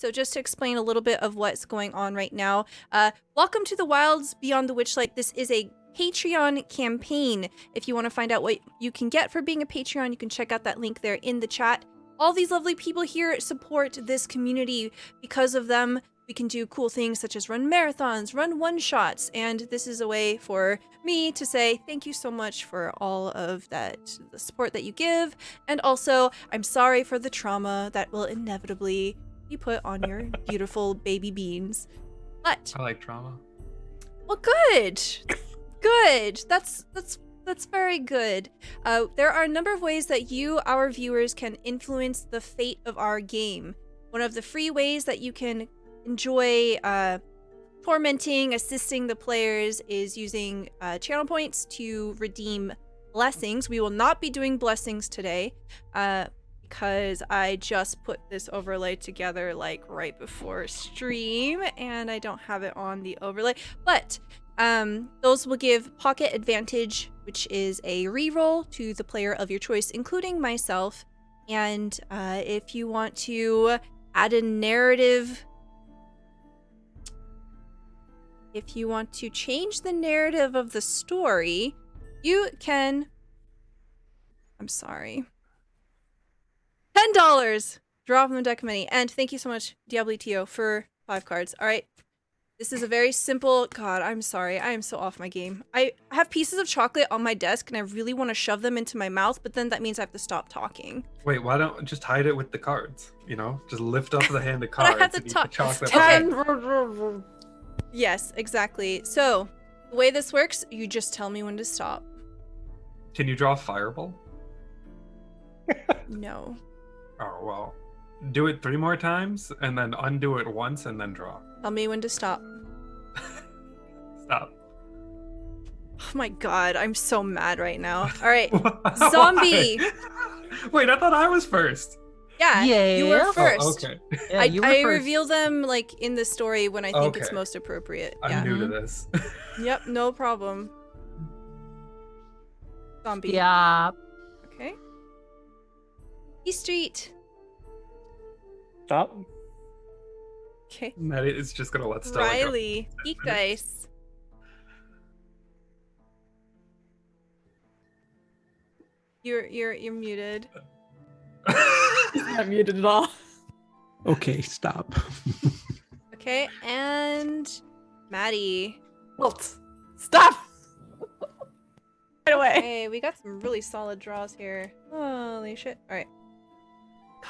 So just to explain a little bit of what's going on right now, welcome to the Wilds Beyond the Witchlight. This is a Patreon campaign. If you want to find out what you can get for being a Patreon, you can check out that link there in the chat. All these lovely people here support this community. Because of them, we can do cool things such as run marathons, run one-shots, and this is a way for me to say thank you so much for all of that, the support that you give, and also I'm sorry for the trauma that will inevitably be put on your beautiful baby beans. But I like trauma. well, good. Good. That's very good. There are a number of ways that you, our viewers, can influence the fate of our game. One of the free ways that you can enjoy tormenting, assisting the players is using channel points to redeem blessings. We will not be doing blessings today because I just put this overlay together like right before stream and I don't have it on the overlay. But those will give pocket advantage, which is a reroll to the player of your choice, including myself. And if you want to add a narrative, if you want to change the narrative of the story, you can, I'm sorry, $10 draw from the deck of many. And thank you so much, Diablitio, for 5 cards. All right. This is a very simple, God, I'm sorry. I am so off my game. I have pieces of chocolate on my desk and I really want to shove them into my mouth, but then that means I have to stop talking. Wait, why don't just hide it with the cards? You know, just lift up the hand of cards. I have to and eat the chocolate. 10. Yes, exactly. So the way this works, you just tell me when to stop. Can you draw Fireball? No. Oh, well. Do it 3 more times and then undo it once and then draw. Tell me when to stop. Stop. Oh my God, I'm so mad right now. All right, zombie. Wait, I thought I was first. Yeah, you were first. Oh, okay. Yeah, you were I first. reveal them like in the story when I think it's Okay. most appropriate. I'm Yeah. new to this. Yep, no problem. Zombie. Yeah. Okay. E Street. Stop. Okay. Maddie is just gonna let Stella go. Riley. GeekDice. You're muted. Not muted at all. Okay, stop. Okay, and Maddie. Wilt. Stop! Right away. Hey, we got some really solid draws here. Holy shit. Alright.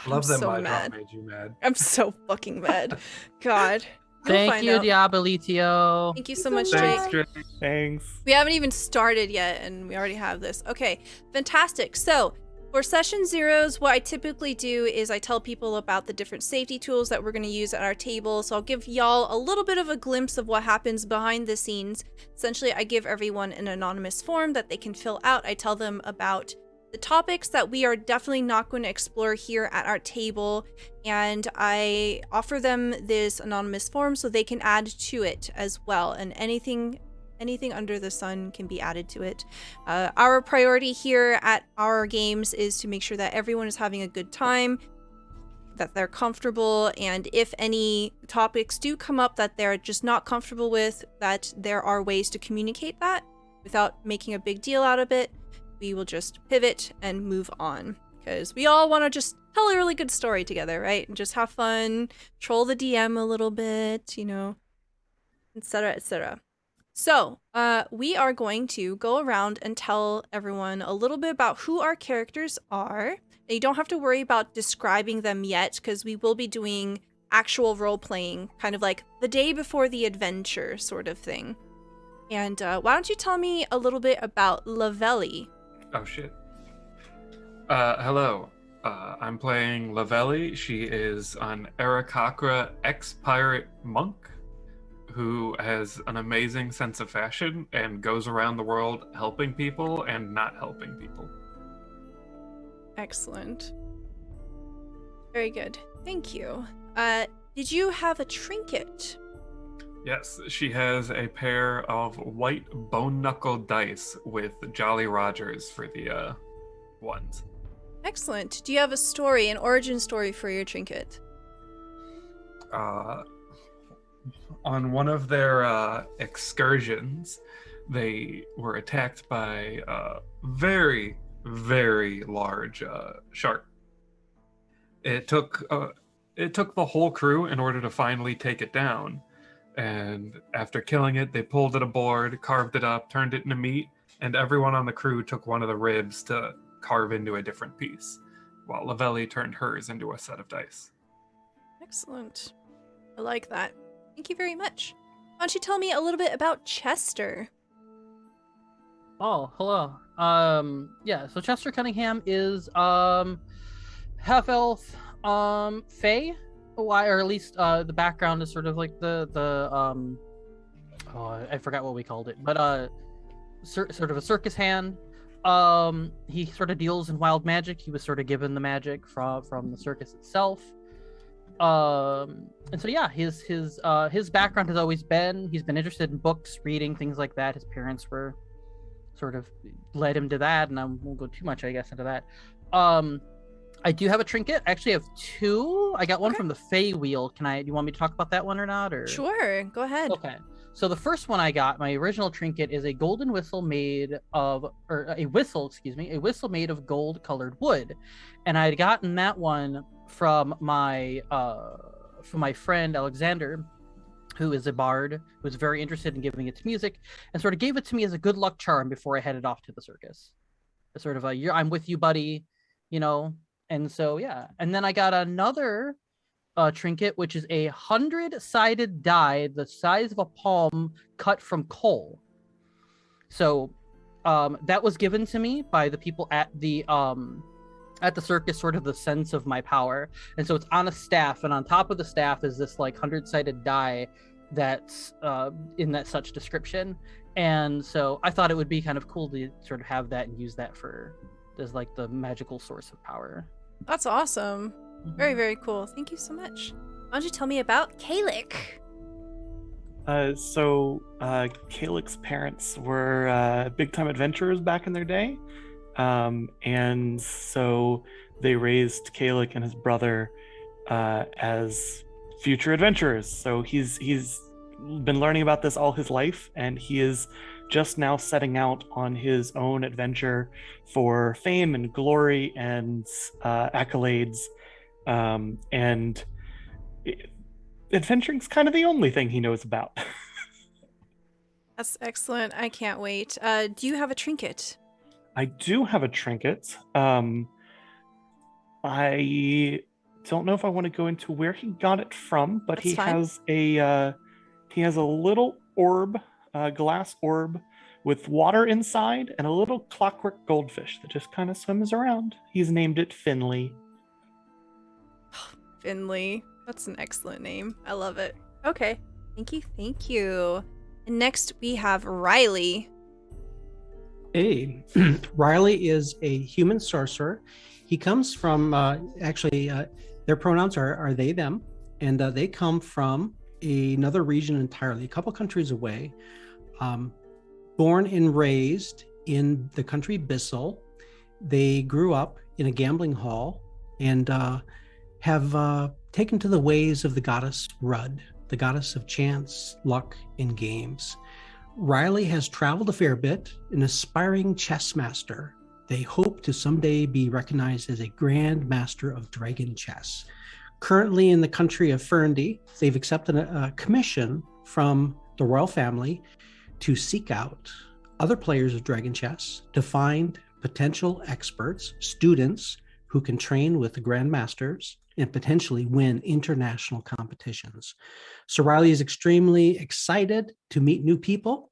Love I'm that so my mad. drop made you mad. I'm so fucking mad. God. We'll Thank find you, out. Diabolitio. Thank you so much, Thanks, Jake. Jake. Thanks. We haven't even started yet, and we already have this. Okay, fantastic. So, for session zeros, what I typically do is I tell people about the different safety tools that we're going to use at our table. So I'll give y'all a little bit of a glimpse of what happens behind the scenes. Essentially, I give everyone an anonymous form that they can fill out. I tell them about the topics that we are definitely not going to explore here at our table, and I offer them this anonymous form so they can add to it as well, and anything under the sun can be added to it. Our priority here at our games is to make sure that everyone is having a good time, that they're comfortable, and if any topics do come up that they're just not comfortable with, that there are ways to communicate that without making a big deal out of it. We will just pivot and move on, because we all want to just tell a really good story together, right? And just have fun, troll the DM a little bit, you know, etc., etc. So, we are going to go around and tell everyone a little bit about who our characters are. And you don't have to worry about describing them yet, because we will be doing actual role-playing, kind of like the day before the adventure sort of thing. And why don't you tell me a little bit about Lavelli? Oh shit. Hello. I'm playing Lavelli. She is an Arakakra ex-pirate monk who has an amazing sense of fashion and goes around the world helping people and not helping people. Excellent. Very good. Thank you. Did you have a trinket? Yes, she has a pair of white bone knuckle dice with Jolly Rogers for the ones. Excellent. Do you have a story, an origin story for your trinket? on one of their excursions, they were attacked by a very, very large shark. It took the whole crew in order to finally take it down. And after killing it, they pulled it aboard, carved it up, turned it into meat, and everyone on the crew took one of the ribs to carve into a different piece, while Lavelli turned hers into a set of dice. Excellent. I like that. Thank you very much. Why don't you tell me a little bit about Chester? Oh, hello. Yeah, so Chester Cunningham is half elf, Fey, or at least the background is sort of like the I forgot what we called it, but sort of a circus hand. He sort of deals in wild magic. He was sort of given the magic from the circus itself. And so yeah, his background has always been, he's been interested in books, reading, things like that. His parents were sort of led him to that, and I won't go too much, I guess, into that. I do have a trinket. I actually have two. I got one from the Feywild. Do you want me to talk about that one or not? Or Sure, go ahead. Okay. So the first one I got, my original trinket, is a golden whistle made of, or a whistle made of gold-colored wood, and I had gotten that one from my friend Alexander, who is a bard, who was very interested in giving it to music, and sort of gave it to me as a good luck charm before I headed off to the circus. It's sort of I'm with you, buddy, you know. And so yeah, and then I got another trinket, which is a 100-sided die the size of a palm cut from coal. So that was given to me by the people at the circus, sort of the sense of my power. And so it's on a staff, and on top of the staff is this like 100-sided die that's in that such description. And so I thought it would be kind of cool to sort of have that and use that as like the magical source of power. That's awesome. Very, very cool. Thank you so much. Why don't you tell me about Kalik? Kalik's parents were big-time adventurers back in their day. And so they raised Kalik and his brother as future adventurers. So he's been learning about this all his life, and he is just now setting out on his own adventure for fame and glory and accolades. And adventuring's kind of the only thing he knows about. That's excellent. I can't wait. Do you have a trinket? I do have a trinket. I don't know if I want to go into where he got it from, but he has a little orb, glass orb with water inside and a little clockwork goldfish that just kind of swims around. He's named it Finley. Finley. That's an excellent name. I love it. Okay. Thank you. And next we have Riley. Hey, Riley is a human sorcerer. He comes from, their pronouns are they, them, and they come from another region entirely, a couple countries away. Born and raised in the country Bissell. They grew up in a gambling hall and have taken to the ways of the goddess Rudd, the goddess of chance, luck, and games. Riley has traveled a fair bit, an aspiring chess master. They hope to someday be recognized as a grand master of dragon chess. Currently in the country of Ferndy, they've accepted a commission from the royal family to seek out other players of dragon chess to find potential experts, students who can train with the grandmasters and potentially win international competitions. So Riley is extremely excited to meet new people.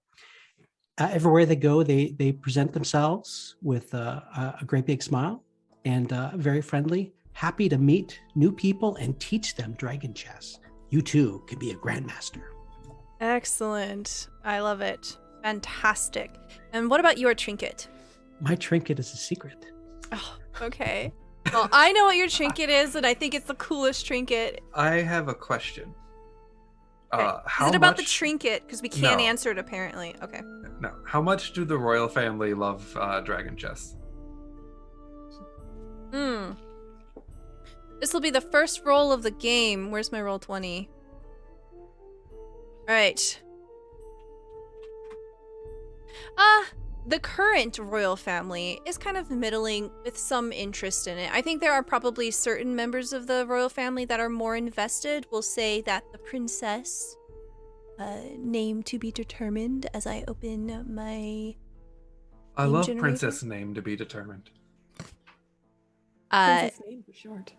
Everywhere they go, they present themselves with a great big smile and very friendly, happy to meet new people and teach them dragon chess. You too can be a grandmaster. Excellent. I love it. Fantastic. And what about your trinket? My trinket is a secret. Oh, okay. Well, I know what your trinket is, and I think it's the coolest trinket. I have a question. Okay. Is it about the trinket? Because we can't answer it, apparently. Okay. No. How much do the royal family love dragon chess? This will be the first roll of the game. Where's my roll 20? All right. The current royal family is kind of middling with some interest in it. I think there are probably certain members of the royal family that are more invested. We'll say that the princess, name to be determined as I open my I name love generator. princess name to be determined. Princess name for short.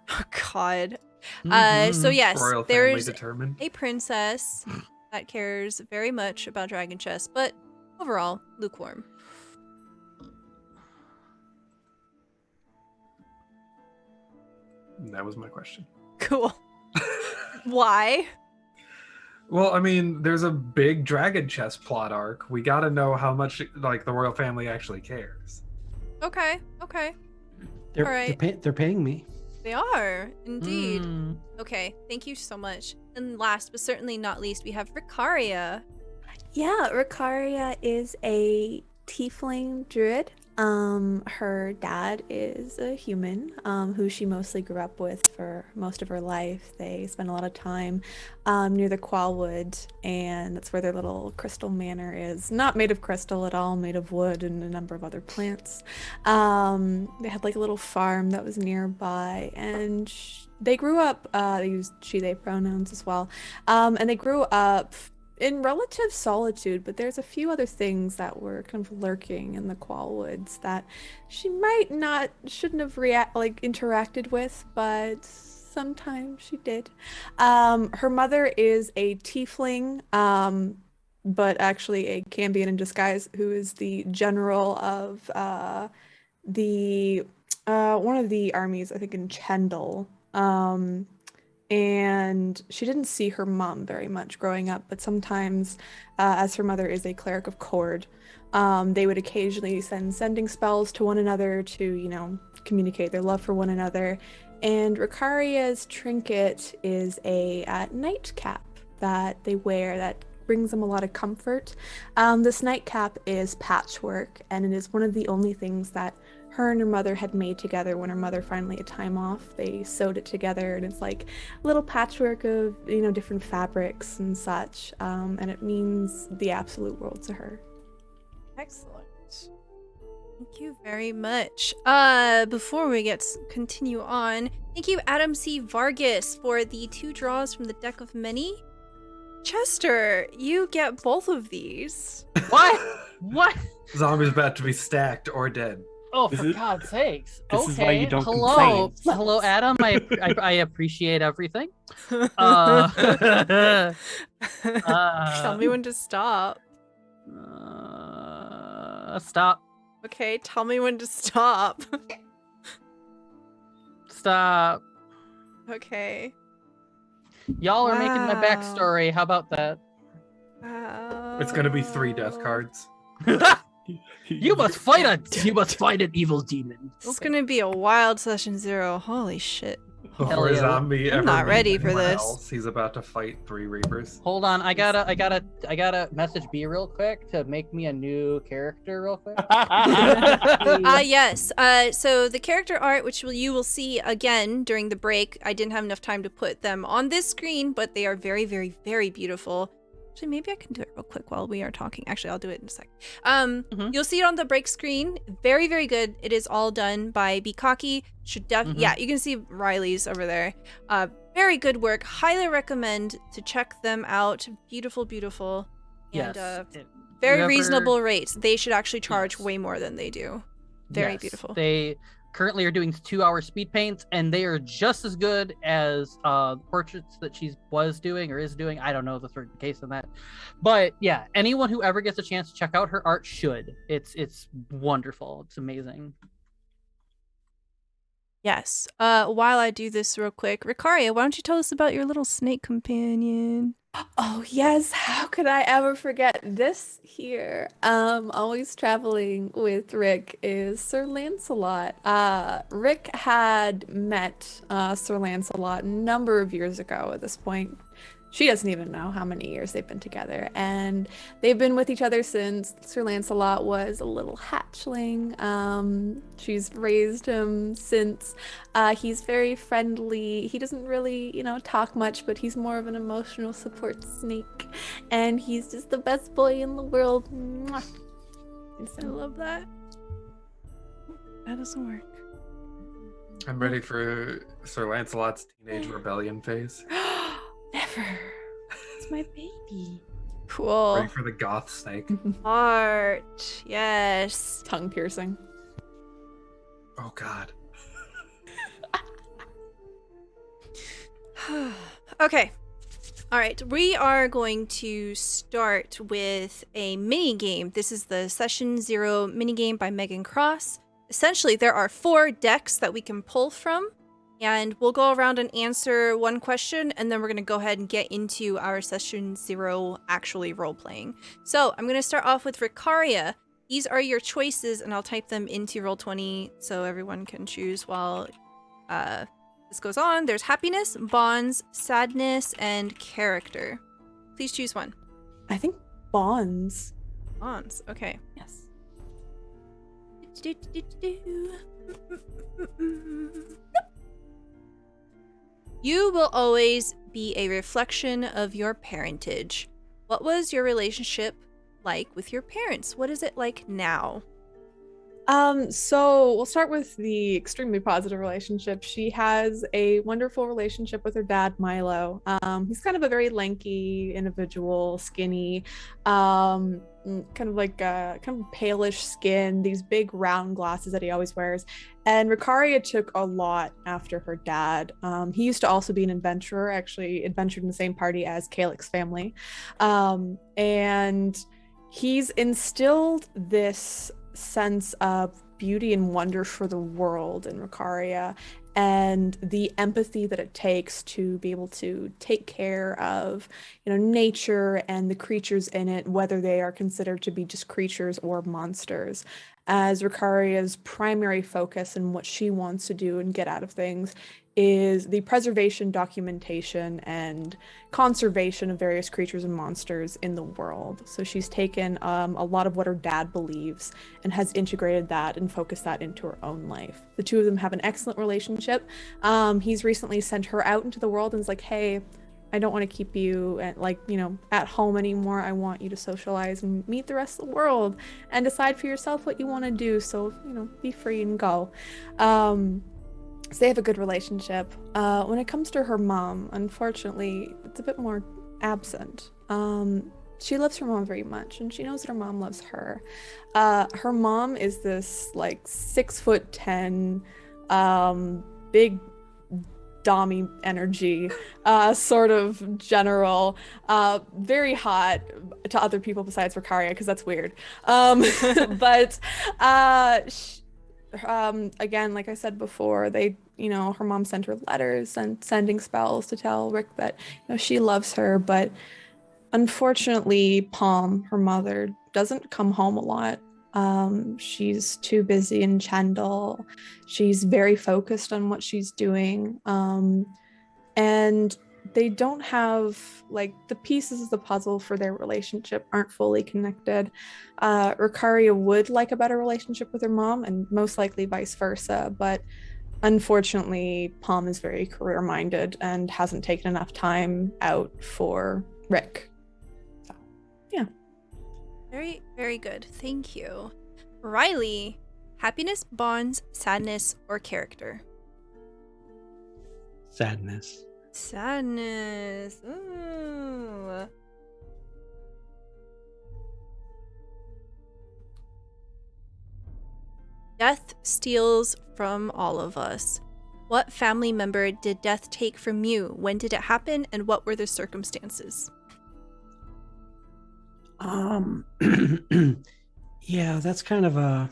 Oh God. Mhm. So yes, Royal family there's determined. a princess that cares very much about dragon chess, but overall, lukewarm. That was my question. Cool. Why? Well, I mean, there's a big dragon chess plot arc. We got to know how much like the royal family actually cares. Okay. They're, All right. they're paying me. They are indeed. Mm. Okay, thank you so much. And last but certainly not least, we have Ricaria. Yeah, Ricaria is a tiefling druid. Her dad is a human, who she mostly grew up with for most of her life. They spend a lot of time near the Qualwood, and that's where their little crystal manor is. Not made of crystal at all, made of wood and a number of other plants. They had like a little farm that was nearby, and they grew up, they used she/they pronouns as well, and they grew up in relative solitude, but there's a few other things that were kind of lurking in the Qualwoods that she shouldn't have interacted with, but sometimes she did. Her mother is a tiefling, but actually a Cambion in disguise, who is the general of the one of the armies, I think in Chendel. And she didn't see her mom very much growing up, but sometimes, as her mother is a cleric of Cord, they would occasionally send sending spells to one another to, communicate their love for one another. And Ricaria's trinket is a nightcap that they wear that brings them a lot of comfort. This nightcap is patchwork, and it is one of the only things that her and her mother had made together when her mother finally had time off. They sewed it together, and it's like a little patchwork of, different fabrics and such. And it means the absolute world to her. Excellent. Thank you very much. Before we continue on, thank you Adam C. Vargas for the 2 draws from the deck of many. Chester, you get both of these. What? What? Zombie's about to be stacked or dead. Oh, This for is- God's sakes. this is why you don't Hello. complain. Hello, Adam. I appreciate everything. Tell Uh, me when to stop. Stop. Okay, tell me when to stop. Stop. Okay. Y'all are making my Wow. backstory. How about that? It's going to be 3 death cards. You must fight an evil demon. It's gonna be a wild session 0. Holy shit. Before yeah. Zombie I'm ever not meets ready for anyone this. else, he's about to fight 3 Reapers. Hold on, I gotta message B real quick to make me a new character real quick. Yes. So the character art, which you will see again during the break, I didn't have enough time to put them on this screen, but they are very, very, very beautiful. Actually, maybe I can do it real quick while we are talking. Actually, I'll do it in a sec. You'll see it on the break screen. Very, very good. It is all done by Bikaki. Yeah, you can see Riley's over there. Very good work. Highly recommend to check them out. Beautiful, beautiful. And Yes. very Whoever- reasonable rates. They should actually charge Yes. way more than they do. Very Yes, beautiful. They currently are doing 2-hour speed paints, and they are just as good as portraits that she was doing or is doing. I don't know the certain case in that, but yeah, anyone who ever gets a chance to check out her art should. It's wonderful. It's amazing. Yes. While I do this real quick, Ricaria, why don't you tell us about your little snake companion? Oh yes, how could I ever forget this here? Always traveling with Rick is Sir Lancelot. Rick had met Sir Lancelot a number of years ago at this point. She doesn't even know how many years they've been together, and they've been with each other since Sir Lancelot was a little hatchling. She's raised him since. He's very friendly. He doesn't really, talk much, but he's more of an emotional support support snake, and he's just the best boy in the world. Mwah. I love that. That doesn't work. I'm ready for Sir Lancelot's teenage rebellion phase. Never. It's my baby. Cool. Ready for the goth snake. Art. Yes. Tongue piercing. Oh God. Okay. All right. We are going to start with a mini game. This is the Session 0 mini game by Megan Cross. Essentially, there are 4 decks that we can pull from, and we'll go around and answer one question, and then we're going to go ahead and get into our Session 0 actually role-playing. So I'm going to start off with Ricaria. These are your choices, and I'll type them into Roll20 so everyone can choose while this goes on. There's happiness, bonds, sadness, and character. Please choose one. I think bonds. Bonds. Okay. Yes. You will always be a reflection of your parentage. What was your relationship like with your parents? What is it like now? So we'll start with the extremely positive relationship. She has a wonderful relationship with her dad, Milo. He's kind of a very lanky individual, skinny, kind of palish skin, these big round glasses that he always wears. And Ricaria took a lot after her dad. He used to also be an adventurer, actually adventured in the same party as Calyx's family. And he's instilled this sense of beauty and wonder for the world in Ricaria, and the empathy that it takes to be able to take care of, nature and the creatures in it, whether they are considered to be just creatures or monsters. As Ricaria's primary focus and what she wants to do and get out of things is the preservation, documentation, and conservation of various creatures and monsters in the world. So she's taken a lot of what her dad believes and has integrated that and focused that into her own life. The two of them have an excellent relationship. He's recently sent her out into the world and is like, hey, I don't want to keep you at home anymore. I want you to socialize and meet the rest of the world and decide for yourself what you want to do. So, be free and go. So they have a good relationship. When it comes to her mom, unfortunately, it's a bit more absent. She loves her mom very much, and she knows that her mom loves her. Her mom is this 6'10", big Dommy energy, sort of general, very hot to other people besides Ricaria, because that's weird. But again, like I said before, her mom sent her letters and sending spells to tell Rick that she loves her, but unfortunately Palm, her mother, doesn't come home a lot. She's too busy in Chandel. She's very focused on what she's doing, and they don't have the pieces of the puzzle for their relationship aren't fully connected. Ricaria would like a better relationship with her mom, and most likely vice versa, but unfortunately Palm is very career minded and hasn't taken enough time out for Rick. So yeah. Very, very good. Thank you. Riley, happiness, bonds, sadness, or character? Sadness. Sadness. Ooh. Death steals from all of us. What family member did death take from you? When did it happen, and what were the circumstances? Yeah, that's kind of a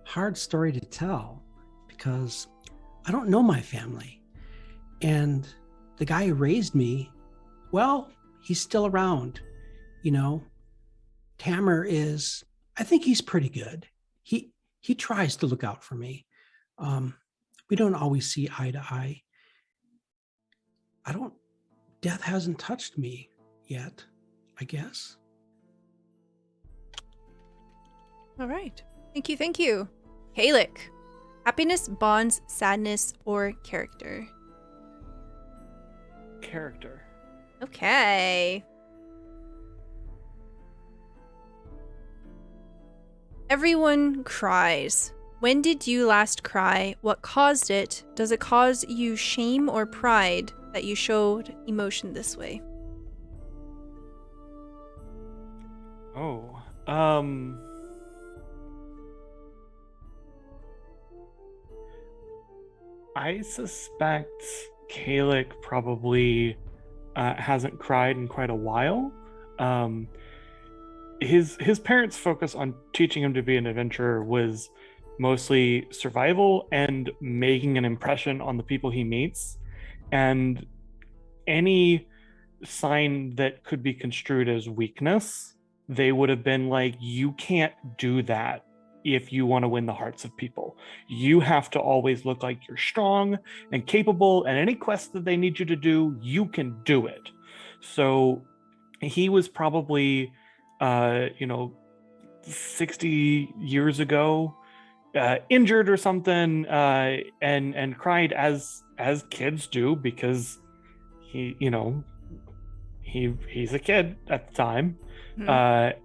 hard story to tell because I don't know my family. And the guy who raised me, well, he's still around. Tamer is, I think he's pretty good. He tries to look out for me. We don't always see eye to eye. Death hasn't touched me yet, I guess. All right. Thank you. Kalik, happiness, bonds, sadness, or character? Character. Okay. Everyone cries. When did you last cry? What caused it? Does it cause you shame or pride that you showed emotion this way? Oh, I suspect Kalik probably hasn't cried in quite a while. His parents' focus on teaching him to be an adventurer was mostly survival and making an impression on the people he meets, and any sign that could be construed as weakness, they would have been like, you can't do that if you want to win the hearts of people. You have to always look like you're strong and capable, and any quest that they need you to do, you can do it. So he was probably 60 years ago, injured or something, and cried as kids do, because he's a kid at the time.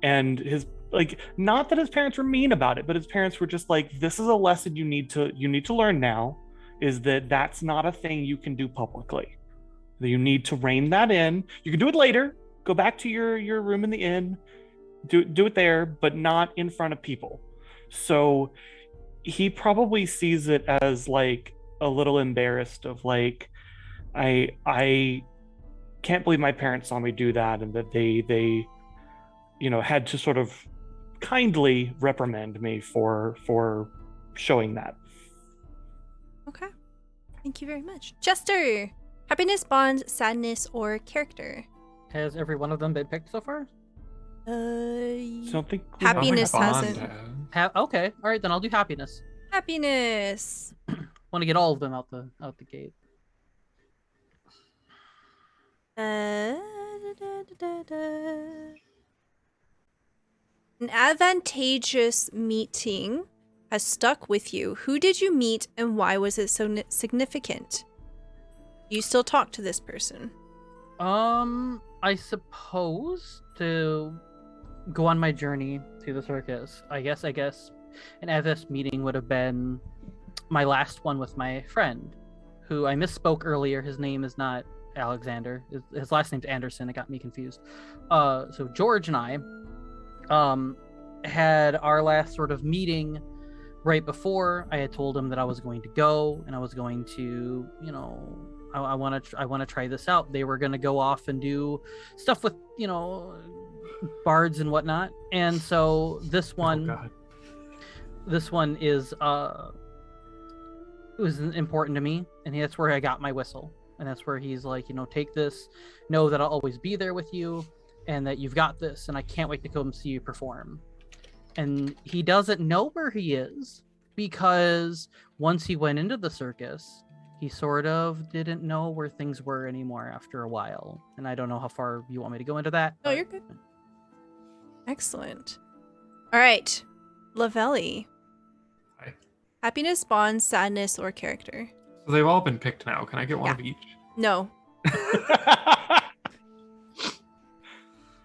And his, like, not that his parents were mean about it, but his parents were just like, this is a lesson you need to learn now, is that that's not a thing you can do publicly. You need to rein that in. You can do it later, go back to your room in the inn, do it there, but not in front of people. So he probably sees it as like a little embarrassed of like, I can't believe my parents saw me do that, and that they had to sort of kindly reprimand me for showing that. Okay. Thank you very much. Jester! Happiness, bond, sadness, or character? Has every one of them been picked so far? So I don't think Happiness Bond hasn't. Okay, all right, then I'll do happiness. Happiness. Want to get all of them out the gate. An advantageous meeting has stuck with you. Who did you meet and why was it so significant? You still talk to this person? I suppose to go on my journey to the circus. I guess an advantageous meeting would have been my last one with my friend, who I misspoke earlier. His name is not Alexander. His last name's Anderson. It got me confused. So George and I had our last sort of meeting right before. I had told him that I was going to go, and I was going to, I want to try this out. They were going to go off and do stuff with, bards and whatnot. And so this one is it was important to me, and that's where I got my whistle. And that's where he's like, take this, know that I'll always be there with you, and that you've got this, and I can't wait to come see you perform. And he doesn't know where he is, because once he went into the circus, he sort of didn't know where things were anymore after a while. And I don't know how far you want me to go into that. No, you're good. Excellent. All right. Lavelli. Hi. Happiness, bond, sadness, or character? So they've all been picked now. Can I get one of each? No.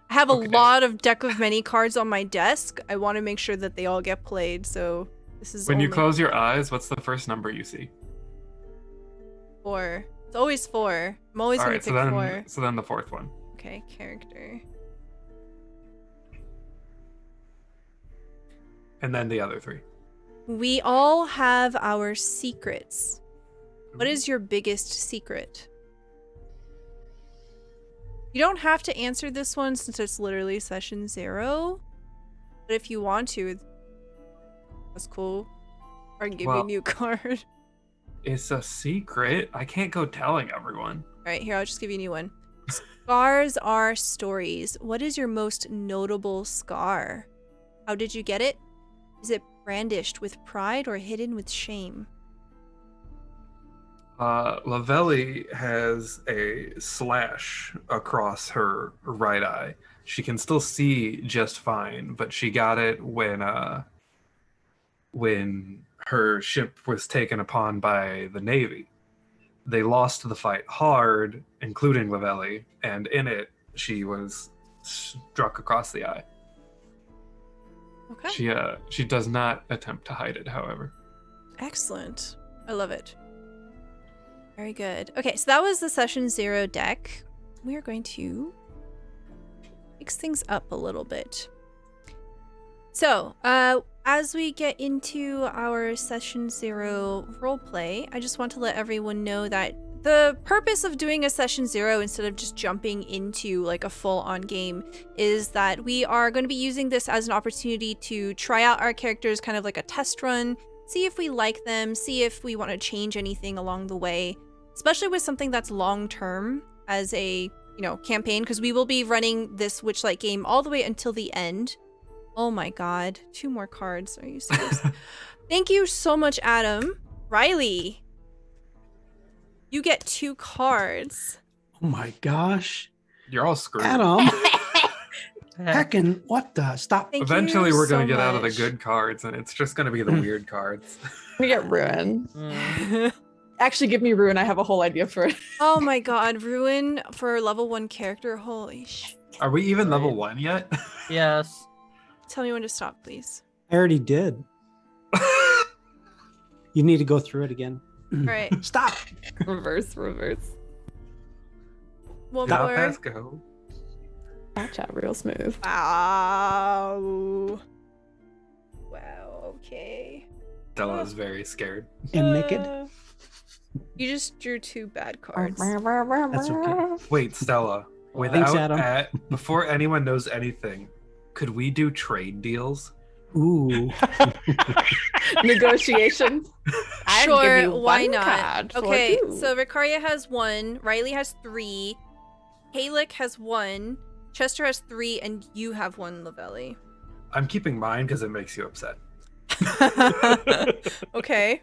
I have a lot of deck of many cards on my desk. I want to make sure that they all get played, so this is When you only close your eyes, what's the first number you see? 4. It's always 4. I'm always All going right, to pick 4. so then the fourth one. Okay, character. And then the other 3. We all have our secrets. What is your biggest secret? You don't have to answer this one since it's literally session 0. But if you want to, that's cool. Or I can give you a new card. It's a secret. I can't go telling everyone. Alright, here, I'll just give you a new one. Scars are stories. What is your most notable scar? How did you get it? Is it brandished with pride or hidden with shame? Lavelli has a slash across her right eye. She can still see just fine, but she got it when her ship was taken upon by the Navy. they lost the fight hard, including Lavelli, and in it, she was struck across the eye. Okay. She does not attempt to hide it, however. Excellent. I love it. Very good. Okay, so that was the session 0 deck. We are going to mix things up a little bit. So, as we get into our session 0 roleplay, I just want to let everyone know that the purpose of doing a session 0 instead of just jumping into like a full-on game is that we are going to be using this as an opportunity to try out our characters, kind of like a test run, see if we like them, see if we want to change anything along the way, especially with something that's long-term as a, campaign, because we will be running this Witchlight game all the way until the end. Oh my god, 2 more cards. Are you serious? Thank you so much, Adam. Riley, you get 2 cards. Oh my gosh. You're all screwed. Adam. Heckin', what the? Stop. Thank Eventually, you we're going so to get out of the much. good cards, and it's just going to be the weird cards. We get ruin. Actually, give me ruin. I have a whole idea for it. Oh my god, ruin for level 1 character. Holy sh! Are we even level 1 yet? Yes. Tell me when to stop, please. I already did. You need to go through it again. All right, Stop. Reverse. one Now more. pass go. Watch out, real smooth. Wow. Wow. Okay. Stella's very scared. And naked. You just drew 2 bad cards. That's okay. Wait, Stella. Thanks, Adam. Before anyone knows anything, could we do trade deals? Ooh. Negotiations. I'd give Sure, you why one not? card for Okay, 2. so Ricaria has 1, Riley has 3, Halic has 1, Chester has 3, and you have 1, Lavelli. I'm keeping mine because it makes you upset. Okay.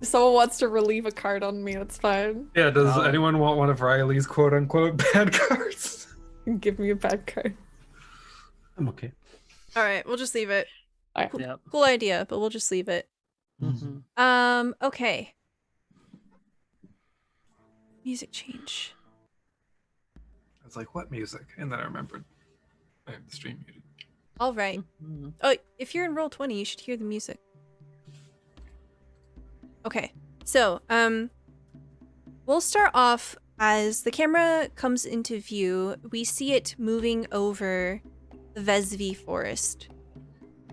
If someone wants to relieve a card on me, that's fine. Yeah, does Oh. anyone want one of Riley's quote-unquote bad cards? Give me a bad card. I'm okay. All right, we'll just leave it. Yep. Cool idea, but we'll just leave it. Mhm. Okay. Music change. I was like, what music? And then I remembered I have the stream muted. All right. Mhm. Oh, if you're in roll 20, you should hear the music. Okay. So, we'll start off as the camera comes into view. We see it moving over the Vesvi forest.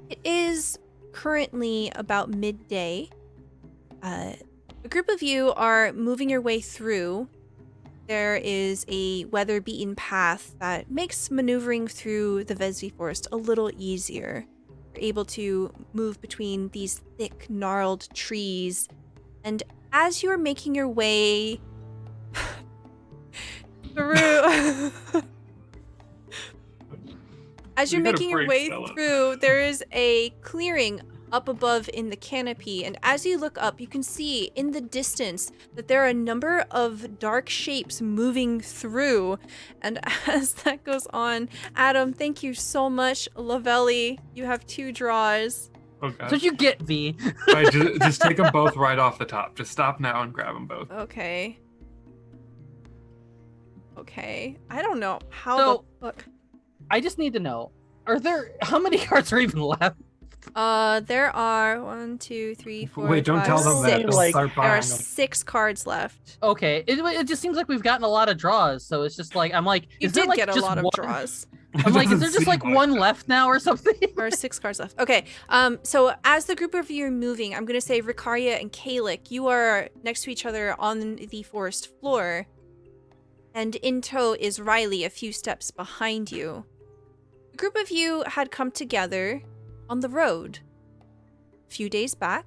It is currently about midday. A group of you are moving your way through. There is a weather-beaten path that makes maneuvering through the Vesvi forest a little easier. You're able to move between these thick, gnarled trees. And as you're making your way through... As you're You gotta making your break, way Stella. through, there is a clearing up above in the canopy, and as you look up, you can see in the distance that there are a number of dark shapes moving through. And as that goes on, Adam, thank you so much. Lavelli, you have 2 draws. Oh, That's God. what you get, V. All right, just take them both right off the top. Just stop now and grab them both. Okay. Okay. I don't know how So- the fuck. I just need to know, how many cards are even left? There are 1, 2, 3, 4. Wait, don't 5, tell them that. 6. They'll start There are buying them. 6 cards left. Okay, it just seems like we've gotten a lot of draws, so it's just like, I'm like, You is there did like get a just lot of one? draws. I'm like, is Doesn't there just seem like one that. left now or something? There are 6 cards left. Okay. So as the group of you are moving, I'm gonna say Ricaria and Kalik, you are next to each other on the forest floor. And in tow is Riley, a few steps behind you. The group of you had come together on the road a few days back.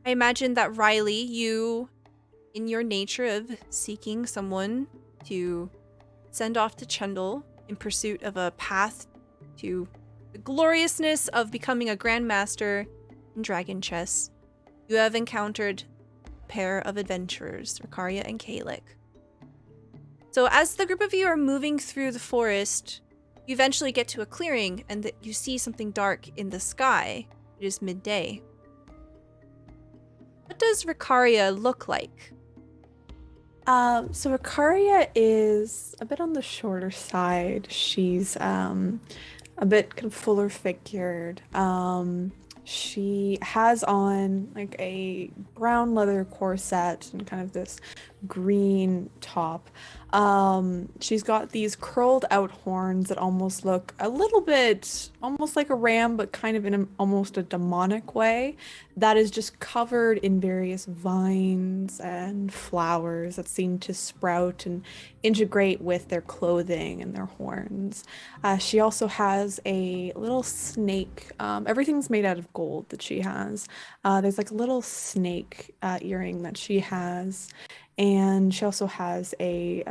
I imagine that Riley, you, in your nature of seeking someone to send off to Chendel in pursuit of a path to the gloriousness of becoming a grandmaster in dragon chess, you have encountered a pair of adventurers, Ricaria and Kalik. So as the group of you are moving through the forest, you eventually get to a clearing and you see something dark in the sky. It is midday. What does Ricaria look like? So Ricaria is a bit on the shorter side. She's a bit kind of fuller figured. She has on like a brown leather corset and kind of this green top. She's got these curled out horns that almost look a little bit almost like a ram, but kind of in almost a demonic way that is just covered in various vines and flowers that seem to sprout and integrate with their clothing and their horns. She also has a little snake. Everything's made out of gold that she has. There's like a little snake earring that she has. And she also has a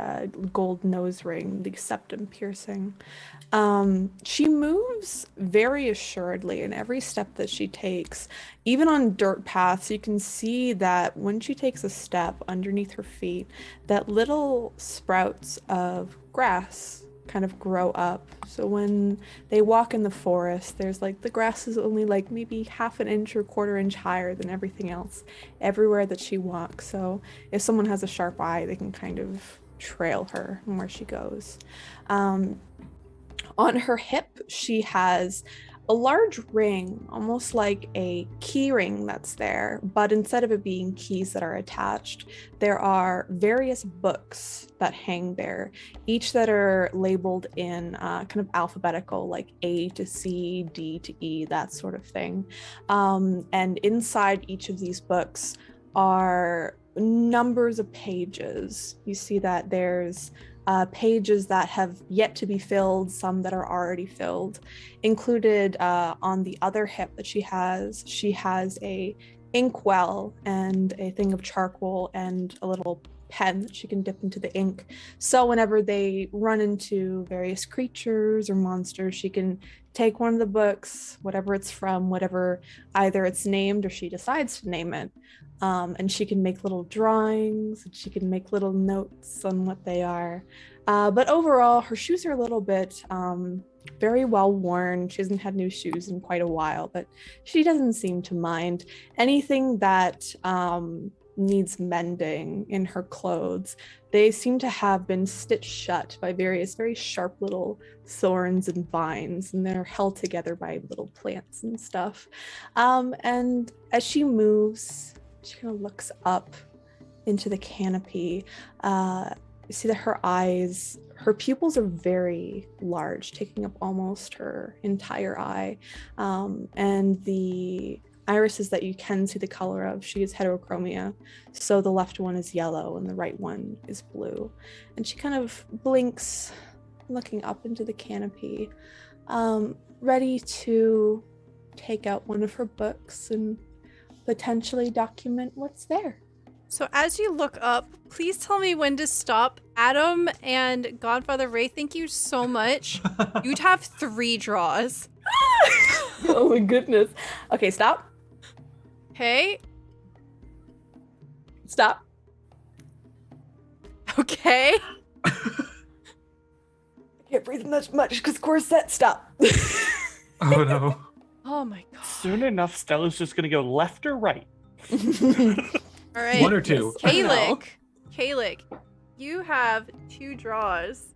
gold nose ring, the septum piercing. She moves very assuredly in every step that she takes. Even on dirt paths, you can see that when she takes a step underneath her feet, that little sprouts of grass kind of grow up. So when they walk in the forest, there's like the grass is only like maybe half an inch or quarter inch higher than everything else everywhere that she walks. So if someone has a sharp eye, they can kind of trail her and where she goes. On her hip, she has a large ring, almost like a key ring that's there, but instead of it being keys that are attached, there are various books that hang there, each that are labeled in kind of alphabetical, like A to C, D to E, that sort of thing. And inside each of these books are numbers of pages. You see that there's pages that have yet to be filled, some that are already filled. Included on the other hip that she has a inkwell and a thing of charcoal and a little pen that she can dip into the ink. So whenever they run into various creatures or monsters, she can take one of the books, whatever it's from, whatever either it's named or she decides to name it. And she can make little drawings, and she can make little notes on what they are. But overall, her shoes are a little bit very well worn. She hasn't had new shoes in quite a while, but she doesn't seem to mind. Anything that needs mending in her clothes, they seem to have been stitched shut by various very sharp little thorns and vines, and they're held together by little plants and stuff. And as she moves, she kind of looks up into the canopy. You see that her pupils are very large, taking up almost her entire eye. And the irises that you can see the color of, she is heterochromia. So the left one is yellow and the right one is blue. And she kind of blinks, looking up into the canopy, ready to take out one of her books and potentially document what's there. So as you look up, please tell me when to stop. Adam and Godfather Ray, thank you so much. You'd have 3 draws. Oh my goodness. Okay, stop. Okay. Stop. Okay. I can't breathe much because corset. Stop. Oh no. Oh my god. Soon enough, Stella's just gonna go left or right. All right. 1 or 2. Kalik, you have 2 draws.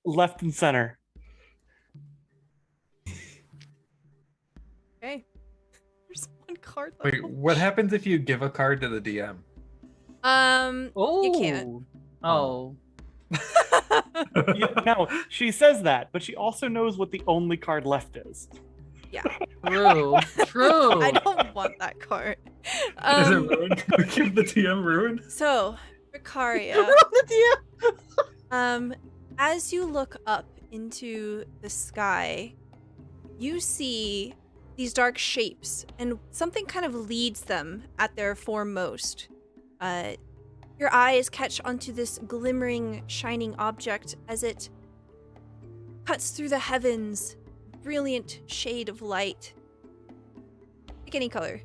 Left and center. Okay. There's 1 card left. Wait, what happens if you give a card to the DM? You can't. Oh. No, she says that, but she also knows what the only card left is. Yeah. True. I don't want that card. Is it ruined? Give the DM ruined? So, Ricaria, as you look up into the sky, you see these dark shapes, and something kind of leads them at their foremost. Your eyes catch onto this glimmering, shining object as it cuts through the heavens, brilliant shade of light. Pick any color.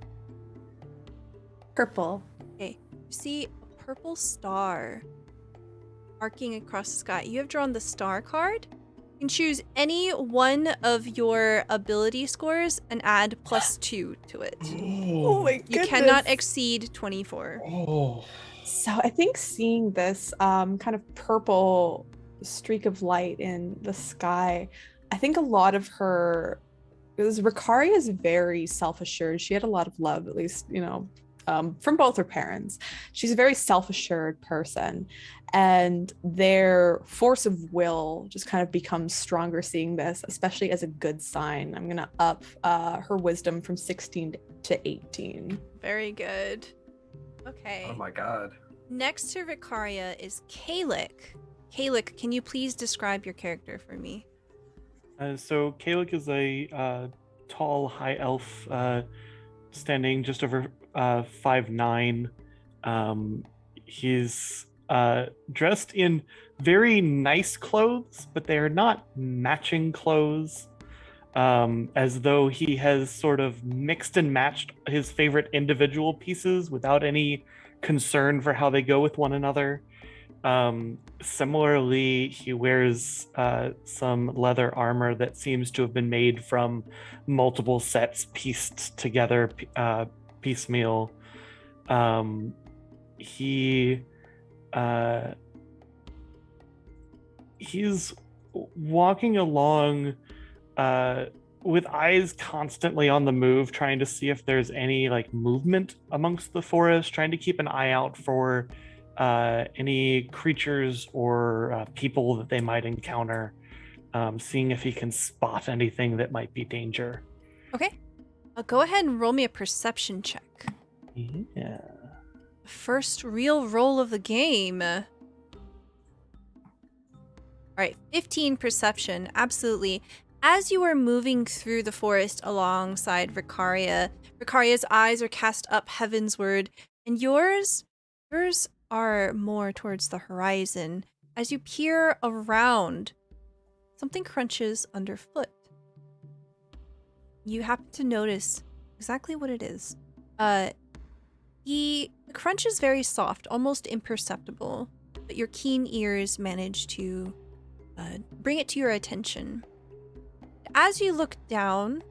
Purple. Okay, you see a purple star arcing across the sky. You have drawn the star card. You can choose any one of your ability scores and add +2 to it. Oh my You goodness. cannot exceed 24. Oh. So I think seeing this kind of purple streak of light in the sky, I think a lot of her, because Ricaria is very self-assured. She had a lot of love, at least, from both her parents. She's a very self-assured person, and their force of will just kind of becomes stronger seeing this, especially as a good sign. I'm gonna up her wisdom from 16 to 18. Very good. Okay. Oh my god. Next to Ricaria is Kalik. Kalik, can you please describe your character for me? So Kalik is a tall, high elf, standing just over 5'9". He's dressed in very nice clothes, but they are not matching clothes. As though he has sort of mixed and matched his favorite individual pieces without any concern for how they go with one another. Similarly, he wears some leather armor that seems to have been made from multiple sets pieced together piecemeal. He's walking along with eyes constantly on the move, trying to see if there's any movement amongst the forest, trying to keep an eye out for any creatures or people that they might encounter, seeing if he can spot anything that might be danger. Okay. Go ahead and roll me a perception check. Yeah. First real roll of the game. All right, 15 perception, absolutely. As you are moving through the forest alongside Ricaria, Ricaria's eyes are cast up heavensward, and yours are more towards the horizon. As you peer around, something crunches underfoot. You happen to notice exactly what it is. The crunch is very soft, almost imperceptible, but your keen ears manage to bring it to your attention. As you look down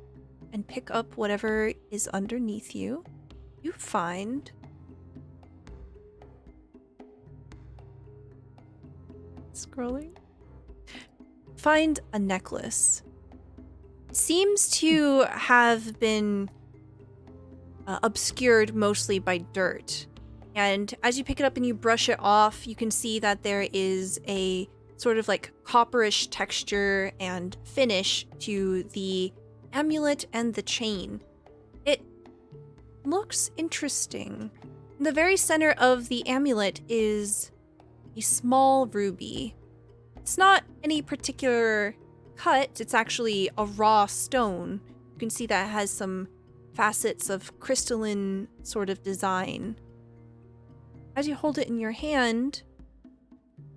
and pick up whatever is underneath you, you find a necklace. It seems to have been obscured mostly by dirt. And as you pick it up and you brush it off, you can see that there is a sort of copperish texture and finish to the amulet and the chain. It looks interesting. In the very center of the amulet is a small ruby. It's not any particular cut, it's actually a raw stone. You can see that it has some facets of crystalline sort of design. As you hold it in your hand,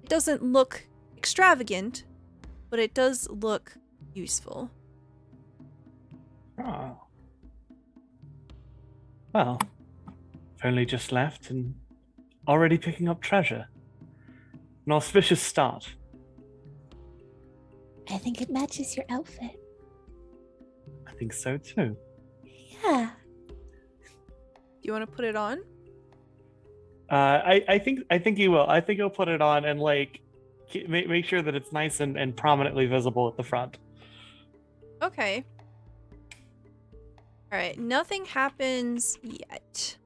it doesn't look extravagant, but it does look useful. Oh. Well, I've only just left and already picking up treasure. An auspicious start. I think it matches your outfit. I think so too. Yeah. Do you want to put it on? I think he will. I think he'll put it on and make sure that it's nice and prominently visible at the front. Okay. All right, nothing happens yet.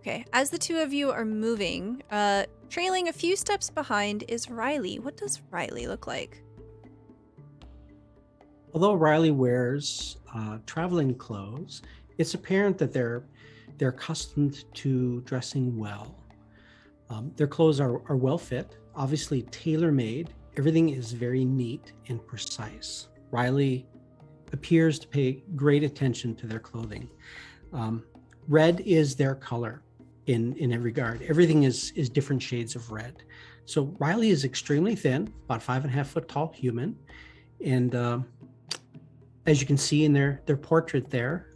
Okay, as the two of you are moving, trailing a few steps behind is Riley. What does Riley look like? Although Riley wears traveling clothes, it's apparent that they're accustomed to dressing well. Their clothes are well fit, obviously tailor-made. Everything is very neat and precise. Riley appears to pay great attention to their clothing. Red is their color in every regard. Everything is different shades of red. So Riley is extremely thin, about 5.5 foot tall human. And as you can see in their portrait there,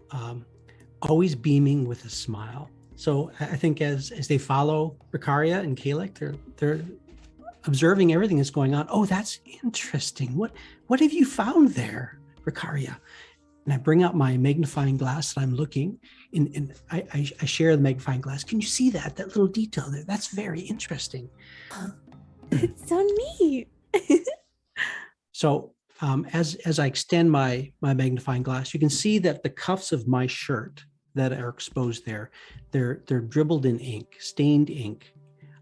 always beaming with a smile. So I think as they follow Ricaria and Kalik, they're observing everything that's going on. Oh, that's interesting. What have you found there, Ricaria? And I bring out my magnifying glass and I'm looking, and I share the magnifying glass. Can you see that little detail there? That's very interesting. It's so neat. So as I extend my magnifying glass, you can see that the cuffs of my shirt that are exposed there, they're dribbled in ink, stained ink.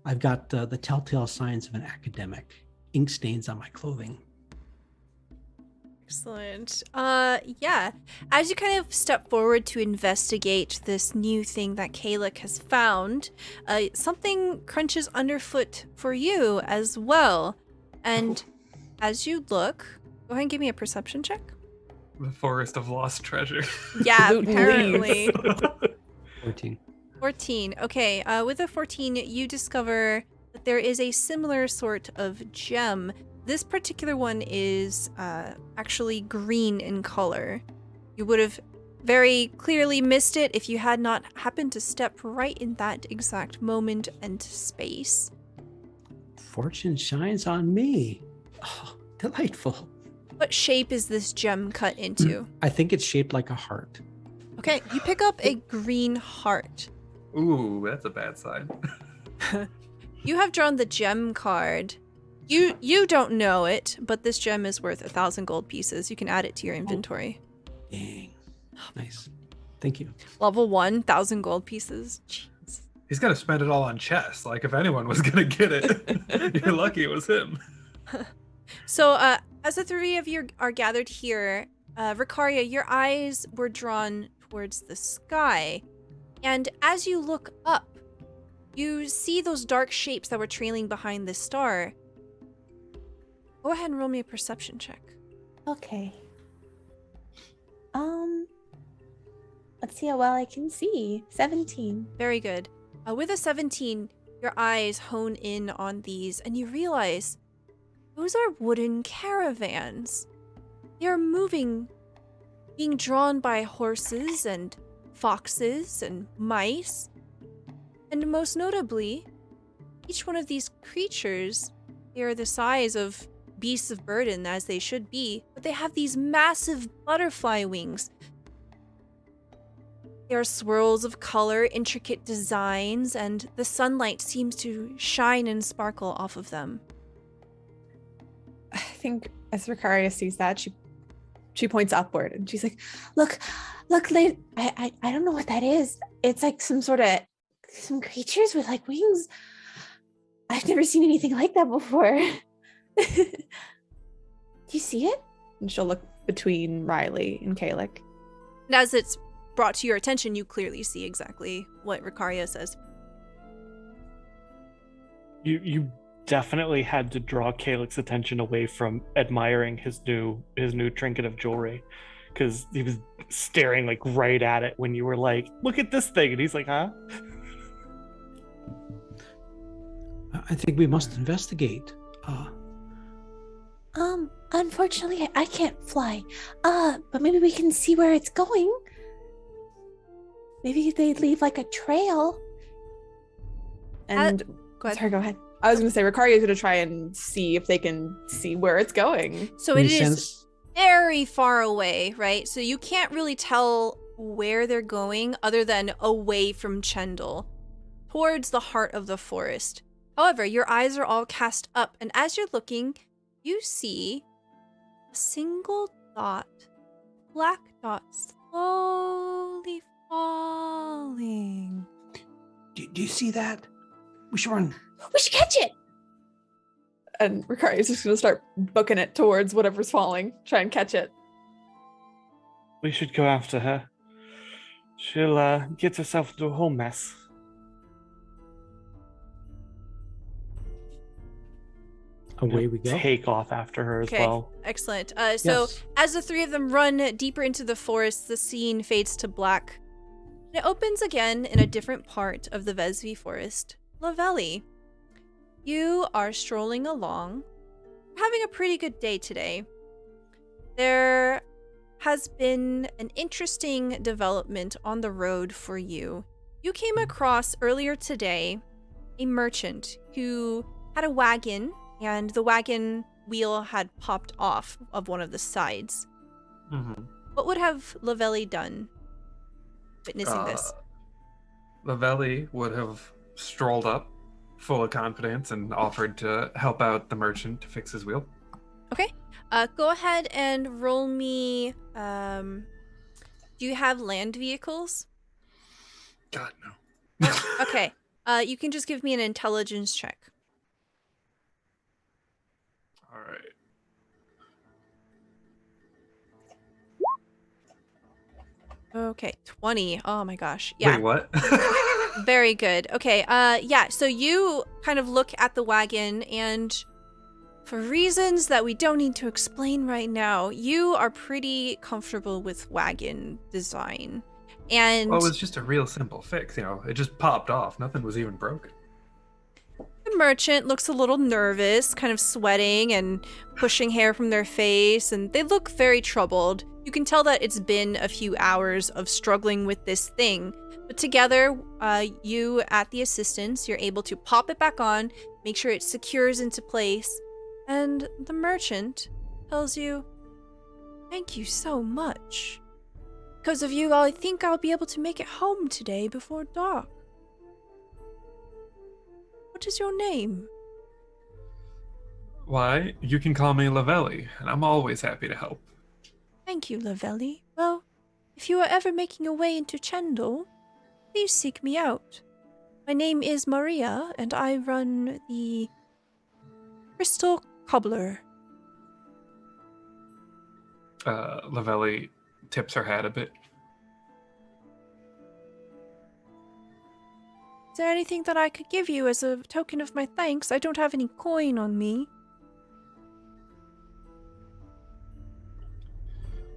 I've got the telltale signs of an academic, ink stains on my clothing. Excellent. Yeah. As you kind of step forward to investigate this new thing that Kalik has found, something crunches underfoot for you as well. And as you look, go ahead and give me a perception check. The forest of lost treasure. Yeah, Loot and apparently. 14. 14. Okay, with a 14, you discover that there is a similar sort of gem. This particular one is actually green in color. You would have very clearly missed it if you had not happened to step right in that exact moment and space. Fortune shines on me. Oh, delightful. What shape is this gem cut into? I think it's shaped like a heart. Okay, you pick up a green heart. Ooh, that's a bad sign. You have drawn the gem card. You don't know it, but this gem is worth 1,000 gold pieces. You can add it to your inventory. Dang. Nice. Thank you. Level 1, 1,000 gold pieces. Jeez. He's got to spend it all on chess. Like, if anyone was going to get it, you're lucky it was him. So, as the three of you are gathered here, Ricaria, your eyes were drawn towards the sky. And as you look up, you see those dark shapes that were trailing behind the star. Go ahead and roll me a perception check. Okay. Let's see how well I can see. 17. Very good. With a 17, your eyes hone in on these, and you realize those are wooden caravans. They are moving, being drawn by horses and foxes and mice. And most notably, each one of these creatures, they are the size of beasts of burden, as they should be, but they have these massive butterfly wings. There are swirls of color, intricate designs, and the sunlight seems to shine and sparkle off of them. I think as Ricaria sees that, she points upward and she's like, look, lady, I don't know what that is. It's like some creatures with like wings. I've never seen anything like that before. Do you see it? And she'll look between Riley and Kalik. And as it's brought to your attention, you clearly see exactly what Ricaria says. You definitely had to draw Kalik's attention away from admiring his new trinket of jewelry, because he was staring like right at it when you were like, look at this thing, and he's like, huh? I think we must investigate. Unfortunately, I can't fly. But maybe we can see where it's going. Maybe they leave like a trail. And Go ahead. sorry, go ahead. I was going to say Ricaria is going to try and see if they can see where it's going. So it is very far away, right? So you can't really tell where they're going other than away from Chendel, towards the heart of the forest. However, your eyes are all cast up, and as you're looking, you see a single dot, black dot, slowly falling. Do you see that? We should run. We should catch it. And Ricaria is just going to start booking it towards whatever's falling, try and catch it. We should go after her. She'll get herself into a whole mess. Away we go. Take off after her as well. Excellent. So Yes. as the three of them run deeper into the forest, the scene fades to black. And it opens again in a different part of the Vesvi forest. Lavelli, you are strolling along. You're having a pretty good day today. There has been an interesting development on the road for you. You came across earlier today a merchant who had a wagon and the wagon wheel had popped off of one of the sides. Mm-hmm. What would have Lavelli done witnessing this? Lavelli would have strolled up, full of confidence, and offered to help out the merchant to fix his wheel. Okay. Go ahead and roll me. Do you have land vehicles? God, no. Okay. You can just give me an intelligence check. All right. Okay, 20. Oh my gosh. Yeah. Wait, what? Very good. Okay. Yeah. So you kind of look at the wagon, and for reasons that we don't need to explain right now, you are pretty comfortable with wagon design. And Well, it was just a real simple fix, you know. It just popped off. Nothing was even broken. the merchant looks a little nervous, kind of sweating and pushing hair from their face, and they look very troubled. You can tell that it's been a few hours of struggling with this thing. But together, you at the assistance, you're able to pop it back on, make sure it secures into place, and the merchant tells you, "Thank you so much. Because of you, I think I'll be able to make it home today before dark. What is your name?" Why, you can call me Lavelli, and I'm always happy to help. "Thank you, Lavelli. Well, if you are ever making your way into Chendal, please seek me out. My name is Maria, and I run the Crystal Cobbler." Lavelli tips her hat a bit. "Is there anything that I could give you as a token of my thanks? I don't have any coin on me."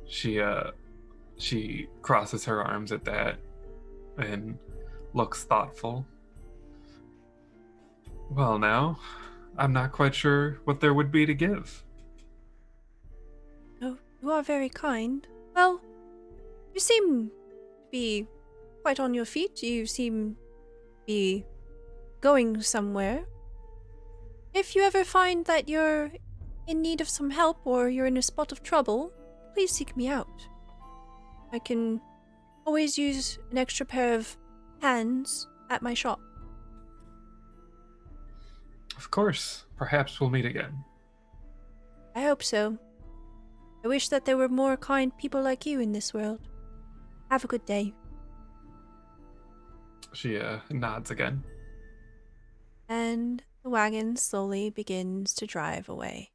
She crosses her arms at that and looks thoughtful. Well, now, I'm not quite sure what there would be to give. "Oh, you are very kind. Well, you seem to be quite on your feet. You seem to be going somewhere. If you ever find that you're in need of some help or you're in a spot of trouble, please seek me out. I can always use an extra pair of hands at my shop." Of course, perhaps we'll meet again. "I hope so. I wish that there were more kind people like you in this world. Have a good day." She nods again. And the wagon slowly begins to drive away.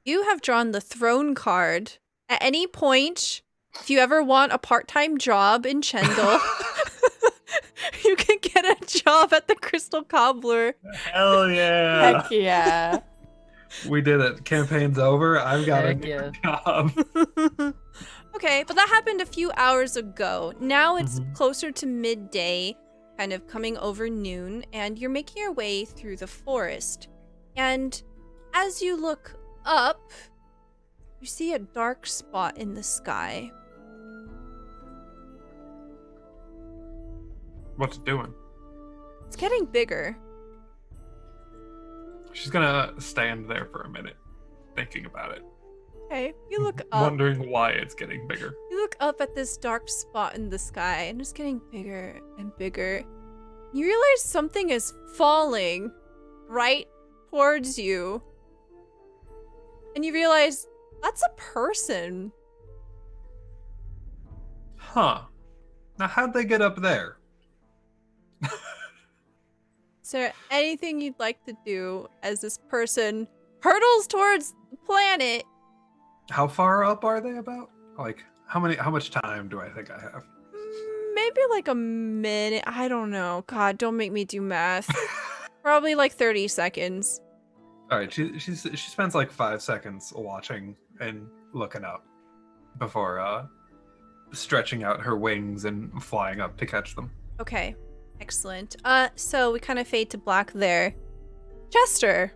You have drawn the throne card. At any point, if you ever want a part-time job in Chendal, you can get a job at the Crystal Cobbler. Hell yeah! Heck yeah. We did it. Campaign's over. I've got a Heck new job. Okay, but that happened a few hours ago. Now it's closer to midday, kind of coming over noon, and you're making your way through the forest. And as you look up, you see a dark spot in the sky. What's it doing? It's getting bigger. She's gonna stand there for a minute, thinking about it. Okay, you look up. Wondering why it's getting bigger. You look up at this dark spot in the sky, and it's getting bigger and bigger. You realize something is falling right towards you. And you realize that's a person. Huh. Now, how'd they get up there? Is there anything you'd like to do as this person hurtles towards the planet? How far up are they about? Like, how much time do I think I have? Maybe like a minute. I don't know. God, don't make me do math. Probably like 30 seconds. All right, she spends like 5 seconds watching and looking up before stretching out her wings and flying up to catch them. Okay, excellent. So we kind of fade to black there. Chester,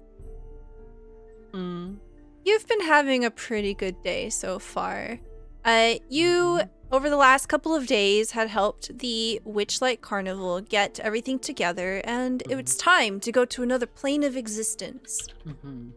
you've been having a pretty good day so far. You, over the last couple of days, had helped the Witchlight Carnival get everything together, and it's time to go to another plane of existence. Mm-hmm.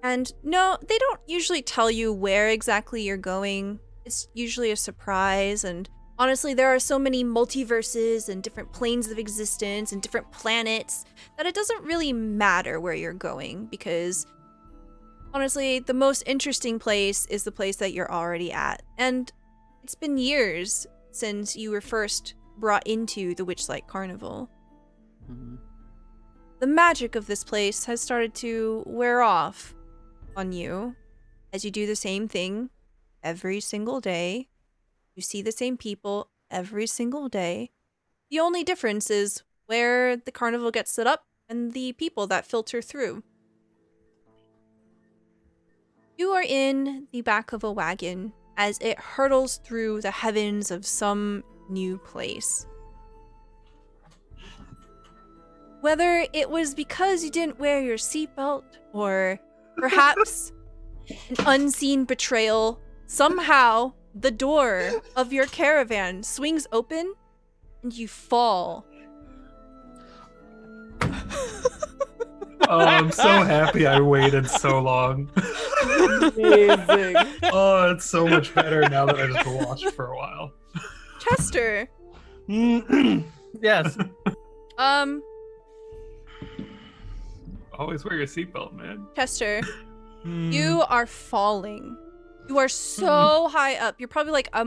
And no, they don't usually tell you where exactly you're going. It's usually a surprise, and honestly, there are so many multiverses and different planes of existence and different planets that it doesn't really matter where you're going, because honestly, the most interesting place is the place that you're already at. And it's been years since you were first brought into the Witchlight Carnival. Mm-hmm. The magic of this place has started to wear off on you as you do the same thing every single day. You see the same people every single day. The only difference is where the carnival gets set up and the people that filter through. You are in the back of a wagon as it hurtles through the heavens of some new place. Whether it was because you didn't wear your seatbelt, or perhaps an unseen betrayal, somehow the door of your caravan swings open and you fall. Oh, I'm so happy I waited so long. Amazing. Oh, it's so much better now that I just watched for a while. Chester. Yes. Always wear your seatbelt, man. Chester, you are falling. You are so high up. You're probably like a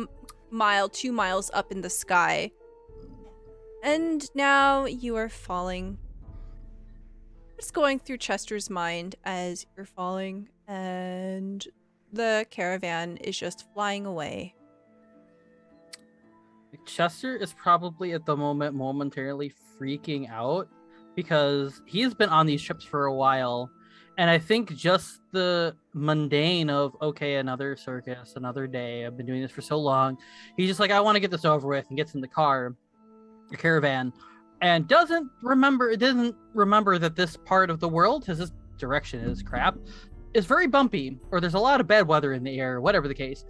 mile, 2 miles up in the sky. And now you are falling. What's going through Chester's mind as you're falling and the caravan is just flying away? Chester is probably at the moment momentarily freaking out because he's been on these trips for a while. And I think just the mundane of, okay, another circus, another day. I've been doing this for so long. He's just like, I want to get this over with, and gets in the caravan, and doesn't remember that this part of the world, because this direction is crap, is very bumpy, or there's a lot of bad weather in the air, whatever the case.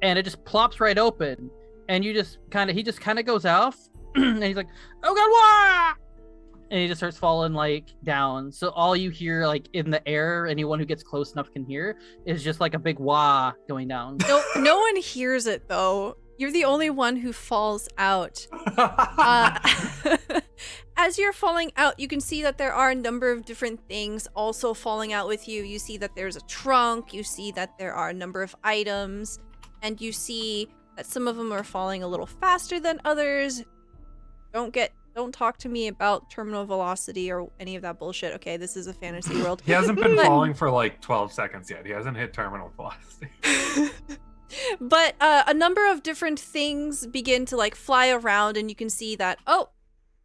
And it just plops right open. And he just kind of goes off, and he's like, oh God, wah! And he just starts falling like down. So all you hear like in the air, anyone who gets close enough can hear, is just like a big wah going down. No one hears it though. You're the only one who falls out. As you're falling out, you can see that there are a number of different things also falling out with you. You see that there's a trunk. You see that there are a number of items. And you see that some of them are falling a little faster than others. Don't talk to me about terminal velocity or any of that bullshit. Okay, this is a fantasy world. He hasn't been falling for like 12 seconds yet. He hasn't hit terminal velocity. But a number of different things begin to like fly around, and you can see that, oh,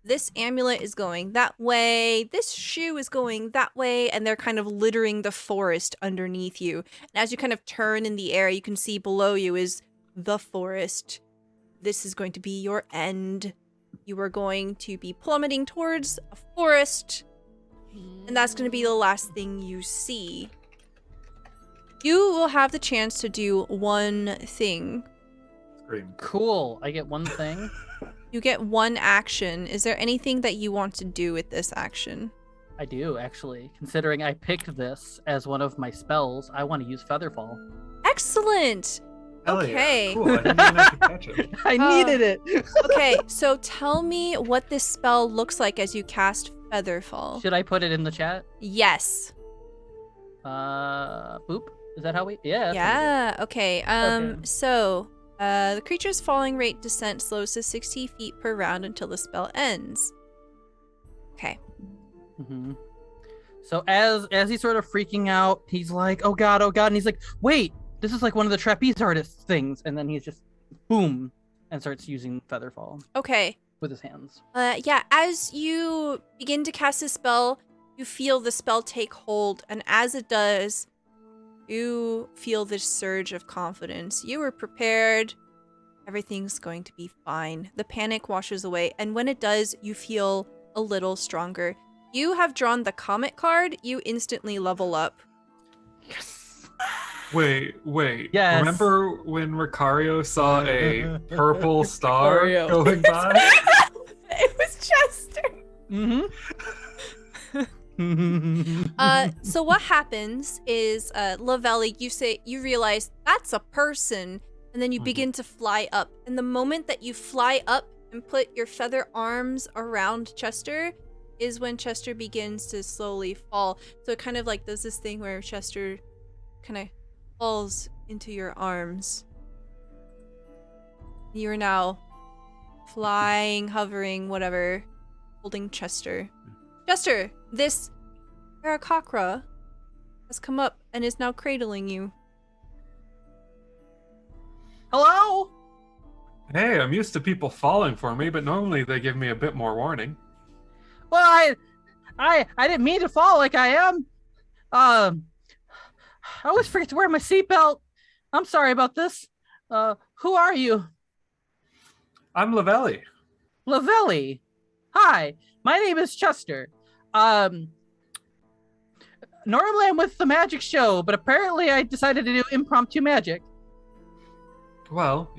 this amulet is going that way, this shoe is going that way, and they're kind of littering the forest underneath you. And as you kind of turn in the air, you can see below you is the forest. This is going to be your end. You are going to be plummeting towards a forest, and that's going to be the last thing you see. You will have the chance to do one thing. Scream. Cool. I get one thing. You get one action. Is there anything that you want to do with this action? I do, actually. Considering I picked this as one of my spells, I want to use Featherfall. Excellent! Hell Okay. Yeah. Cool. I didn't even have to catch it. I needed it! Okay, so tell me what this spell looks like as you cast Featherfall. Should I put it in the chat? Yes. Boop. Is that how we... Yeah. Yeah, okay. Okay. So, the creature's falling rate descent slows to 60 feet per round until the spell ends. Okay. Mm-hmm. So as he's sort of freaking out, he's like, oh God, and he's like, wait, this is like one of the trapeze artist things. And then he's just, boom, and starts using Featherfall Okay. with his hands. Yeah, as you begin to cast this spell, you feel the spell take hold, and as it does, you feel this surge of confidence. You were prepared. Everything's going to be fine. The panic washes away, and when it does, you feel a little stronger. You have drawn the Comet card. You instantly level up. Yes. Wait. Yes. Remember when Ricario saw a purple star Ricario. going by? It was Chester. So what happens is, Lavelli, you realize that's a person, and then you begin to fly up. And the moment that you fly up and put your feather arms around Chester is when Chester begins to slowly fall. So it kind of like does this thing where Chester kind of falls into your arms. You are now flying, hovering, whatever, holding Chester. Chester, this Aarakocra has come up and is now cradling you. Hello? Hey, I'm used to people falling for me, but normally they give me a bit more warning. Well, I didn't mean to fall like I am. I always forget to wear my seatbelt. I'm sorry about this. Who are you? I'm Lavelli. Lavelli. Hi, my name is Chester. Normally I'm with the magic show, but apparently I decided to do impromptu magic. Well,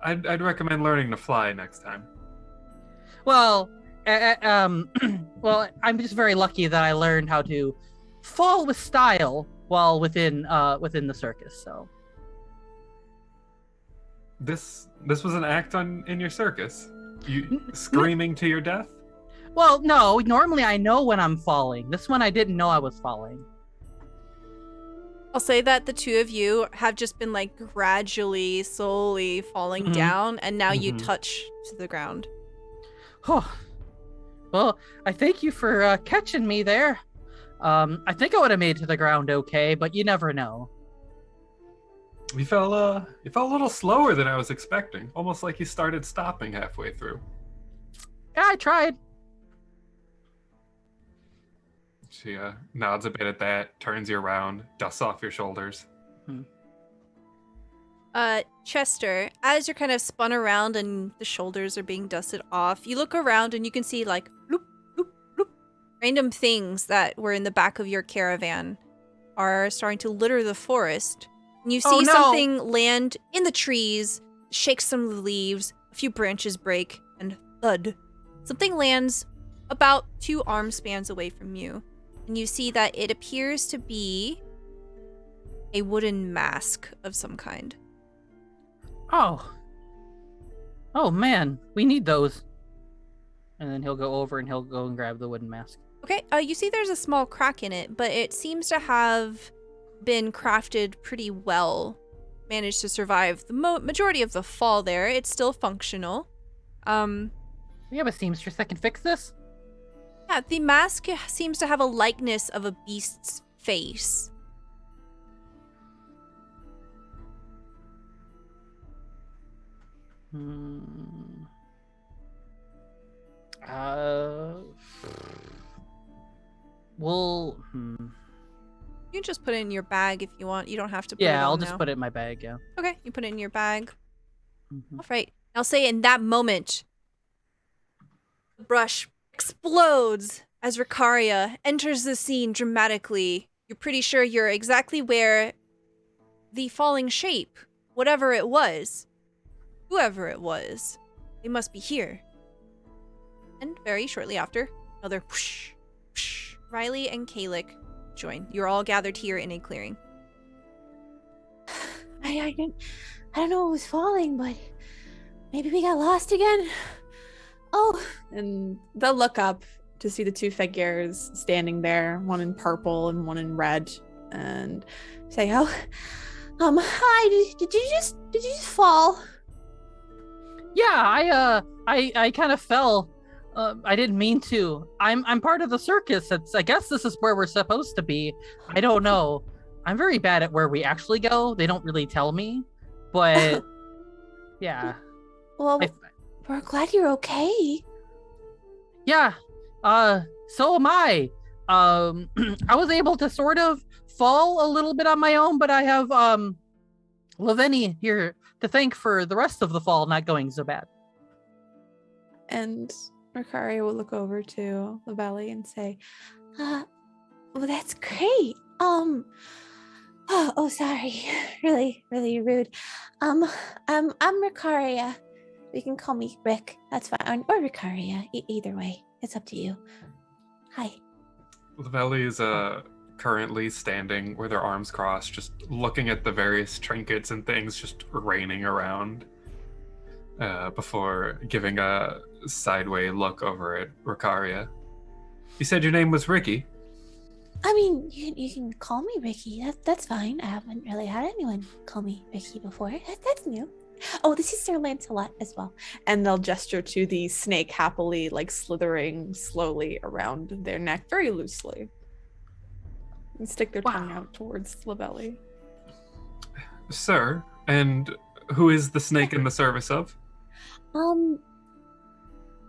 I'd recommend learning to fly next time. Well, well, I'm just very lucky that I learned how to fall with style while within the circus. So This was an act in your circus? You screaming to your death? well, no. Normally I know when I'm falling. This one I didn't know I was falling. I'll say that the two of you have just been like gradually, slowly falling down, and now you touch to the ground. Oh, well, I thank you for catching me there. I think I would have made it to the ground okay, but you never know. You fell a little slower than I was expecting. Almost like you started stopping halfway through. Yeah, I tried. She nods a bit at that, turns you around, dusts off your shoulders. Chester, as you're kind of spun around and the shoulders are being dusted off, you look around and you can see like bloop, bloop, bloop, random things that were in the back of your caravan are starting to litter the forest. And you see something land in the trees, shake some of the leaves, a few branches break, and thud. Something lands about 2 arm spans away from you. And you see that it appears to be a wooden mask of some kind. Oh man, we need those. And then he'll go over and he'll go and grab the wooden mask. Okay, you see there's a small crack in it, but it seems to have been crafted pretty well. Managed to survive the majority of the fall there. It's still functional. We have a seamstress that can fix this? Yeah, the mask seems to have a likeness of a beast's face. Well, You can just put it in your bag if you want. You don't have to put it yeah, on I'll just now. put it in my bag, yeah. Okay, you put it in your bag. Mhm. All right. I'll say in that moment, the brush explodes as Ricaria enters the scene dramatically. You're pretty sure you're exactly where the falling shape, whatever it was, whoever it was, they must be here. And very shortly after, another whoosh, whoosh, Riley and Kalik join. You're all gathered here in a clearing. I don't know what was falling, but maybe we got lost again. Oh, And they'll look up to see the 2 figures standing there, one in purple and one in red, and say, "Oh, hi. Did you just fall?" Yeah, I kind of fell. I didn't mean to. I'm part of the circus. I guess this is where we're supposed to be. I don't know. I'm very bad at where we actually go. They don't really tell me, but yeah. Well, we're glad you're okay. Yeah. So am I. I was able to sort of fall a little bit on my own, but I have Lavelli here to thank for the rest of the fall not going so bad. And Ricaria will look over to Lavelli and say, Well, that's great. Oh, sorry. Really, really rude. I'm Ricaria. You can call me Rick. That's fine. Or Ricaria. Either way. It's up to you. Hi. Lavelli is currently standing with her arms crossed, just looking at the various trinkets and things just raining around before giving a sideway look over at Ricaria. You said your name was Ricky? I mean, you can call me Ricky. That's fine. I haven't really had anyone call me Ricky before. That's new. Oh, this is Sir Lancelot as well. And they'll gesture to the snake happily, like slithering slowly around their neck, very loosely. And stick their tongue out towards Lavelli. Sir, and who is the snake in the service of?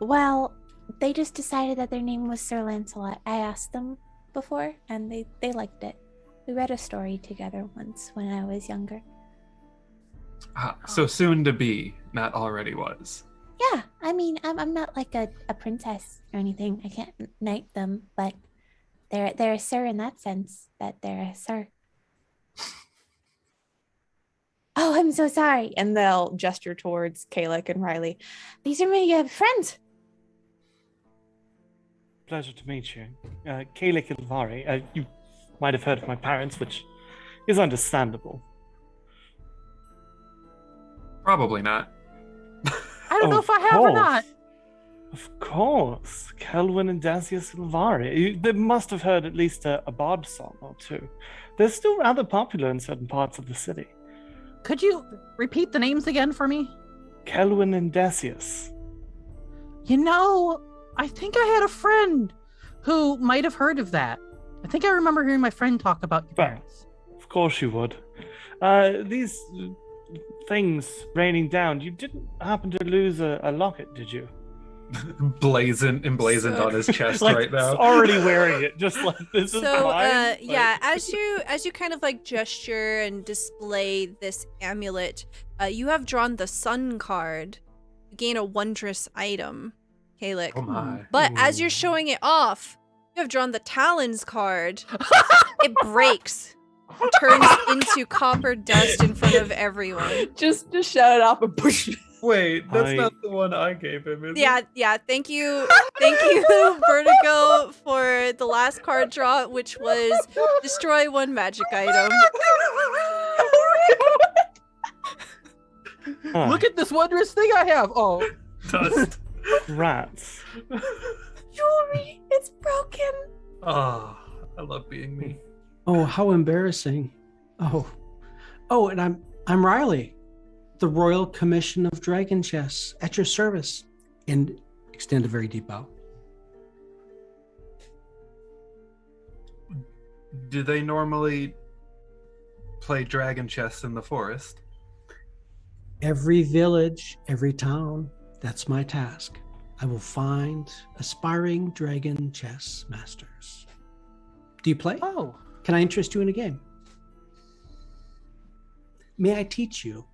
Well, they just decided that their name was Sir Lancelot. I asked them before, and they liked it. We read a story together once when I was younger. So soon to be, not already was. Yeah, I mean, I'm not like a princess or anything. I can't knight them, but they're a sir in that sense, that they're a sir. Oh, I'm so sorry. And they'll gesture towards Kalik and Riley. These are my friends. Pleasure to meet you. Kalik Ilvari. You might have heard of my parents, which is understandable. Probably not. I don't know if I have or not. Of course. Kelwyn and Dacius Ilvari. They must have heard at least a bard song or two. They're still rather popular in certain parts of the city. Could you repeat the names again for me? Kelwyn and Dacius. You know, I think I had a friend who might have heard of that. I think I remember hearing my friend talk about your parents. Of course you would. These things raining down, you didn't happen to lose a locket, did you? Emblazoned on his chest like, right now. Already wearing it, just like this is So, mine. yeah, as you kind of like gesture and display this amulet, you have drawn the sun card. You gain a wondrous item, Kalik. Oh my. But as you're showing it off, you have drawn the talons card. It breaks. It turns into copper dust in front of everyone. Just shout it off and push. Wait, that's not the one I gave him, is it? Yeah. Thank you, Vertigo, for the last card draw, which was destroy one magic item. Look at this wondrous thing I have. Oh, Dust. Rats. Jewelry, it's broken. Oh, I love being me. Oh, how embarrassing. Oh, and I'm Riley, the Royal Commission of Dragon Chess, at your service. And extend a very deep bow. Do they normally play dragon chess in the forest? Every village, every town, that's my task. I will find aspiring dragon chess masters. Do you play? oh. Can I interest you in a game? May I teach you?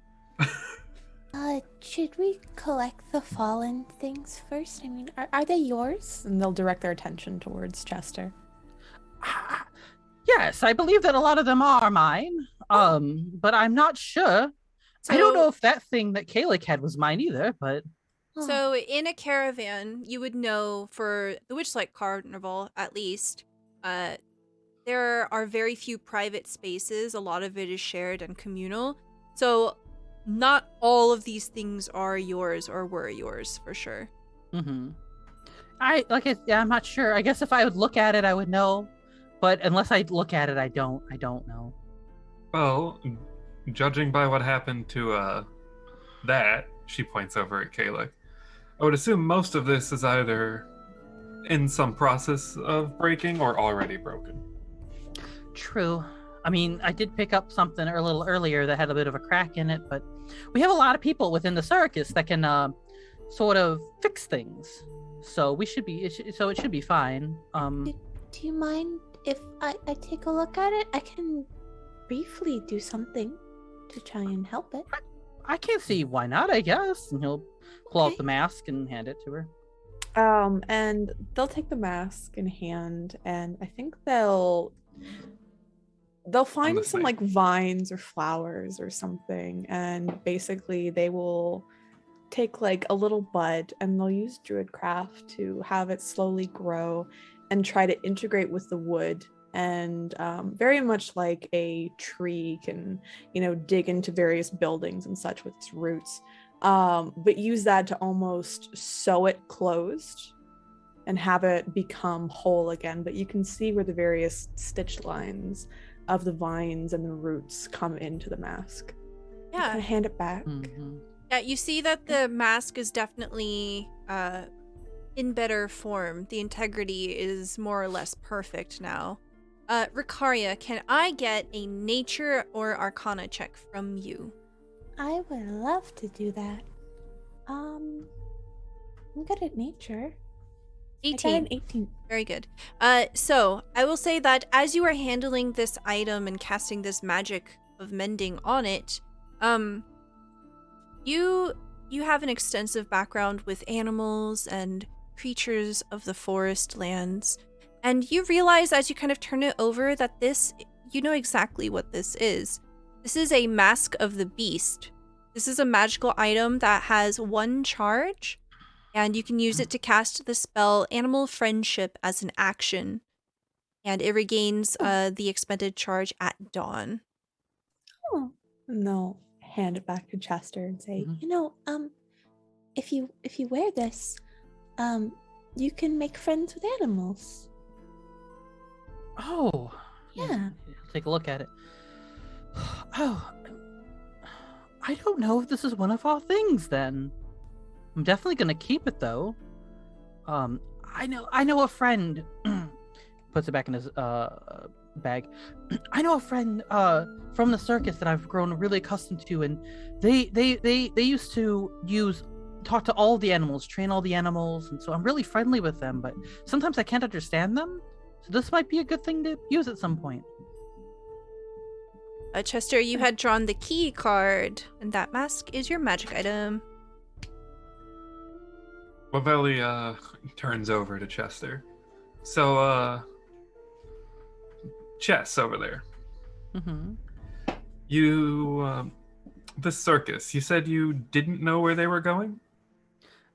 Should we collect the fallen things first? I mean, are they yours? And they'll direct their attention towards Chester. Yes, I believe that a lot of them are mine. But I'm not sure. I don't know if that thing that Kalik had was mine either, but... So in a caravan, you would know for the Witchlight Carnival, at least, there are very few private spaces. A lot of it is shared and communal. So not all of these things are yours or were yours for sure. Mm-hmm. I'm not sure. I guess if I would look at it, I would know. But unless I look at it, I don't know. Well, judging by what happened to that, she points over at Kalik, I would assume most of this is either in some process of breaking or already broken. True. I mean, I did pick up something a little earlier that had a bit of a crack in it, but we have a lot of people within the circus that can sort of fix things. So it should be fine. Do you mind if I take a look at it? I can briefly do something to try and help it. I can't see why not, I guess. And he'll pull out the mask and hand it to her. And they'll take the mask in hand, and I think they'll They'll find the some snake. like vines or flowers or something, and basically they will take like a little bud and they'll use druidcraft to have it slowly grow and try to integrate with the wood. And very much like a tree can, dig into various buildings and such with its roots, but use that to almost sew it closed and have it become whole again. But you can see where the various stitch lines of the vines and the roots come into the mask. You Yeah. can hand it back. Mhm. Yeah, you see that the mask is definitely in better form. The integrity is more or less perfect now. Ricaria, can I get a nature or arcana check from you? I would love to do that. I'm good at nature. I got 18. an 18. Very good. So I will say that as you are handling this item and casting this magic of mending on it, you have an extensive background with animals and creatures of the forest lands, and you realize as you kind of turn it over that this, you know exactly what this is. This is a Mask of the Beast. This is a magical item that has 1 charge, and you can use it to cast the spell Animal Friendship as an action, and it regains the expended charge at dawn. Oh. And they'll hand it back to Chester and say, Mhm. If you wear this, you can make friends with animals. Oh. Yeah. I'll take a look at it. Oh. I don't know if this is one of our things then. I'm definitely gonna keep it though. I know a friend puts it back in his bag. I know a friend from the circus that I've grown really accustomed to, and they used to talk to all the animals, train all the animals, and so I'm really friendly with them, but sometimes I can't understand them. So this might be a good thing to use at some point. Chester, you had drawn the key card, and that mask is your magic item. Lavelli turns over to Chester. So, Chess over there. Mm-hmm. You, the circus, you said you didn't know where they were going?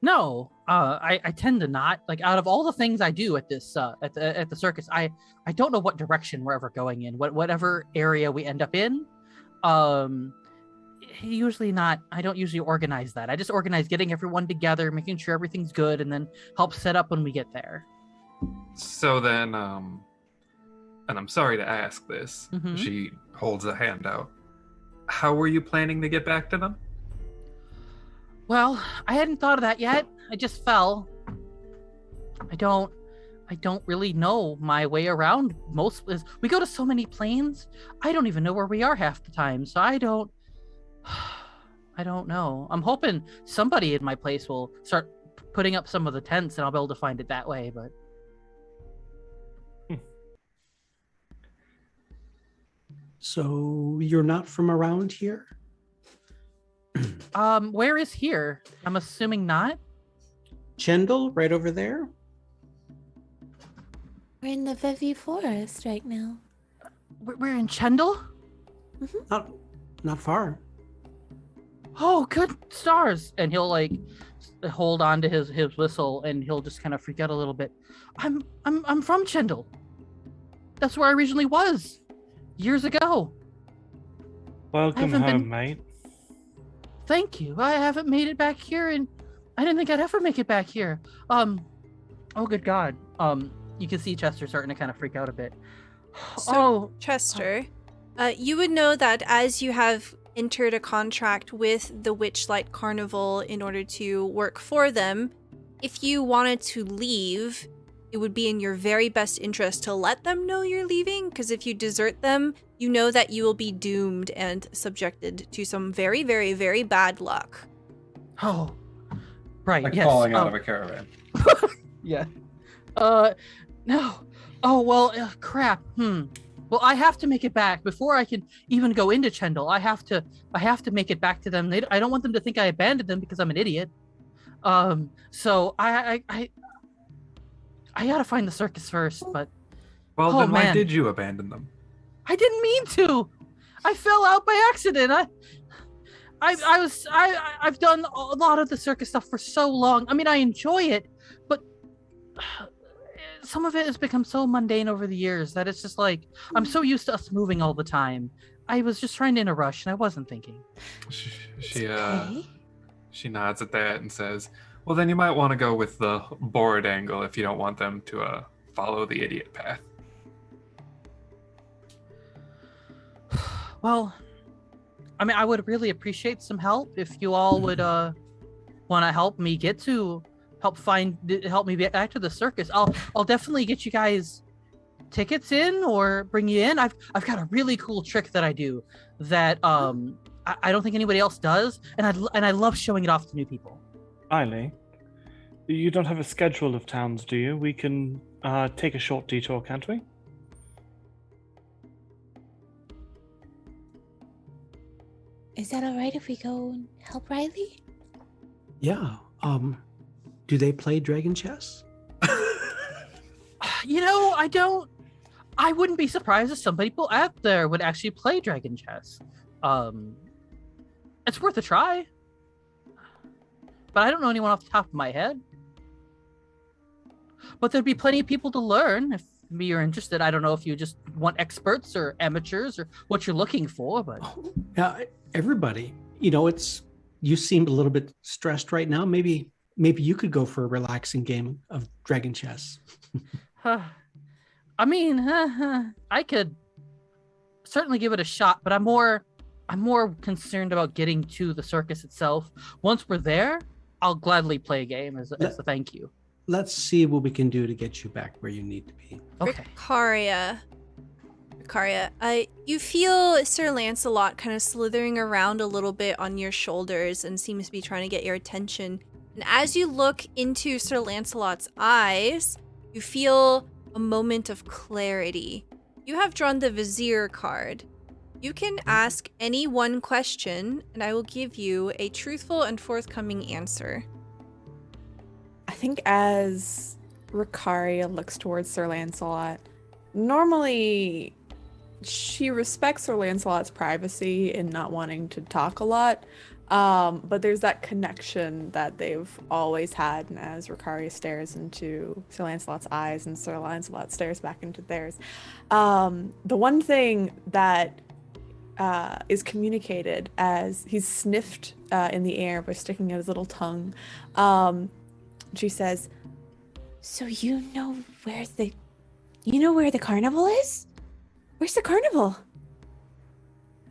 No, I tend to not. Like, out of all the things I do at this at the circus, I don't know what direction we're ever going in. Whatever area we end up in, usually not. I don't usually organize that. I just organize getting everyone together, making sure everything's good, and then help set up when we get there. So then, and I'm sorry to ask this, Mhm. she holds a hand out. How were you planning to get back to them? Well, I hadn't thought of that yet. I just fell. I don't really know my way around most. We go to so many planes. I don't even know where we are half the time. So I don't know. I'm hoping somebody in my place will start putting up some of the tents, and I'll be able to find it that way. But So you're not from around here? where is here? I'm assuming not. Chendal, right over there? We're in the Vivi Forest right now. We're in Chendal. Not far. Oh, good stars! And he'll like hold on to his whistle, and he'll just kind of freak out a little bit. I'm from Chendal. That's where I originally was, years ago. Welcome haven't home, been- mate. Thank you. I haven't made it back here, and I didn't think I'd ever make it back here. Oh, good God. You can see Chester starting to kind of freak out a bit. So, Chester, you would know that as you have entered a contract with the Witchlight Carnival in order to work for them, if you wanted to leave, it would be in your very best interest to let them know you're leaving, because if you desert them, you know that you will be doomed and subjected to some very, very, very bad luck. Oh, right. Like yes. falling out of a caravan. Yeah. No. Oh, well, crap. Well, I have to make it back before I can even go into Chendal. I have to make it back to them. I don't want them to think I abandoned them because I'm an idiot. So I gotta find the circus first, but Well, Oh, then why man. did you abandon them? I didn't mean to. I fell out by accident. I've done a lot of the circus stuff for so long. I mean, I enjoy it, but some of it has become so mundane over the years that it's just like I'm so used to us moving all the time. I was just trying to in a rush and I wasn't thinking. She nods at that and says, "Well, then you might want to go with the board angle if you don't want them to follow the idiot path." Well, I mean, I would really appreciate some help if you all would want to help me help me get back to the circus. I'll definitely get you guys tickets in or bring you in. I've got a really cool trick that I do that I don't think anybody else does, and I love showing it off to new people. Eiley, you don't have a schedule of towns, do you? We can take a short detour, can't we? Is that all right if we go and help Riley? Yeah. Do they play dragon chess? You know, I wouldn't be surprised if some people out there would actually play dragon chess. It's worth a try. But I don't know anyone off the top of my head. But there'd be plenty of people to learn if you're interested. I don't know if you just want experts or amateurs or what you're looking for, but Yeah, everybody. You know, you seem a little bit stressed right now. Maybe you could go for a relaxing game of dragon chess. I mean, I could certainly give it a shot, but I'm more concerned about getting to the circus itself. Once we're there, I'll gladly play a game as a thank you. Let's see what we can do to get you back where you need to be. Okay. Ricaria, you feel Sir Lancelot kind of slithering around a little bit on your shoulders and seems to be trying to get your attention. And as you look into Sir Lancelot's eyes, you feel a moment of clarity. You have drawn the Vizier card. You can ask any one question, and I will give you a truthful and forthcoming answer. I think as Ricaria looks towards Sir Lancelot, normally she respects Sir Lancelot's privacy and not wanting to talk a lot. But there's that connection that they've always had, and as Ricaria stares into Sir Lancelot's eyes and Sir Lancelot stares back into theirs, the one thing that is communicated as he's sniffed in the air by sticking out his little tongue, she says, "So you know where the carnival is? Where's the carnival?"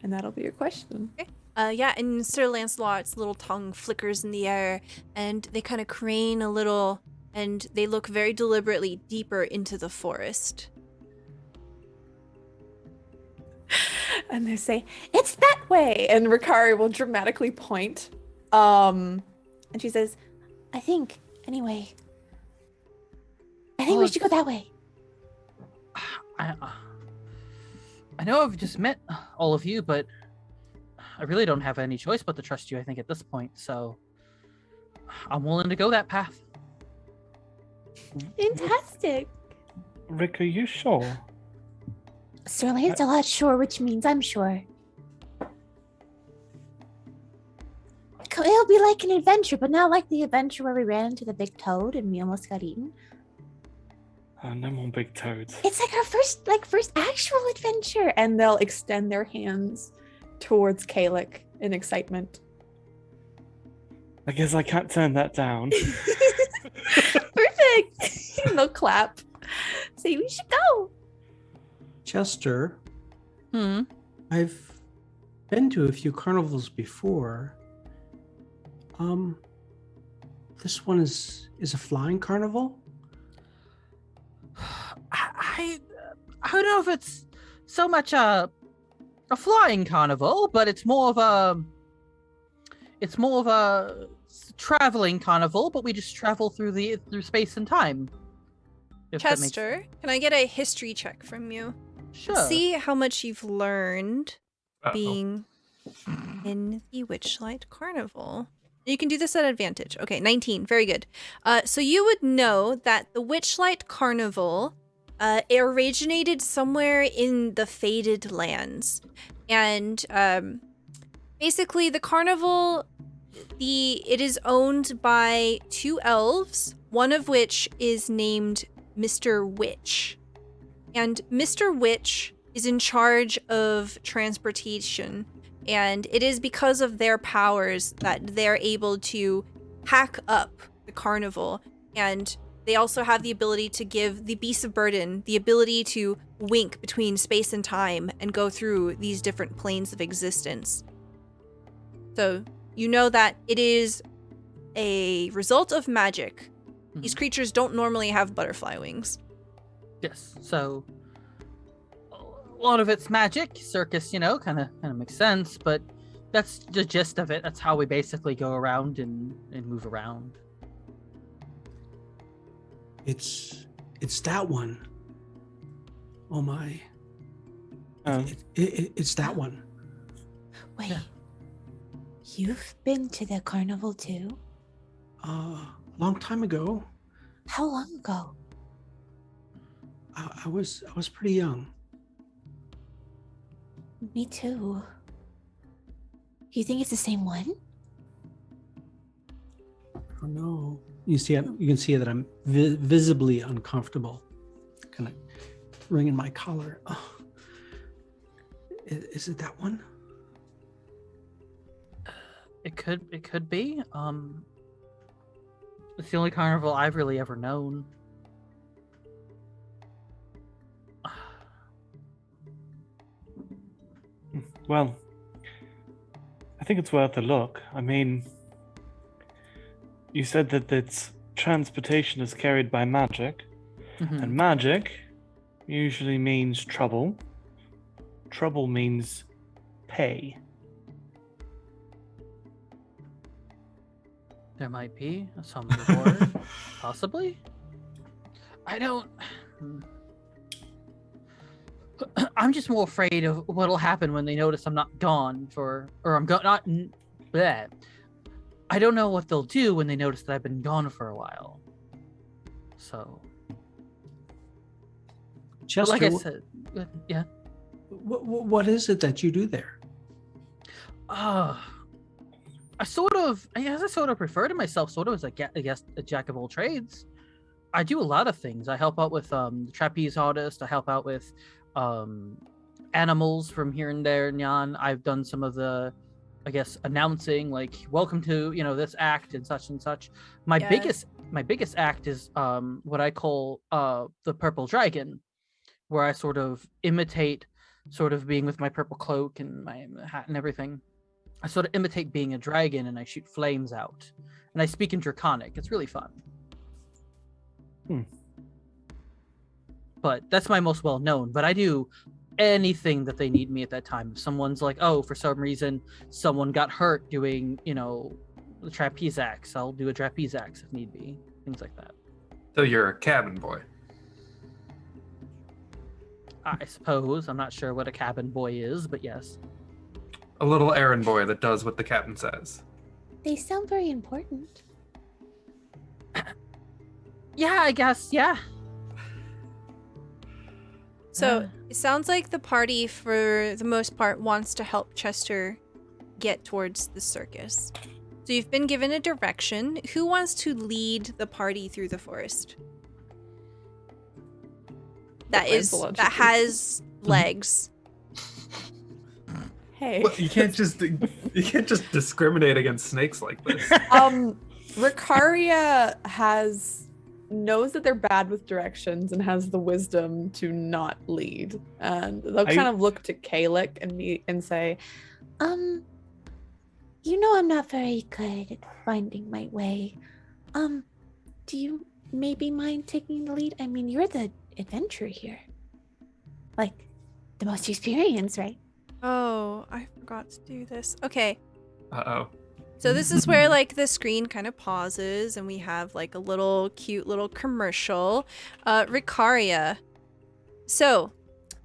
And that'll be your question. Okay. Yeah, and Sir Lancelot's little tongue flickers in the air, and they kind of crane a little, and they look very deliberately deeper into the forest. And they say, "It's that way!" And Ricaria will dramatically point. And she says, I think we should go that way. I know I've just met all of you, but I really don't have any choice but to trust you, I think, at this point, so I'm willing to go that path. Fantastic. Rick, are you sure? Sir Lancelot sure, which means I'm sure. It'll be like an adventure, but not like the adventure where we ran into the big toad and we almost got eaten. No more big toads. It's like our first actual adventure. and they'll extend their hands towards Kalik in excitement. I guess I can't turn that down. Perfect. And they'll clap. Say we should go. Chester, I've been to a few carnivals before. This one is a flying carnival? I don't know if it's so much a flying carnival, but it's more of a traveling carnival, but we just travel through space and time. Chester, can I get a history check from you? Sure. See how much you've learned Uh-oh. being in the Witchlight Carnival. You can do this at advantage. Okay, 19. Very good. So you would know that the Witchlight Carnival It originated somewhere in the Faded Lands. And basically the carnival, it is owned by 2 elves, one of which is named Mr. Witch. And Mr. Witch is in charge of transportation. And it is because of their powers that they're able to hack up the carnival. And they also have the ability to give the beasts of burden the ability to wink between space and time and go through these different planes of existence. So you know that it is a result of magic. These creatures don't normally have butterfly wings. Yes, so a lot of it's magic, circus, kind of makes sense, but that's the gist of it. That's how we basically go around and move around. It's that one. Oh my. It's that one. Wait, Yeah. You've been to the carnival too? Long time ago. How long ago? I was pretty young. Me too. You think it's the same one? Oh no. You can see that I'm visibly uncomfortable. Kind of wringing my collar. Oh. Is it that one? It could be. It's the only carnival I've really ever known. Well, I think it's worth a look. I mean, you said that its transportation is carried by magic, and magic usually means trouble. Trouble means pay. There might be some reward, possibly. I don't. I'm just more afraid of what'll happen when they notice I'm not gone or I'm not. Bleh. I don't know what they'll do when they notice that I've been gone for a while. So, Chester, like I said, yeah. What is it that you do there? I sort of refer to myself sort of as a jack of all trades. I do a lot of things. I help out with the trapeze artist. I help out with animals from here and there and yon. I've done some of the, I guess, announcing, like welcome to this act and such. My biggest act is what I call the purple dragon, where I sort of imitate sort of being with my purple cloak and my hat and everything. I sort of imitate being a dragon and I shoot flames out. And I speak in Draconic. It's really fun. But that's my most well known. But I do anything that they need me at that time. If someone's like, oh, for some reason, someone got hurt doing, the trapeze axe, I'll do a trapeze axe if need be. Things like that. So you're a cabin boy. I suppose. I'm not sure what a cabin boy is, but yes. A little errand boy that does what the captain says. They sound very important. Yeah, I guess, yeah. So it sounds like the party, for the most part, wants to help Chester get towards the circus. So you've been given a direction. Who wants to lead the party through the forest? That has legs. Hey. Well, you can't just discriminate against snakes like this. Ricaria knows that they're bad with directions and has the wisdom to not lead. And they'll kind of look to Kalik and say, I'm not very good at finding my way. Do you maybe mind taking the lead? I mean, you're the adventurer here. Like, the most experienced, right? Oh, I forgot to do this. Okay. Uh-oh. So this is where the screen kind of pauses and we have a little cute little commercial. Ricaria. So,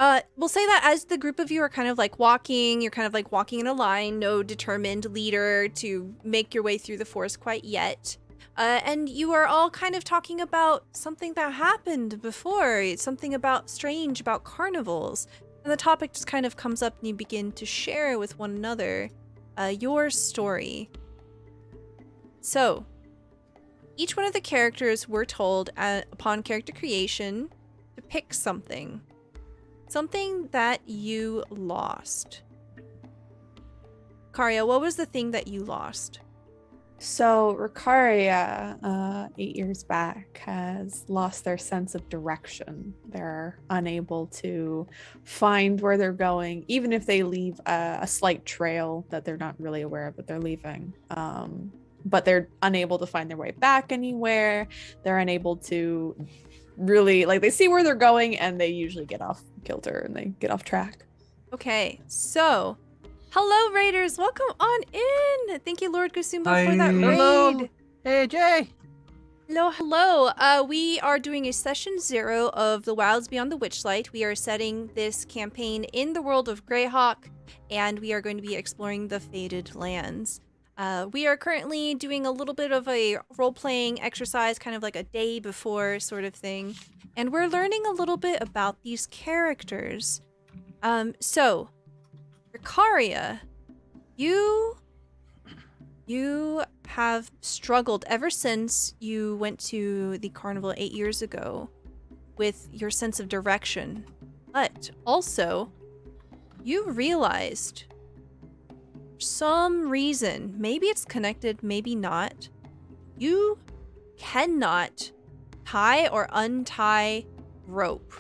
we'll say that as the group of you are kind of walking, you're kind of walking in a line, no determined leader to make your way through the forest quite yet. And you are all kind of talking about something that happened before, something about strange about carnivals. And the topic just kind of comes up and you begin to share with one another your story. So, each one of the characters were told upon character creation to pick something. Something that you lost. Karia, what was the thing that you lost? So Ricaria, 8 years back, has lost their sense of direction. They're unable to find where they're going, even if they leave a slight trail that they're not really aware of that they're leaving. But they're unable to find their way back anywhere. They're unable to really, like, they see where they're going and they usually get off kilter and they get off track. Okay, so hello, Raiders. Welcome on in. Thank you, Lord Kusumba, for that raid. Hello. Hey, Jay. Hello. We are doing a session 0 of the Wilds Beyond the Witchlight. We are setting this campaign in the world of Greyhawk, and we are going to be exploring the Faded Lands. We are currently doing a little bit of a role-playing exercise, kind of like a day before sort of thing, and we're learning a little bit about these characters. So, Ricaria, you have struggled ever since you went to the carnival 8 years ago with your sense of direction. But also, you realized for some reason, maybe it's connected, maybe not, you cannot tie or untie rope.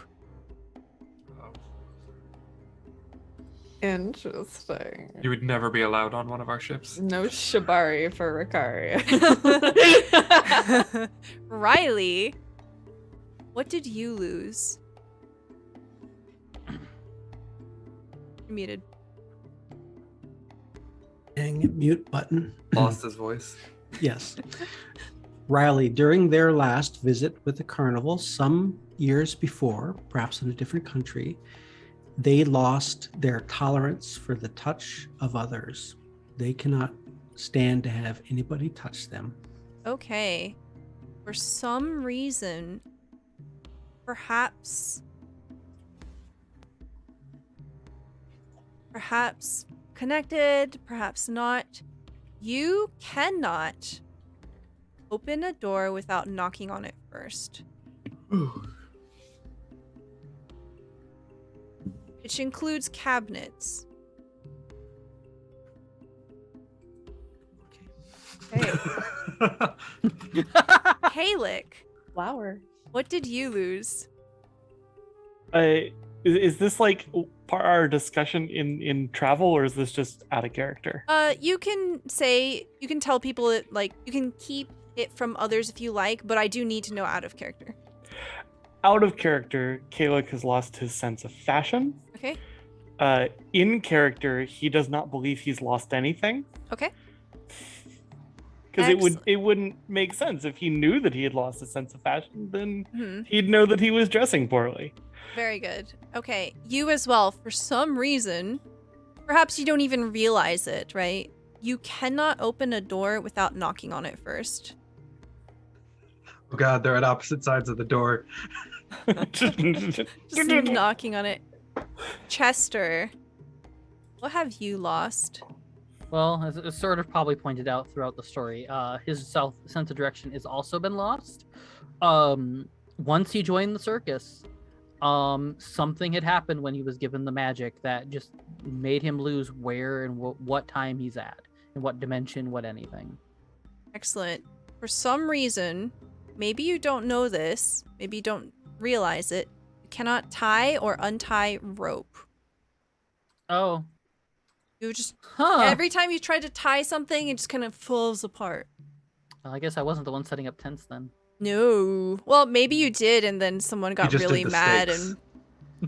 Interesting. You would never be allowed on one of our ships. No shibari for Ricaria. Riley, what did you lose? You're muted. Dang it, mute button. Lost his voice. Yes. Riley, during their last visit with the carnival, some years before, perhaps in a different country, they lost their tolerance for the touch of others. They cannot stand to have anybody touch them. Okay. For some reason, perhaps connected, perhaps not, you cannot open a door without knocking on it first. Which includes cabinets. Okay. Kalik, Flower. what did you lose? Is this like part of our discussion in travel, or is this just out of character? You can tell people it, like, you can keep it from others if you like, but I do need to know out of character. Out of character, Kalik has lost his sense of fashion. Okay. In character, he does not believe he's lost anything. Okay. Because it wouldn't make sense if he knew that he had lost his sense of fashion. Then he'd know that he was dressing poorly. Very good. Okay, you as well. For some reason, perhaps you don't even realize it, right? You cannot open a door without knocking on it first. Oh god, they're at opposite sides of the door. Just knocking on it. Chester, what have you lost? Well, as it's sort of probably pointed out throughout the story, his sense of direction has also been lost. Once he joined the circus, something had happened when he was given the magic that just made him lose where and what time he's at, and what dimension, what anything. Excellent. For some reason, maybe you don't know this, maybe you don't realize it, you cannot tie or untie rope. Oh. You just, every time you try to tie something, it just kind of falls apart. Well, I guess I wasn't the one setting up tents then. No. Well, maybe you did, and then someone got really mad and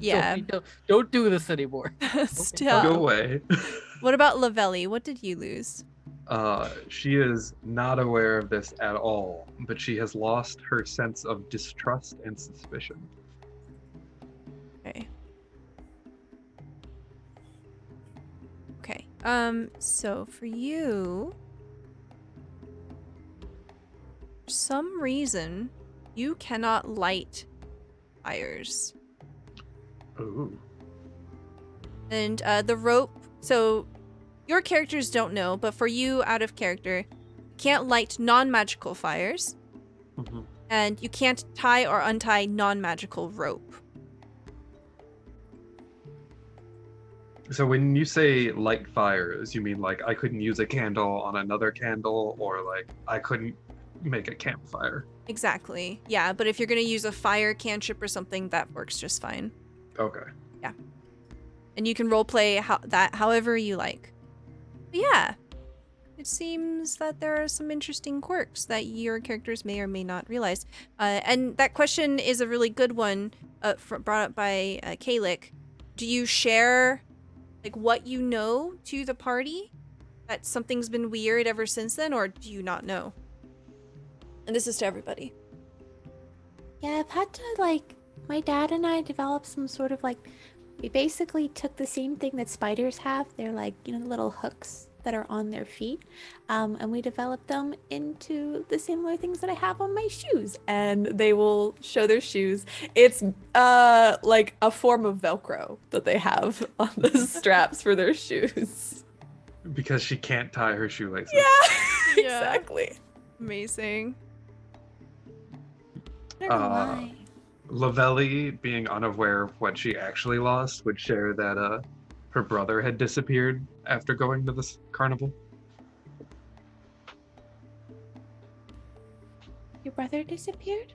yeah. Don't do this anymore. Stop. Go away. What about Lavelli? What did you lose? She is not aware of this at all, but she has lost her sense of distrust and suspicion. Okay. So for you, For some reason, you cannot light fires. Ooh. And the rope, so your characters don't know, but for you out of character, you can't light non-magical fires, Mm-hmm. and you can't tie or untie non-magical rope. So when you say light fires, you mean like I couldn't use a candle on another candle, or like I couldn't make a campfire? Exactly. Yeah, but if you're gonna use a fire cantrip or something, that works just fine. Okay. And you can roleplay that however you like. But yeah, it seems that there are some interesting quirks that your characters may or may not realize. And that question is a really good one, brought up by Kalik. Do you share like what you know to the party? That something's been weird ever since then, or do you not know? And this is to everybody. Yeah, I've had to, like, my dad and I developed some sort of, like, we basically took the same thing that spiders have. They're like, you know, the little hooks that are on their feet. And we developed them into the similar things that I have on my shoes. And they will show their shoes. It's like a form of Velcro that they have on the straps for their shoes. Because she can't tie her shoelaces. Yeah, exactly. Amazing. I don't know why. Lavelli, being unaware of what she actually lost, would share that her brother had disappeared after going to this carnival. Your brother disappeared?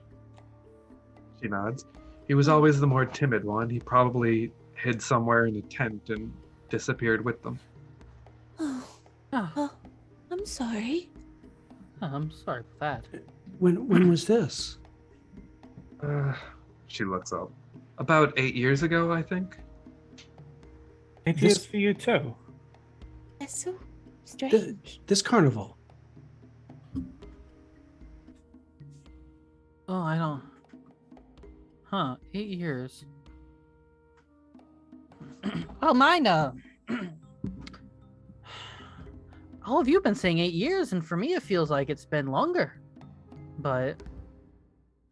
She nods. He was always the more timid one. He probably hid somewhere in a tent and disappeared with them. Oh, Oh, well, I'm sorry. I'm sorry about that. When was this? She looks up. About 8 years ago, I think. It This- is for you too. That's so Th- strange. this carnival. Oh, I don't. 8 years. Oh, mine. All of you have been saying 8 years, and for me, it feels like it's been longer. But.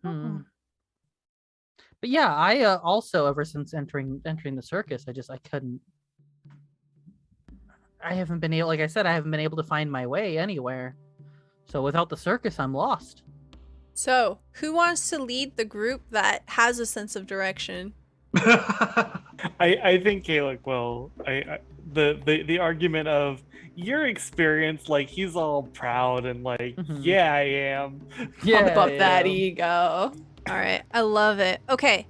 But yeah, I also ever since entering the circus, I couldn't. I haven't been able, like I said, I haven't been able to find my way anywhere. So without the circus, I'm lost. So, who wants to lead the group that has a sense of direction? I think Kalik will. The argument of your experience, like he's all proud and like, Mhm. yeah, I am. Pump up that yeah. ego. All right, I love it. Okay,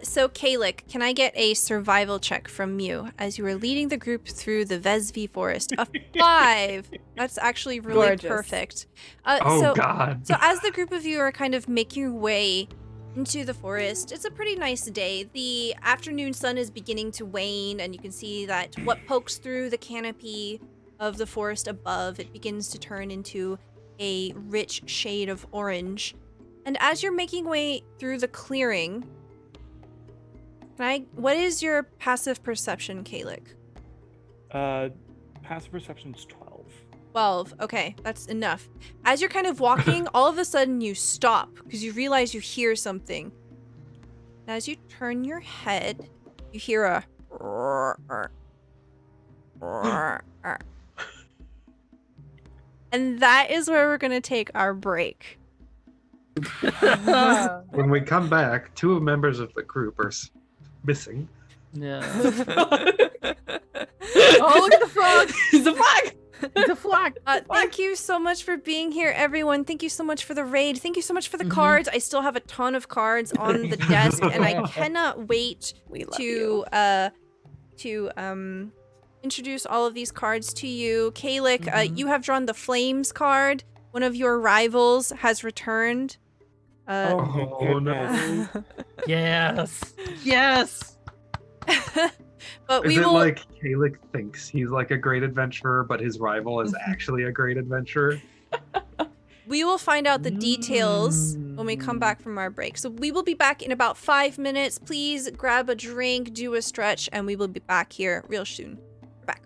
so Kalik, can I get a survival check from you as you are leading the group through the Vesvi forest? A 5. That's actually really Gorgeous. perfect. Oh, God. So as the group of you are kind of making your way into the forest, it's a pretty nice day. The afternoon sun is beginning to wane, and you can see that what pokes through the canopy of the forest above, it begins to turn into a rich shade of orange. And as you're making way through the clearing, what is your passive perception, Kalik? Passive perception's 12. 12. Okay, that's enough. As you're kind of walking, all of a sudden you stop because you realize you hear something. And as you turn your head, you hear a and that is where we're going to take our break. When we come back, 2 members of the group are missing. Yeah. Oh, look at the frog! He's a flag! It's a flag. Thank you so much for being here, everyone. Thank you so much for the raid. Thank you so much for the Mhm. cards. I still have a ton of cards on the desk, and I cannot wait We love you. to introduce all of these cards to you. Kalik, you have drawn the Flames card. One of your rivals has returned. Oh, no. Yes. Yes. But Is we it will. like Kalik thinks he's like a great adventurer, but his rival is actually a great adventurer? We will find out the details when we come back from our break. So we will be back in about 5 minutes. Please grab a drink, do a stretch, and we will be back here real soon. We're back.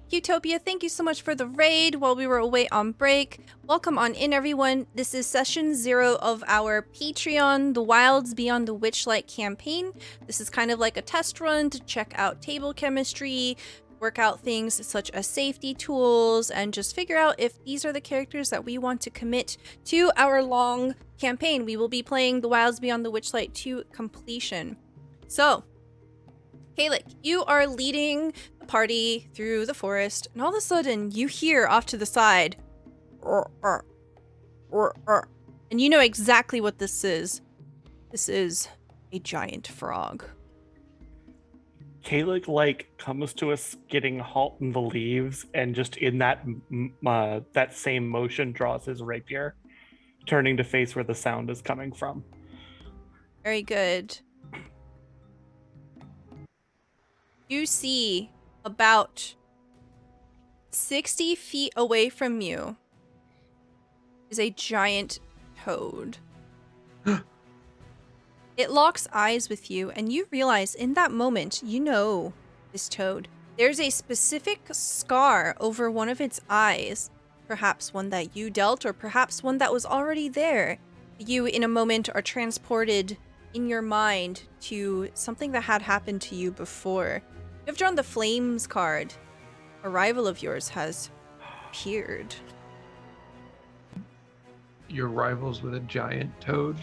Utopia, thank you so much for the raid while we were away on break. Welcome on in, everyone. This is session 0 of our Patreon, the Wilds Beyond the Witchlight campaign. This is kind of like a test run to check out table chemistry, work out things such as safety tools, and just figure out if these are the characters that we want to commit to our long campaign. We will be playing the Wilds Beyond the Witchlight to completion. So, Kalik, you are leading the party through the forest, and all of a sudden you hear off to the side, and you know exactly what this is. This is a giant frog. Kalik comes to a skidding halt in the leaves, and just in that that same motion draws his rapier, turning to face where the sound is coming from. Very good. You see about 60 feet away from you is a giant toad. It locks eyes with you, and you realize in that moment, you know this toad. There's a specific scar over one of its eyes, perhaps one that you dealt, or perhaps one that was already there. You, in a moment, are transported in your mind to something that had happened to you before. You've drawn the Flames card. A rival of yours has appeared. Your rivals with a giant toad.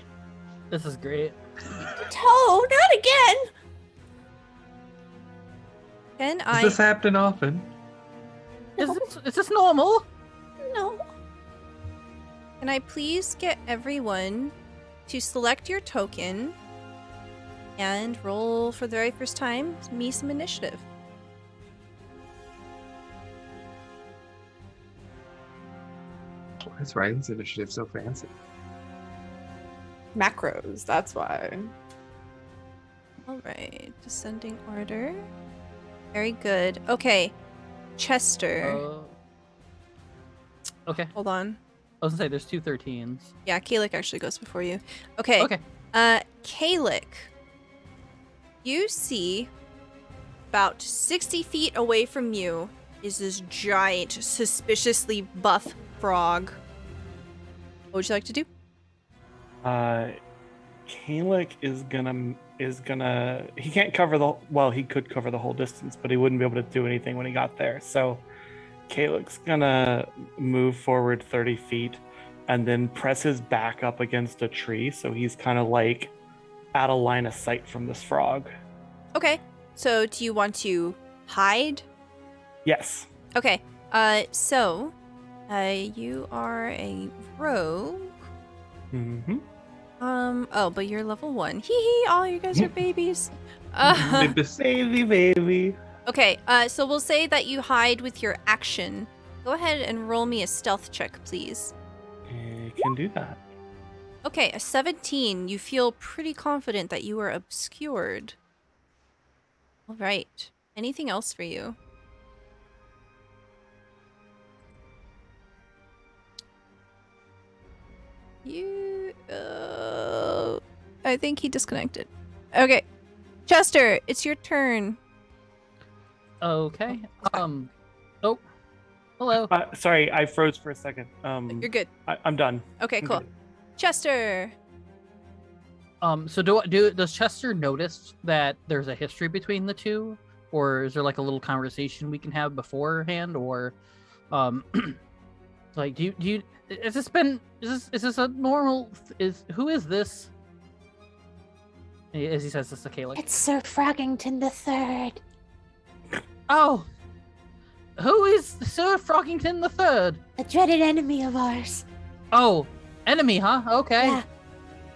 This is great. Toad, not again! Can Does this happen often? Is this normal? No. Can I please get everyone to select your token and roll for the very first time me some initiative? Why is Ryan's initiative so fancy? Macros, that's why. All right, descending order. Very good. Okay, Chester. Okay. Hold on. I was gonna say there's 2 13s. Yeah, Kalik actually goes before you. Okay. Okay. Kalik, you see about 60 feet away from you is this giant, suspiciously buff frog. What would you like to do? Kalik is gonna he can't cover he could cover the whole distance, but he wouldn't be able to do anything when he got there. So Kalik's gonna move forward 30 feet and then press his back up against a tree, so he's kind of like out of line of sight from this frog. Okay. So do you want to hide? Yes. Okay. So you are a rogue. Mm-hmm. Oh, but you're level 1. Hee hee, all you guys are babies. Baby. Okay, so we'll say that you hide with your action. Go ahead and roll me a stealth check, please. I can do that. Okay, a 17. You feel pretty confident that you are obscured. All right. Anything else for you? I think he disconnected. Okay. Chester, it's your turn. Okay. Oh. Hello. Sorry, I froze for a second. You're good. I'm done. Okay, cool. Chester. So does Chester notice that there's a history between the two, or is there like a little conversation we can have beforehand, or like do you is this a normal who is this? As he says this to Kalik. It's Sir Froggington III. Oh, who is Sir Froggington III? A dreaded enemy of ours. Oh, enemy, huh? Okay.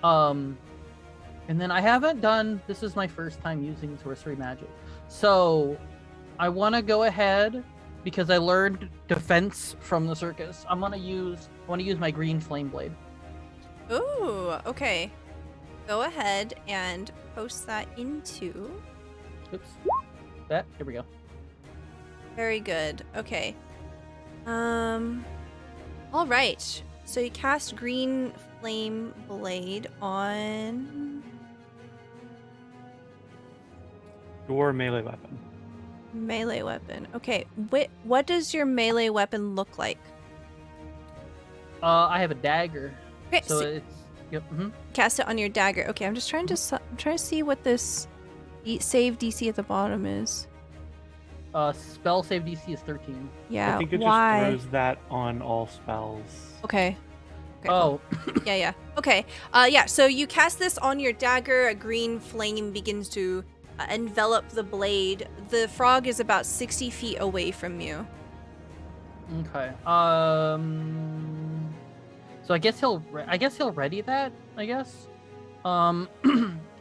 Yeah. And then I haven't done. This is my first time using sorcery magic, so I want to go ahead because I learned defense from the circus. I want to use my green flame blade. Ooh, okay. Go ahead and post that into. Oops. That. Here we go. Very good. Okay. All right. So you cast green flame blade on Your melee weapon. Melee weapon. Okay. What does your melee weapon look like? I have a dagger. Okay, So so it's yep. cast it on your dagger. Okay, I'm just trying to see what this save DC at the bottom is. Spell save DC is 13. Yeah. I think it why? just throws that on all spells. Okay. Oh, Yeah. Okay. Yeah. So you cast this on your dagger. A green flame begins to envelop the blade. The frog is about 60 feet away from you. okay. So I guess he'll ready that. I guess. And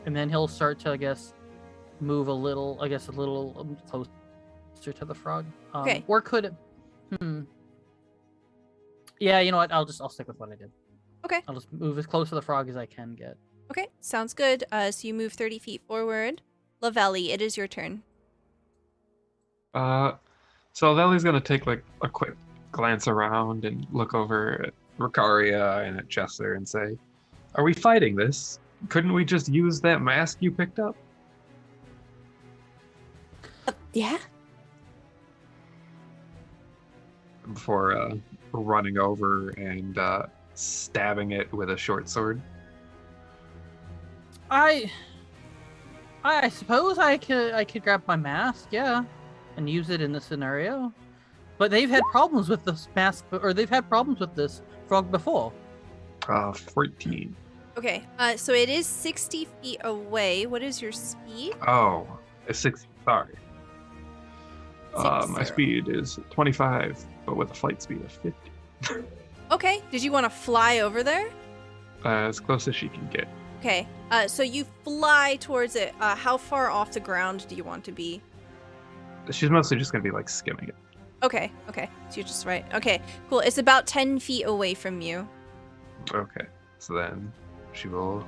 then he'll start to move a little closer to the frog. Okay. Or could. Yeah, you know what? I'll stick with what I did. Okay. I'll just move as close to the frog as I can get. Okay. Sounds good. So you move 30 feet forward. Lavelli, it is your turn. So Lavelli's gonna take like a quick glance around and look over at Ricaria and at Chester and say, "Are we fighting this? Couldn't we just use that mask you picked up?" Yeah. Before running over and stabbing it with a short sword. I suppose I could grab my mask, yeah, and use it in this scenario. But they've had problems with this mask, or they've had problems with this frog before. 14. Okay. So it is 60 feet away. What is your speed? Oh, it's 60. Sorry. My 60. speed is 25, but with a flight speed of 50. Okay. Did you want to fly over there? As close as she can get. Okay. So you fly towards it. How far off the ground do you want to be? She's mostly just gonna be like skimming it. Okay. So you're just right. Okay. Cool. It's about 10 feet away from you. Okay. So then she will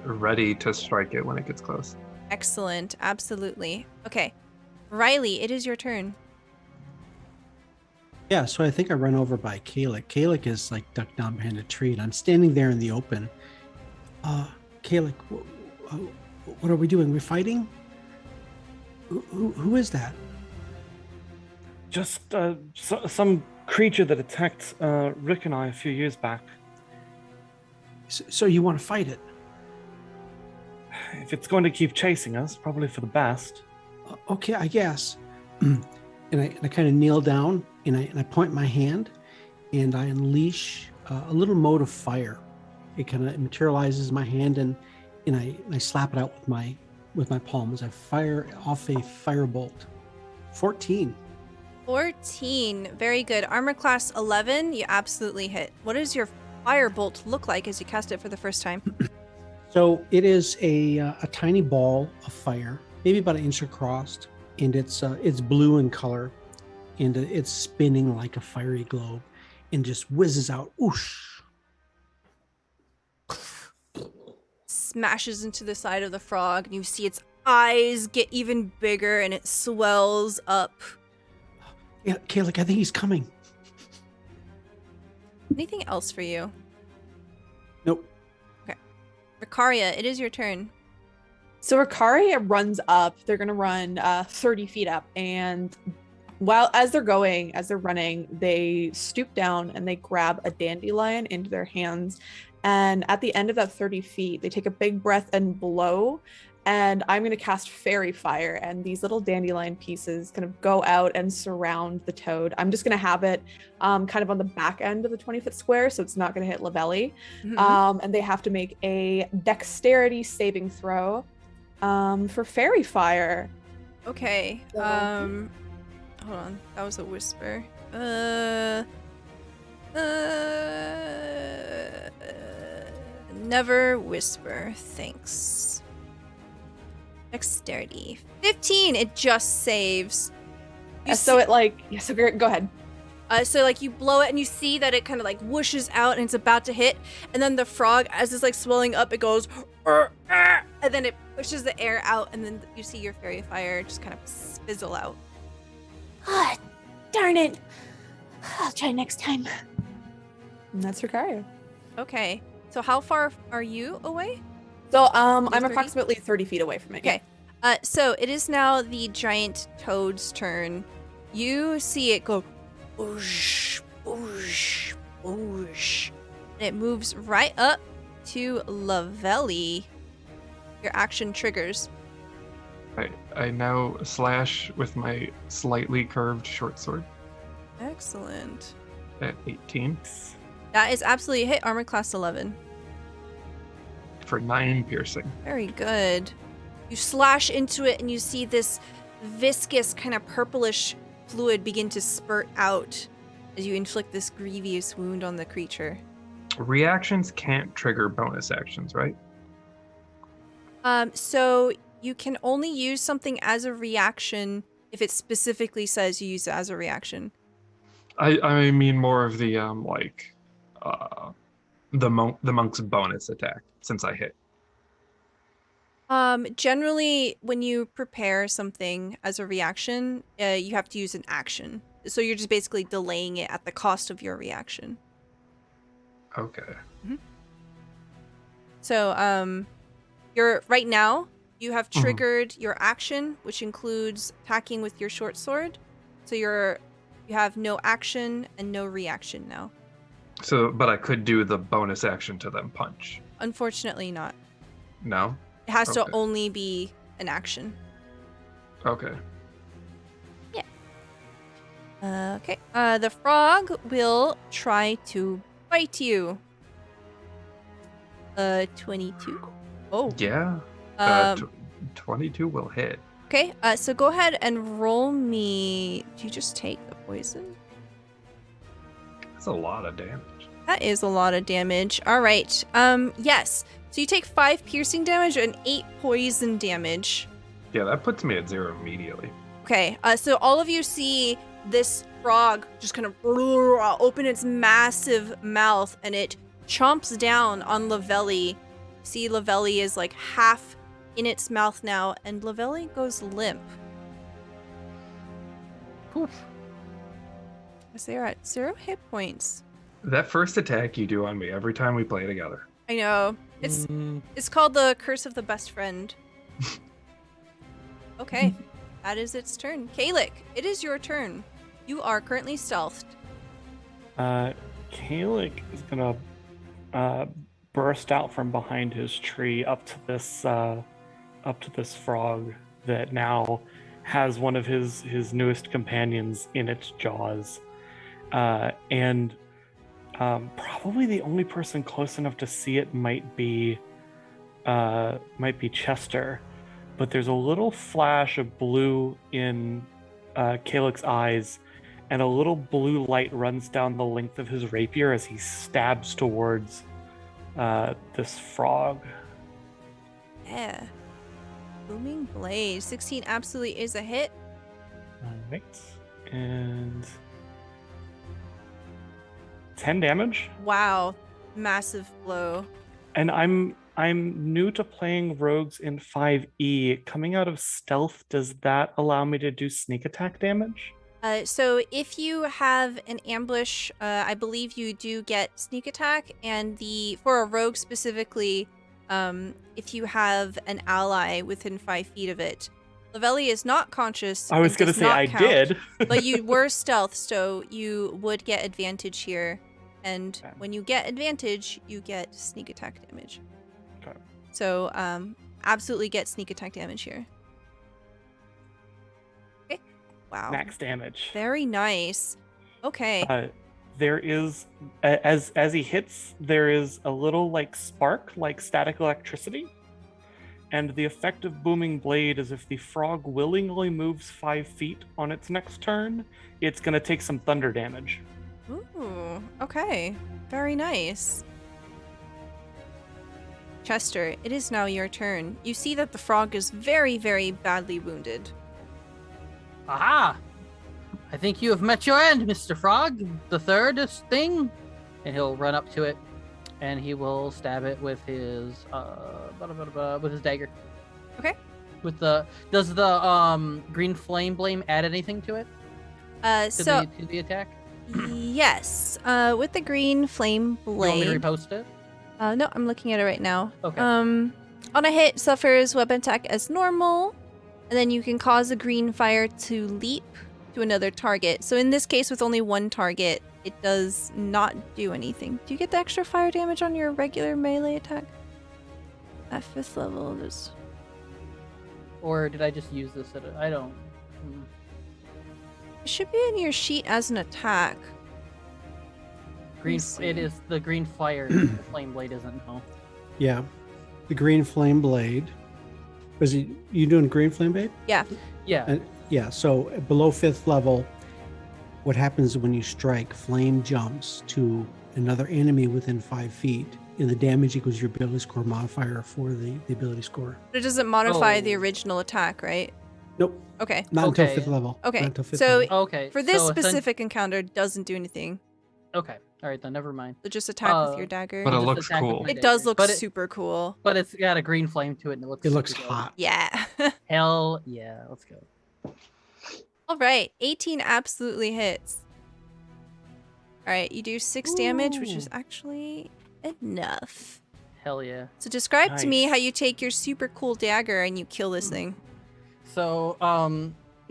ready to strike it when it gets close. Excellent. Absolutely. Okay. Riley, it is your turn. Yeah, so I think I run over by Kalik. Kalik is like ducked down behind a tree, and I'm standing there in the open. Kalik, what are we doing? We're fighting? Who is that? Just some creature that attacked Rick and I a few years back. So you want to fight it? If it's going to keep chasing us, probably for the best. Okay, I guess. And I kind of kneel down and I point my hand and I unleash a little mote of fire. It kind of materializes in my hand and I slap it out with my palms. I fire off a firebolt. 14. 14. Very good. Armor class 11. You absolutely hit. What does your firebolt look like as you cast it for the first time? So it is a tiny ball of fire, maybe about an inch across, and it's blue in color, and it's spinning like a fiery globe, and just whizzes out. Whoosh! Smashes into the side of the frog, and you see its eyes get even bigger, and it swells up. Yeah, Kalik, I think he's coming. Anything else for you? Nope. Okay. Ricaria, it is your turn. So Ricaria runs up. They're gonna run 30 feet up, and as they're running, they stoop down and they grab a dandelion into their hands. And at the end of that 30 feet, they take a big breath and blow. And I'm going to cast Fairy Fire, and these little dandelion pieces kind of go out and surround the toad. I'm just going to have it kind of on the back end of the 20-foot square, so it's not going to hit Lavelli. Mm-hmm. And they have to make a dexterity saving throw for Fairy Fire. Okay. So- Hold on. That was a whisper. Never whisper. Thanks. Dexterity. 15. It just saves. So go ahead. So like you blow it and you see that it kind of like whooshes out and it's about to hit, and then the frog, as it's like swelling up, it goes, and then it pushes the air out, and then you see your fairy fire just kind of fizzle out. Ah, darn it. I'll try next time. And that's Ricaria. Okay. So how far are you away? So I'm 30? approximately 30 feet away from it. Okay. So it is now the giant toad's turn. You see it go boosh, boosh, boosh. And it moves right up to Lavelli. Your action triggers. I now slash with my slightly curved short sword Excellent. at 18 That is absolutely a hit. Armor class 11. for 9 piercing. Very good. You slash into it and you see this viscous kind of purplish fluid begin to spurt out as you inflict this grievous wound on the creature. Reactions can't trigger bonus actions, right? So you can only use something as a reaction if it specifically says you use it as a reaction. I mean more of the the monk's bonus attack since I hit. Generally, when you prepare something as a reaction, you have to use an action. So you're just basically delaying it at the cost of your reaction. Okay. So, you're right now, you have triggered your action, which includes attacking with your short sword. So you have no action and no reaction now. So, but I could do the bonus action to them punch. Unfortunately not. No? It has to Okay. only be an action. Okay. Okay. The frog will try to bite you. 22. Oh. Yeah. Um, 22 will hit. Okay, so go ahead and roll me. Do you just take the poison? That's a lot of damage. That is a lot of damage. All right. Yes. So you take 5 piercing damage and 8 poison damage. Yeah, that puts me at 0 immediately. Okay. So all of you see this frog just kind of open its massive mouth and it chomps down on Lavelli. See, Lavelli is like half in its mouth now, and Lavelli goes limp. Poof. As they are at 0 hit points. That first attack you do on me every time we play together. I know. It's called the Curse of the Best Friend. Okay. That is its turn. Kalik, it is your turn. You are currently stealthed. Kalik is gonna burst out from behind his tree up to this frog that now has one of his newest companions in its jaws, and probably the only person close enough to see it might be Chester, but there's a little flash of blue in Kalik's eyes, and a little blue light runs down the length of his rapier as he stabs towards this frog. Yeah. Booming Blade. 16 absolutely is a hit. Alright. And 10 damage. Wow. Massive blow. And I'm new to playing rogues in 5e. Coming out of stealth, does that allow me to do sneak attack damage? So if you have an ambush, I believe you do get sneak attack, and for a rogue specifically, if you have an ally within 5 feet of it. Lavelli is not conscious. I was going to say I did. But you were stealth, so you would get advantage here. And when you get advantage, you get sneak attack damage. Okay. So absolutely get sneak attack damage here. Okay. Wow. Max damage. Very nice. Okay. There is, as he hits, there is a little like spark, like static electricity. And the effect of Booming Blade is if the frog willingly moves 5 feet on its next turn, it's going to take some thunder damage. Ooh, okay. Very nice. Chester, it is now your turn. You see that the frog is very, very badly wounded. Aha! I think you have met your end, Mr. Frog. The third thing. And he'll run up to it, and he will stab it with his dagger. Okay. Does the green flame blame add anything to it? To the attack? Yes. With the green flame You want me to blade. repost it? No, I'm looking at it right now. Okay. On a hit, suffers weapon attack as normal. And then you can cause a green fire to leap to another target. So in this case, with only one target, it does not do anything. Do you get the extra fire damage on your regular melee attack? At 5th level, there's... Or did I just use this at I don't... It should be in your sheet as an attack. Green. see. It is the green fire. The flame blade isn't, no. Yeah. The green flame blade. Was it you doing green flame blade? Yeah. Yeah. Yeah, so below 5th level, what happens when you strike, flame jumps to another enemy within 5 feet, and the damage equals your ability score modifier for the ability score. But it doesn't modify Oh. the original attack, right? Nope, Okay. not until Okay. 5th level. Okay, Not until 5th so- level. Okay. For this so essen- specific encounter, it doesn't do anything. Okay. All right, then never mind. So just attack with your Uh, dagger. But it Just looks attack with cool. my It does look But it- super cool. But it's got a green flame to it, and it looks. It looks super good. hot. Yeah. Hell yeah! Let's go. All right, 18 absolutely hits. All right, you do 6 damage, which is Ooh. actually enough. Hell yeah. So describe to me Nice. how you take your super cool dagger and you kill this thing. So,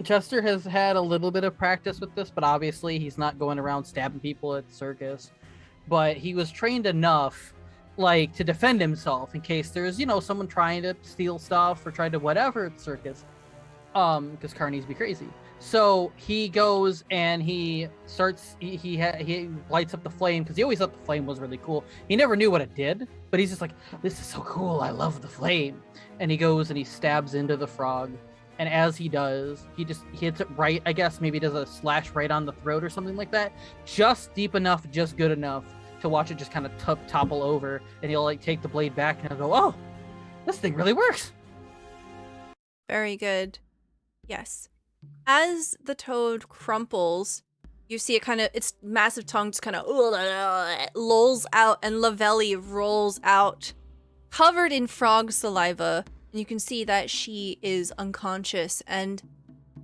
Chester has had a little bit of practice with this, but obviously he's not going around stabbing people at the circus. But he was trained enough, like, to defend himself in case there's, someone trying to steal stuff or try to whatever at the circus. Because carnies be crazy. So he goes and he starts. He lights up the flame because he always thought the flame was really cool. He never knew what it did, but he's just like, "This is so cool! I love the flame." And he goes and he stabs into the frog. And as he does, he hits it right. I guess maybe does a slash right on the throat or something like that, just deep enough, just good enough to watch it just kind of topple over. And he'll like take the blade back and he'll go, "Oh, this thing really works." Very good. Yes. As the toad crumples, you see it its massive tongue just kind of lolls out, and Lavelli rolls out, covered in frog saliva. And you can see that she is unconscious and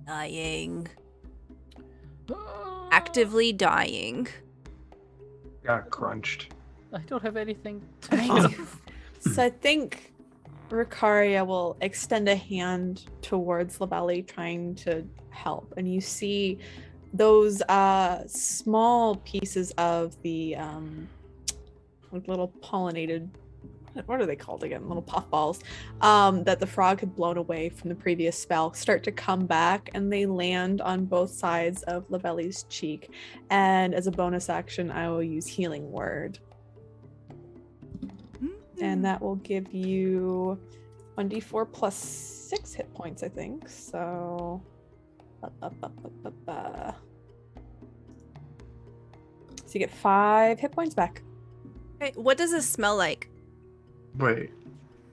dying. Actively dying. Got crunched. I don't have anything. So I think Ricaria will extend a hand towards Lavelli, trying to help, and you see those small pieces of the like little pollinated, what are they called again? Little puffballs that the frog had blown away from the previous spell start to come back, and they land on both sides of Lavelli's cheek. And as a bonus action, I will use Healing Word. And that will give you 1d4 plus 6 hit points, I think. So, so you get 5 hit points back. Okay, what does this smell like? Wait.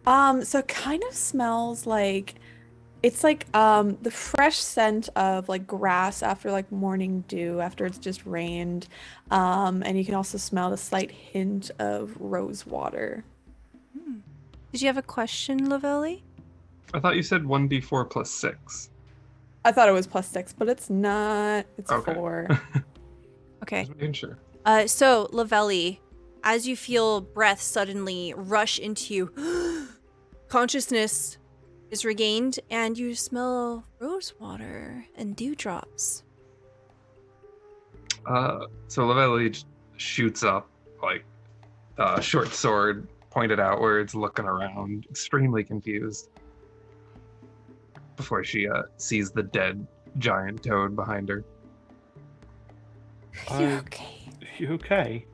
So it kind of smells like it's like the fresh scent of like grass after like morning dew after it's just rained. And you can also smell the slight hint of rose water. Did you have a question, Lavelli? I thought you said 1d4 plus 6. I thought it was plus 6, but it's not. It's Okay. 4. Okay. Just making sure. So, Lavelli, as you feel breath suddenly rush into you, consciousness is regained, and you smell rose water and dewdrops. So Lavelli shoots up, like, short sword pointed outwards, looking around, extremely confused, before she sees the dead giant toad behind her. You're okay. You okay?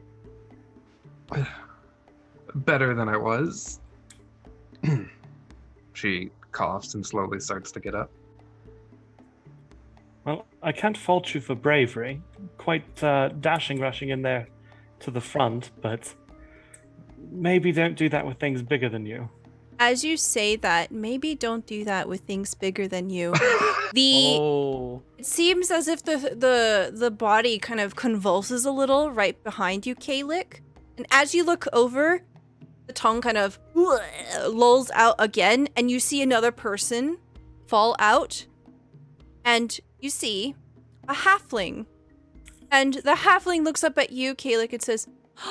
Better than I was. She coughs and slowly starts to get up. Well, I can't fault you for bravery. Quite dashing rushing in there to the front, but maybe don't do that with things bigger than you. As you say that, maybe don't do that with things bigger than you. Oh. It seems as if the body kind of convulses a little right behind you, Kalik. And as you look over, the tongue kind of lolls out again, and you see another person fall out. And you see a halfling. And the halfling looks up at you, Kalik, and says,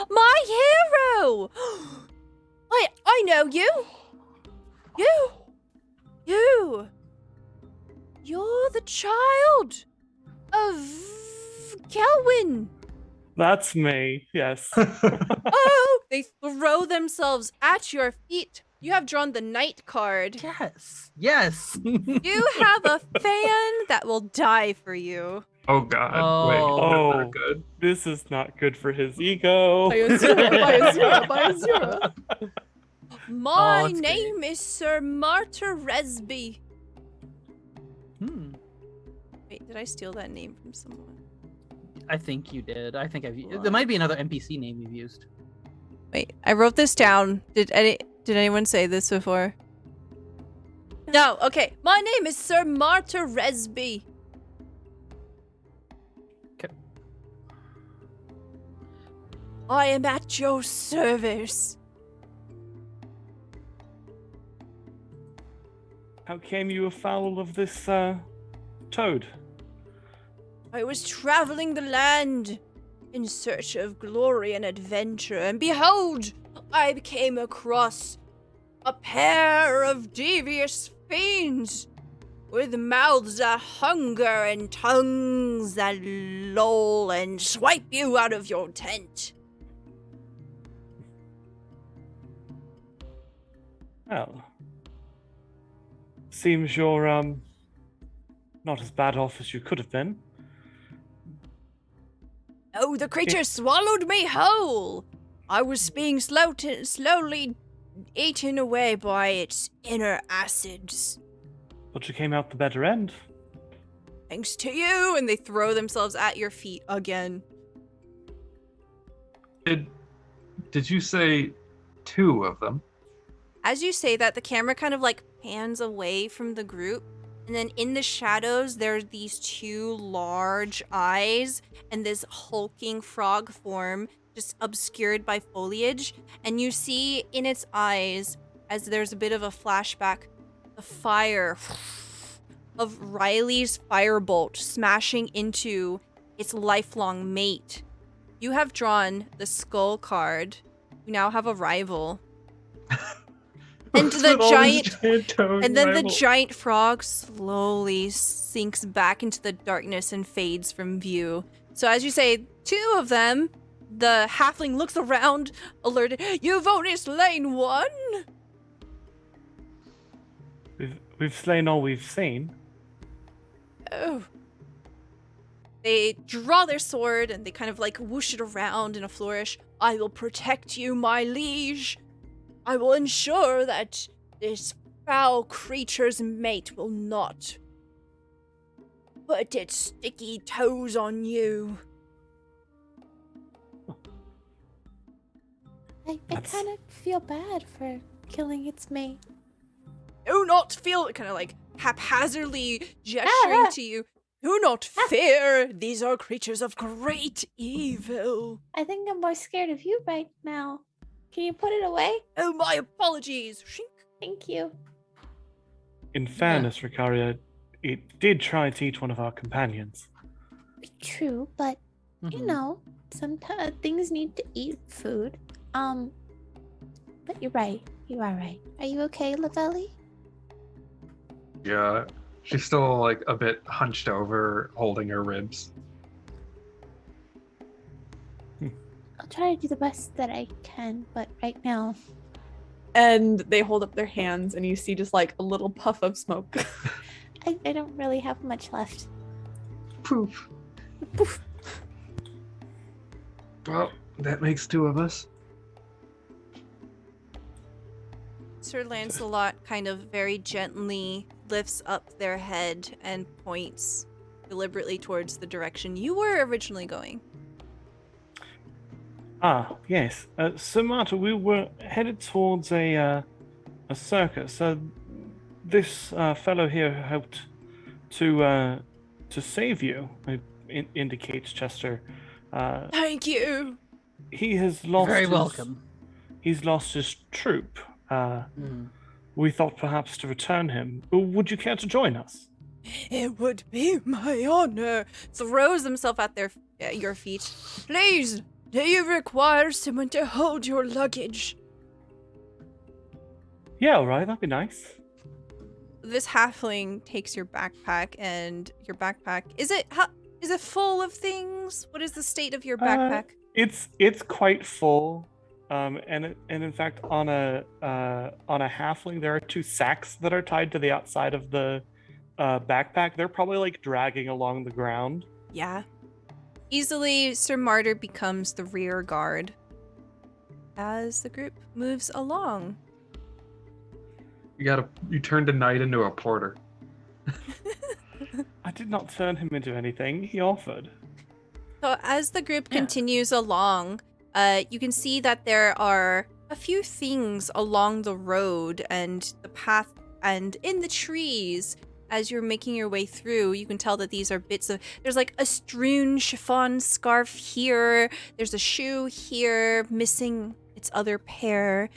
"My hero! I know you! You! You're the child of Kelwyn. That's me, yes. Oh! They throw themselves at your feet. You have drawn the knight card. Yes. Yes. You have a fan that will die for you. Oh God! Wait, Oh. that's not good. This is not good for his ego. By a zero, by a zero. My it's name is Sir Martyr Resby. Hmm. Wait, did I steal that name from someone? I think you did. I think there might be another NPC name you've used. Wait, I wrote this down. Did anyone say this before? No. Okay. My name is Sir Martyr Resby. Okay. I am at your service. How came you afoul of this toad? I was traveling the land in search of glory and adventure, and behold, I came across a pair of devious fiends with mouths that hunger and tongues that loll and swipe you out of your tent. Well, seems you're not as bad off as you could have been. Oh, the creature swallowed me whole. I was being slowly eaten away by its inner acids. But you came out the better end. Thanks to you, and they throw themselves at your feet again. Did you say 2 of them? As you say that, the camera kind of like pans away from the group, and then in the shadows, there's these 2 large eyes and this hulking frog form just obscured by foliage. And you see in its eyes, as there's a bit of a flashback, the fire of Riley's firebolt smashing into its lifelong mate. You have drawn the skull card. You now have a rival. And the giant frog slowly sinks back into the darkness and fades from view. So as you say, 2 of them, the halfling looks around, alerted. You've only slain 1? We've slain all we've seen. Oh. They draw their sword and they kind of like whoosh it around in a flourish. I will protect you, my liege. I will ensure that this foul creature's mate will not put its sticky toes on you. I kind of feel bad for killing its mate. Do not feel, kind of like haphazardly gesturing to you. Do not fear. These are creatures of great evil. I think I'm more scared of you right now. Can you put it away? Oh, my apologies. Shink. Thank you. In fairness, Ricaria, it did try to eat one of our companions. True, but you know, sometimes things need to eat food. But you're right. You are right. Are you okay, Lavelli? Yeah, she's still like a bit hunched over, holding her ribs. I'll try to do the best that I can, but right now... And they hold up their hands and you see just like a little puff of smoke. I don't really have much left. Poof. Poof. Well, that makes 2 of us. Sir Lancelot kind of very gently lifts up their head and points deliberately towards the direction you were originally going. Ah, yes. So, Marta, we were headed towards a circus. This fellow here helped to save you. It indicates Chester. Thank you. He has lost. Very welcome. He's lost his troop. We thought perhaps to return him. Would you care to join us? It would be my honor. Throws himself at your feet. Please, do you require someone to hold your luggage? Yeah, all right. That'd be nice. this halfling takes your backpack, and your backpack is it full of things? What is the state of your backpack? It's quite full. And in fact, on a halfling, there are 2 sacks that are tied to the outside of the backpack. They're probably like dragging along the ground. Yeah. Easily, Sir Martyr becomes the rear guard as the group moves along. You turned a knight into a porter. I did not turn him into anything. He offered. So as the group continues along, you can see that there are a few things along the road and the path and in the trees. As you're making your way through, you can tell that these are bits of, there's like a strewn chiffon scarf here, there's a shoe here, missing its other pair,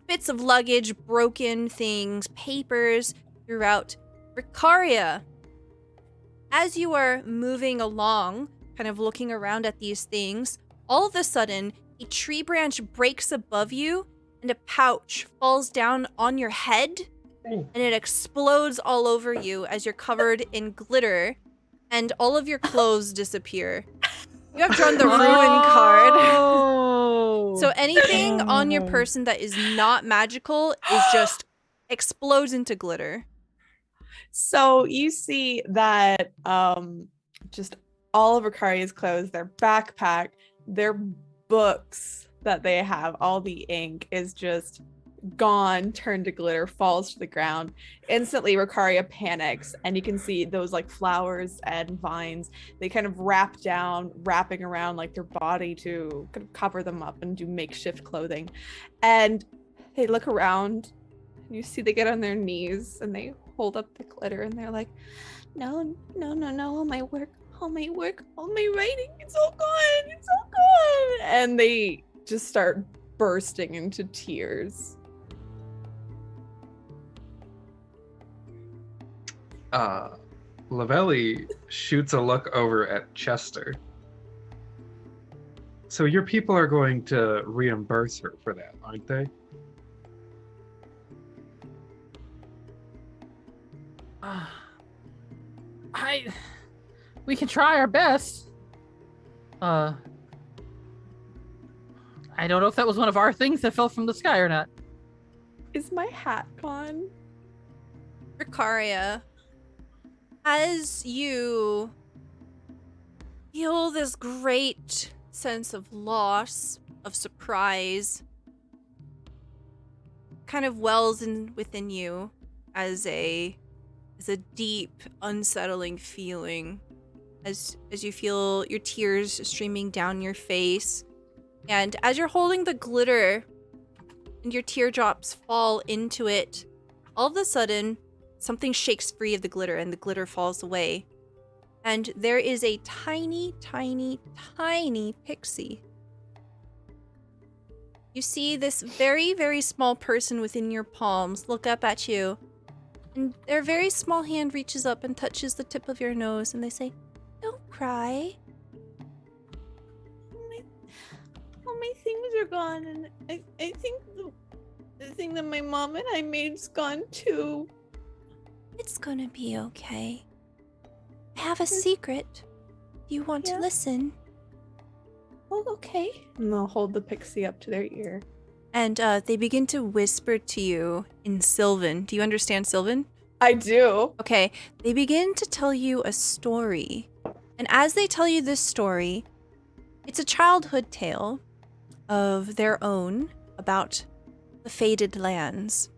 bits of luggage, broken things, papers throughout Ricaria. As you are moving along, kind of looking around at these things, all of a sudden, a tree branch breaks above you and a pouch falls down on your head. And it explodes all over you as you're covered in glitter, and all of your clothes disappear. You have drawn the ruin card. So anything on your person that is not magical is just explodes into glitter. So you see that just all of Ricaria's clothes, their backpack, their books that they have, all the ink is just gone, turned to glitter, falls to the ground. Instantly, Ricaria panics, and you can see those like flowers and vines. They kind of wrapping around like their body to kind of cover them up and do makeshift clothing. And they look around, and you see they get on their knees and they hold up the glitter, and they're like, "No, all my work, all my writing, it's all gone, it's all gone." And they just start bursting into tears. Lavelli shoots a look over at Chester. So your people are going to reimburse her for that, aren't they? We can try our best. I don't know if that was one of our things that fell from the sky or not. Is my hat gone? Ricaria, as you feel this great sense of loss, of surprise, kind of wells in within you as a deep, unsettling feeling, as you feel your tears streaming down your face, and as you're holding the glitter and your teardrops fall into it, all of a sudden something shakes free of the glitter and the glitter falls away. And there is a tiny, tiny, tiny pixie. You see this very, very small person within your palms look up at you. And their very small hand reaches up and touches the tip of your nose, and they say, "Don't cry." All my things are gone, and I think the thing that my mom and I made's gone too. It's gonna be okay. I have a secret. Do you want to listen? Oh, okay. And they'll hold the pixie up to their ear. And they begin to whisper to you in Sylvan. Do you understand Sylvan? I do. Okay, they begin to tell you a story. And as they tell you this story, it's a childhood tale of their own about the Faded Lands.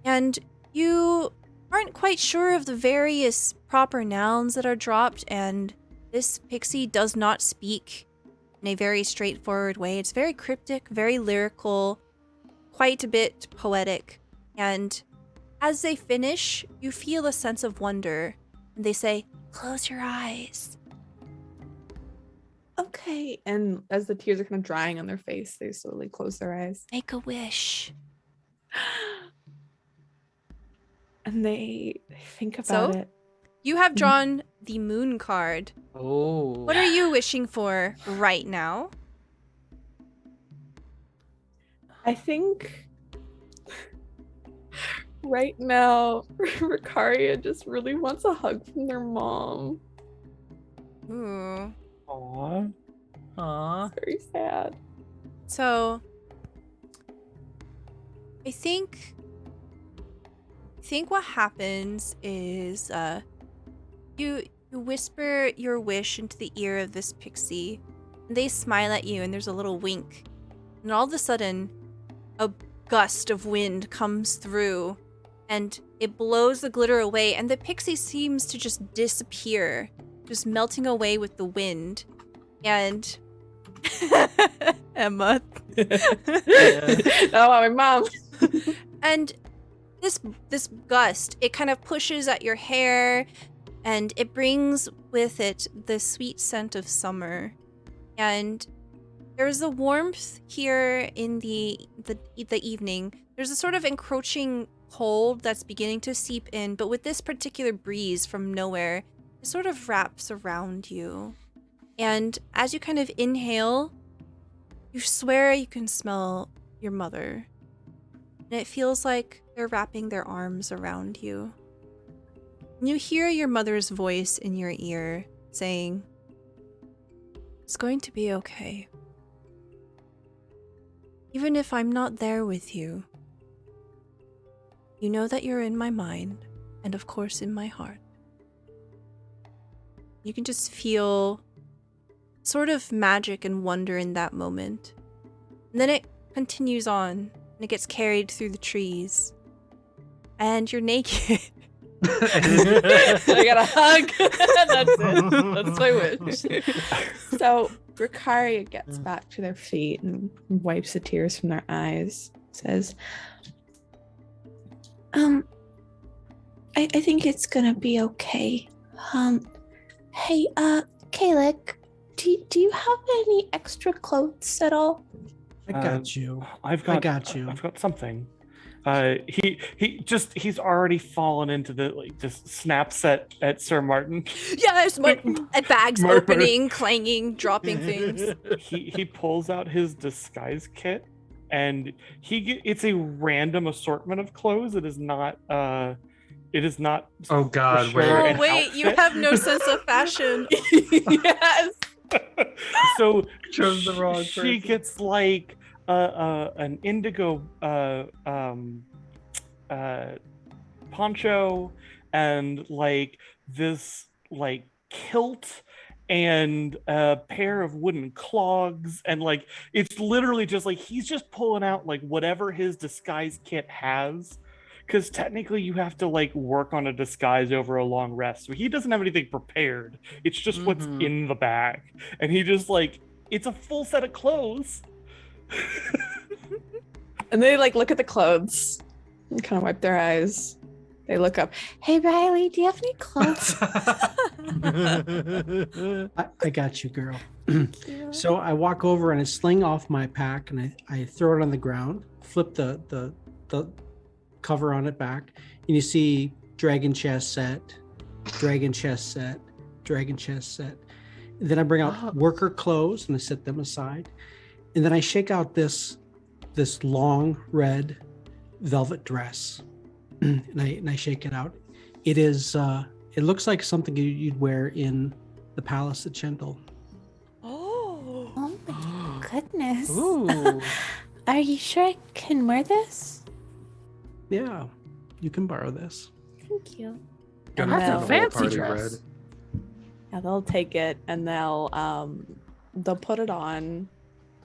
And you aren't quite sure of the various proper nouns that are dropped, and this pixie does not speak in a very straightforward way. It's very cryptic, very lyrical, quite a bit poetic. And as they finish, you feel a sense of wonder, and they say, "Close your eyes." Okay. And as the tears are kind of drying on their face, they slowly close their eyes. Make a wish. And they think about it. You have drawn the moon card. Oh. What are you wishing for right now? I think right now, Ricaria just really wants a hug from their mom. Ooh. Aww. Aww. It's very sad. So I think what happens is you whisper your wish into the ear of this pixie, and they smile at you, and there's a little wink, and all of a sudden a gust of wind comes through and it blows the glitter away, and the pixie seems to just disappear, just melting away with the wind. And Emma. Oh, my mom. And this gust, it kind of pushes at your hair, and it brings with it the sweet scent of summer. And there's a warmth here in the evening. There's a sort of encroaching cold that's beginning to seep in, but with this particular breeze from nowhere, it sort of wraps around you. And as you kind of inhale, you swear you can smell your mother. And it feels like they're wrapping their arms around you. And you hear your mother's voice in your ear saying, "It's going to be okay. Even if I'm not there with you, you know that you're in my mind, and of course in my heart." You can just feel sort of magic and wonder in that moment. And then it continues on, and it gets carried through the trees. And you're naked. I got a hug. That's it. That's my wish. So Ricaria gets back to their feet and wipes the tears from their eyes. Says, I think it's gonna be okay. Hey, Kalik, do you have any extra clothes at all? I got you. I got you. I've got something. He's already fallen into the just snaps at Sir Martin. Yes, at bags Murder. opening, clanging, dropping things. He pulls out his disguise kit, and it's a random assortment of clothes. It is not. Oh God! for Wait. sure Oh an wait, you outfit. have no sense of fashion. yes. So Chose the wrong she person. gets like an indigo poncho and like this like kilt and a pair of wooden clogs, and like it's literally just like he's just pulling out like whatever his disguise kit has, because technically you have to like work on a disguise over a long rest, so he doesn't have anything prepared. It's just what's in the bag, and he just like it's a full set of clothes. And they like look at the clothes and kind of wipe their eyes. They look up. Hey, Riley, do you have any clothes? I got you, girl. So I walk over and I sling off my pack and I throw it on the ground, flip the cover on it back, and you see dragon chest set, dragon chest set, dragon chest set. And then I bring out worker clothes and I set them aside. And then I shake out this long red velvet dress. And I shake it out. It is it looks like something you'd wear in the palace at Chendel. Oh. Oh my goodness. Ooh. Are you sure I can wear this? Yeah, you can borrow this. Thank you. And That's a they'll- fancy Party dress. red. Yeah, they'll take it and they'll put it on.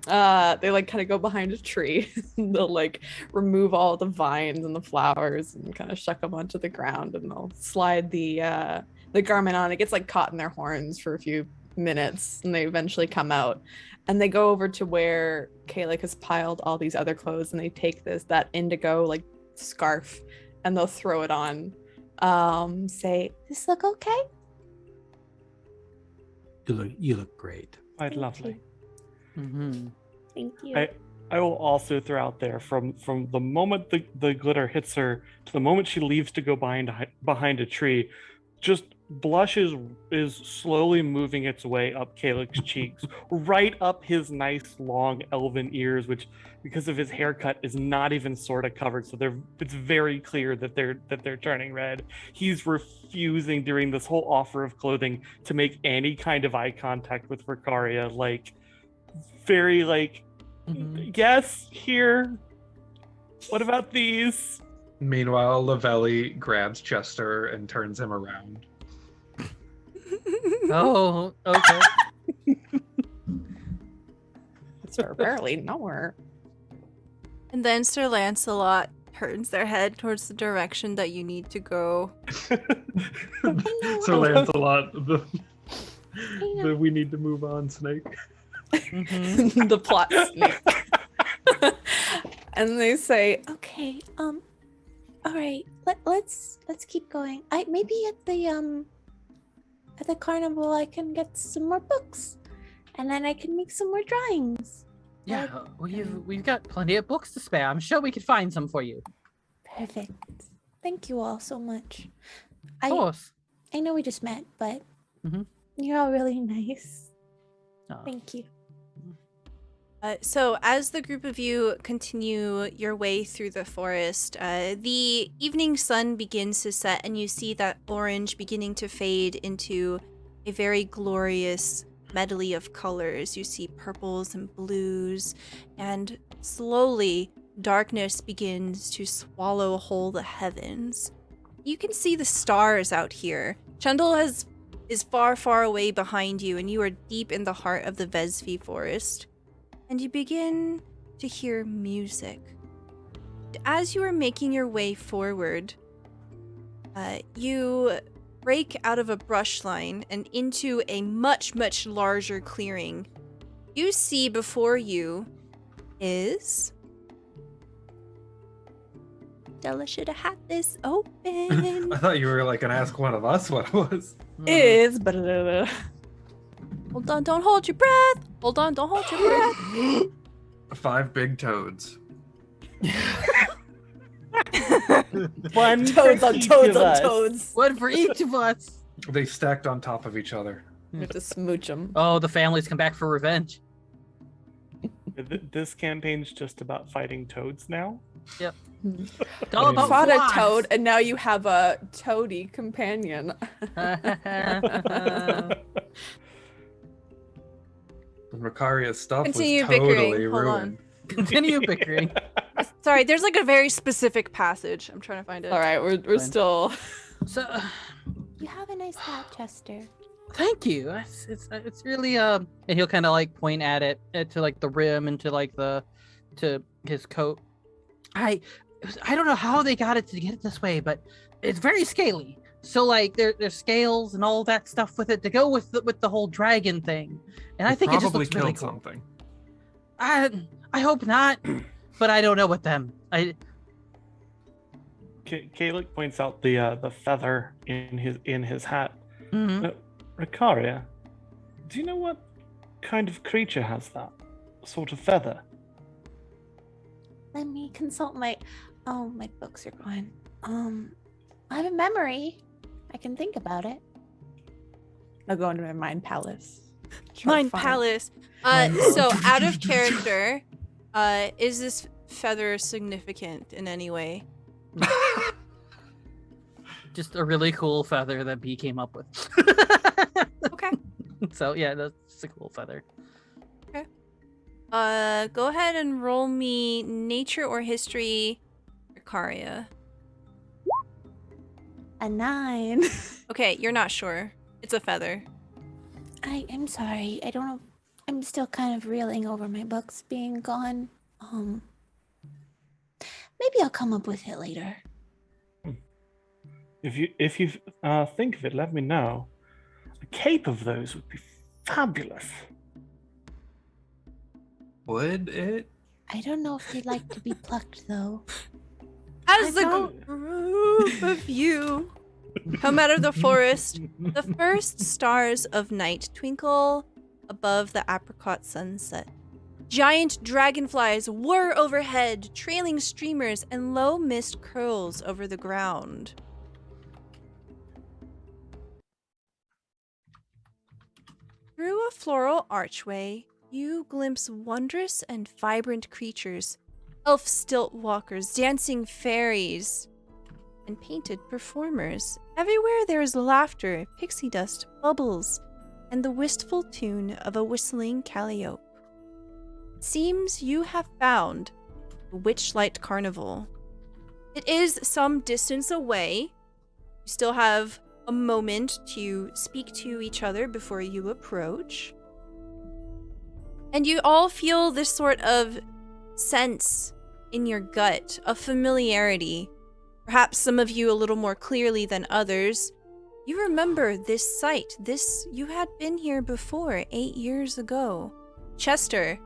They like kind of go behind a tree. They'll like remove all the vines and the flowers and kind of shuck them onto the ground, and they'll slide the garment on. It gets like caught in their horns for a few minutes, and they eventually come out. And they go over to where Kalik has piled all these other clothes, and they take that indigo like scarf, and they'll throw it on. Say, This look okay? You look great. Quite lovely. Mm-hmm. Thank you. I will also throw out there from the moment the glitter hits her to the moment she leaves to go behind a tree, just blush is slowly moving its way up Calic's cheeks, right up his nice long elven ears, which, because of his haircut, is not even sort of covered. So it's very clear that they're turning red. He's refusing during this whole offer of clothing to make any kind of eye contact with Ricaria, like very like, yes, here. What about these? Meanwhile, Lavelli grabs Chester and turns him around. Oh, okay. Sir, barely nowhere. And then Sir Lancelot turns their head towards the direction that you need to go. Sir Lancelot, we need to move on, Snake. The plot snake. And they say, Okay, all right. Let's keep going. Maybe at the carnival I can get some more books, and then I can make some more drawings. Yeah, we've got plenty of books to spare. I'm sure we could find some for you. Perfect. Thank you all so much. Of course. I know we just met, but Mhm. you're all really nice. Aw. Thank you. So as the group of you continue your way through the forest, the evening sun begins to set and you see that orange beginning to fade into a very glorious medley of colors. You see purples and blues, and slowly darkness begins to swallow whole the heavens. You can see the stars out here. Chundle is far, far away behind you, and you are deep in the heart of the Vesvi forest. And you begin to hear music. As you are making your way forward, you break out of a brush line and into a much, much larger clearing. You see before you is... Stella should have had this open. I thought you were gonna ask one of us what it was. is, Hold on, don't hold your breath. Hold on, don't hold your breath. 5 big toads. One toads for on each toads of on us. toads. One for each of us. They stacked on top of each other. You have to smooch them. Oh, the families come back for revenge. This campaign's just about fighting toads now. Yep. You It's all about fought a flies. toad, and now you have a toady companion. And Ricaria's stuff Continue was totally bickering. Hold on. ruined. Continue bickering. Sorry, there's a very specific passage. I'm trying to find it. All right, we're Fine. still. So, You have a nice hat, Chester. thank you. It's really and he'll kind of point at it to the rim and to his coat. I don't know how they got it to get it this way, but it's very scaly. So there's scales and all that stuff with it to go with the whole dragon thing. And I They think it just probably looks really killed cool. something. I hope not, but I don't know with them. Calic points out the feather in his hat. Mhm. Ricaria, do you know what kind of creature has that sort of feather? Let me consult my. Oh, my books are gone. I have a memory. I can think about it. I'll go into my mind palace. Try to Mind find- Palace. So out of character, is this feather significant in any way? Just a really cool feather that B came up with. Okay. So yeah, that's a cool feather. Go ahead and roll me nature or history, Ricaria. A 9. Okay, you're not sure. It's a feather. I'm sorry. I don't know. I'm still kind of reeling over my books being gone. Maybe I'll come up with it later. If you think of it, let me know. A cape of those would be fabulous. Would it? I don't know if they'd like to be plucked though. As I the don't- group of you come out of the forest, the first stars of night twinkle above the apricot sunset. Giant dragonflies whir overhead, trailing streamers and low mist curls over the ground. Through a floral archway, you glimpse wondrous and vibrant creatures, elf stilt walkers, dancing fairies, and painted performers. Everywhere there is laughter, pixie dust, bubbles, and the wistful tune of a whistling calliope. It seems you have found the Witchlight Carnival. It is some distance away. You still have a moment to speak to each other before you approach. And you all feel this sort of sense in your gut of familiarity. Perhaps some of you a little more clearly than others. You remember this site. You had been here before, 8 years ago. Chester,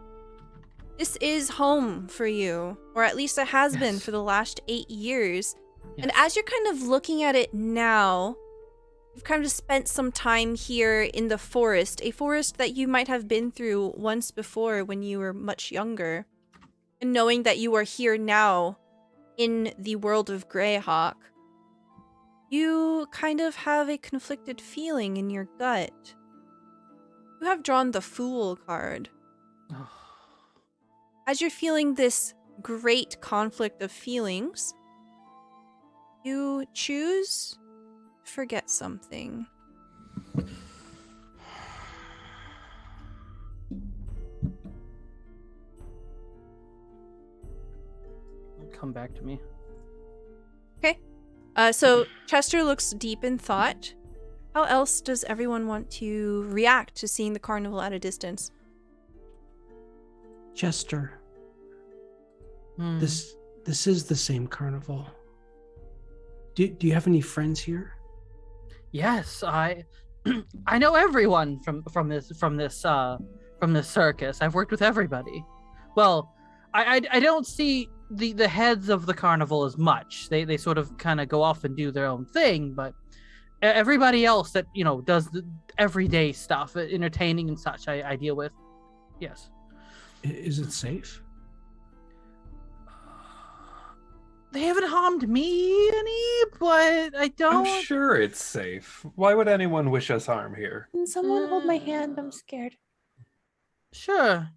this is home for you, or at least it has been for the last 8 years. Yes. And as you're kind of looking at it now, you've kind of spent some time here in the forest, a forest that you might have been through once before when you were much younger. And knowing that you are here now in the world of Greyhawk, you kind of have a conflicted feeling in your gut. You have drawn the Fool card. As you're feeling this great conflict of feelings, you choose to forget something. Come back to me. Okay. So Chester looks deep in thought. How else does everyone want to react to seeing the carnival at a distance? Chester, this is the same carnival. Do you have any friends here? Yes, I know everyone from this circus. I've worked with everybody. Well, I don't see the heads of the carnival as much. They sort of kind of go off and do their own thing, but everybody else that does the everyday stuff, entertaining and such, I deal with. Yes. Is it safe? They haven't harmed me any, but I don't. I'm sure it's safe. Why would anyone wish us harm here? Can someone hold my hand? I'm scared. Sure.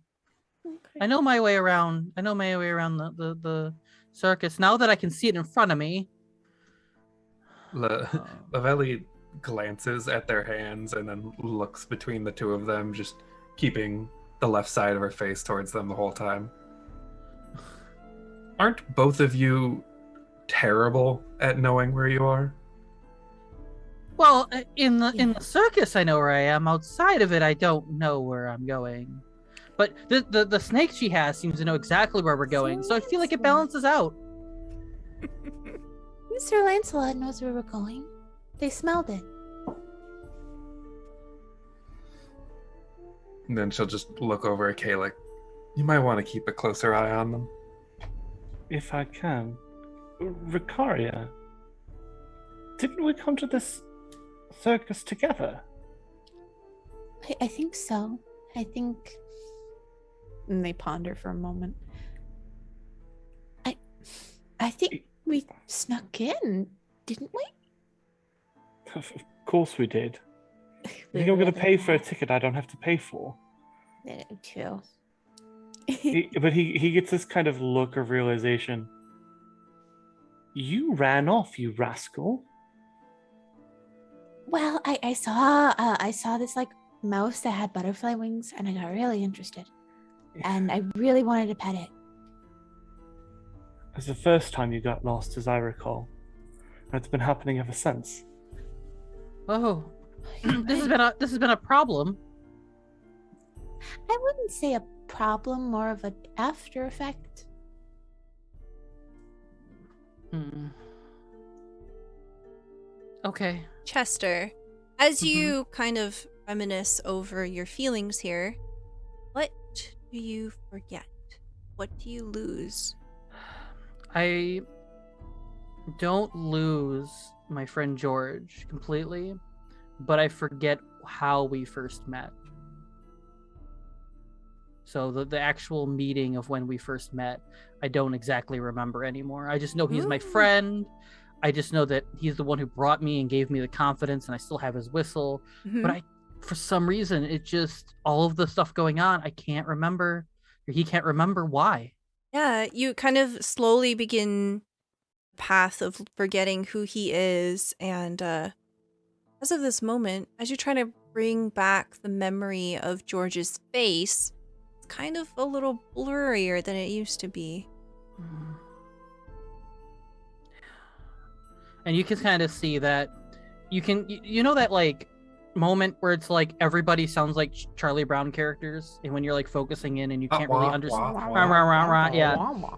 Okay. I know my way around. I know my way around the circus now that I can see it in front of me. Lavelli glances at their hands and then looks between the two of them, just keeping the left side of her face towards them the whole time. Aren't both of you terrible at knowing where you are? Well, in the circus, I know where I am. Outside of it, I don't know where I'm going. But the snake she has seems to know exactly where we're going, so I feel like it balances out. Mr. Lancelot knows where we're going. They smelled it. And then she'll just look over at Kay like, you might want to keep a closer eye on them. If I can. Ricaria, didn't we come to this circus together? I think so. I think. And they ponder for a moment. I think we snuck in, didn't we? Of course we did. I think I'm going to pay for a ticket I don't have to pay for. Yeah, too. But he gets this kind of look of realization. You ran off, you rascal. Well, I saw this like mouse that had butterfly wings, and I got really interested, and I really wanted to pet it. It's the first time you got lost, as I recall. And it's been happening ever since. Oh, this has been a problem. I wouldn't say a problem, more of an after effect. Okay. Chester, as you kind of reminisce over your feelings here, what do you forget? What do you lose? I don't lose my friend George completely, but I forget how we first met. So the actual meeting of when we first met, I don't exactly remember anymore. I just know he's my friend. I just know that he's the one who brought me and gave me the confidence, and I still have his whistle. But for some reason, it just all of the stuff going on, I can't remember. Or he can't remember why. Yeah, you kind of slowly begin path of forgetting who he is, and as of this moment, as you're trying to bring back the memory of George's face, it's kind of a little blurrier than it used to be. And you can kind of see that you know that like moment where it's like everybody sounds like Charlie Brown characters, and when you're like focusing in and you can't really understand. Yeah.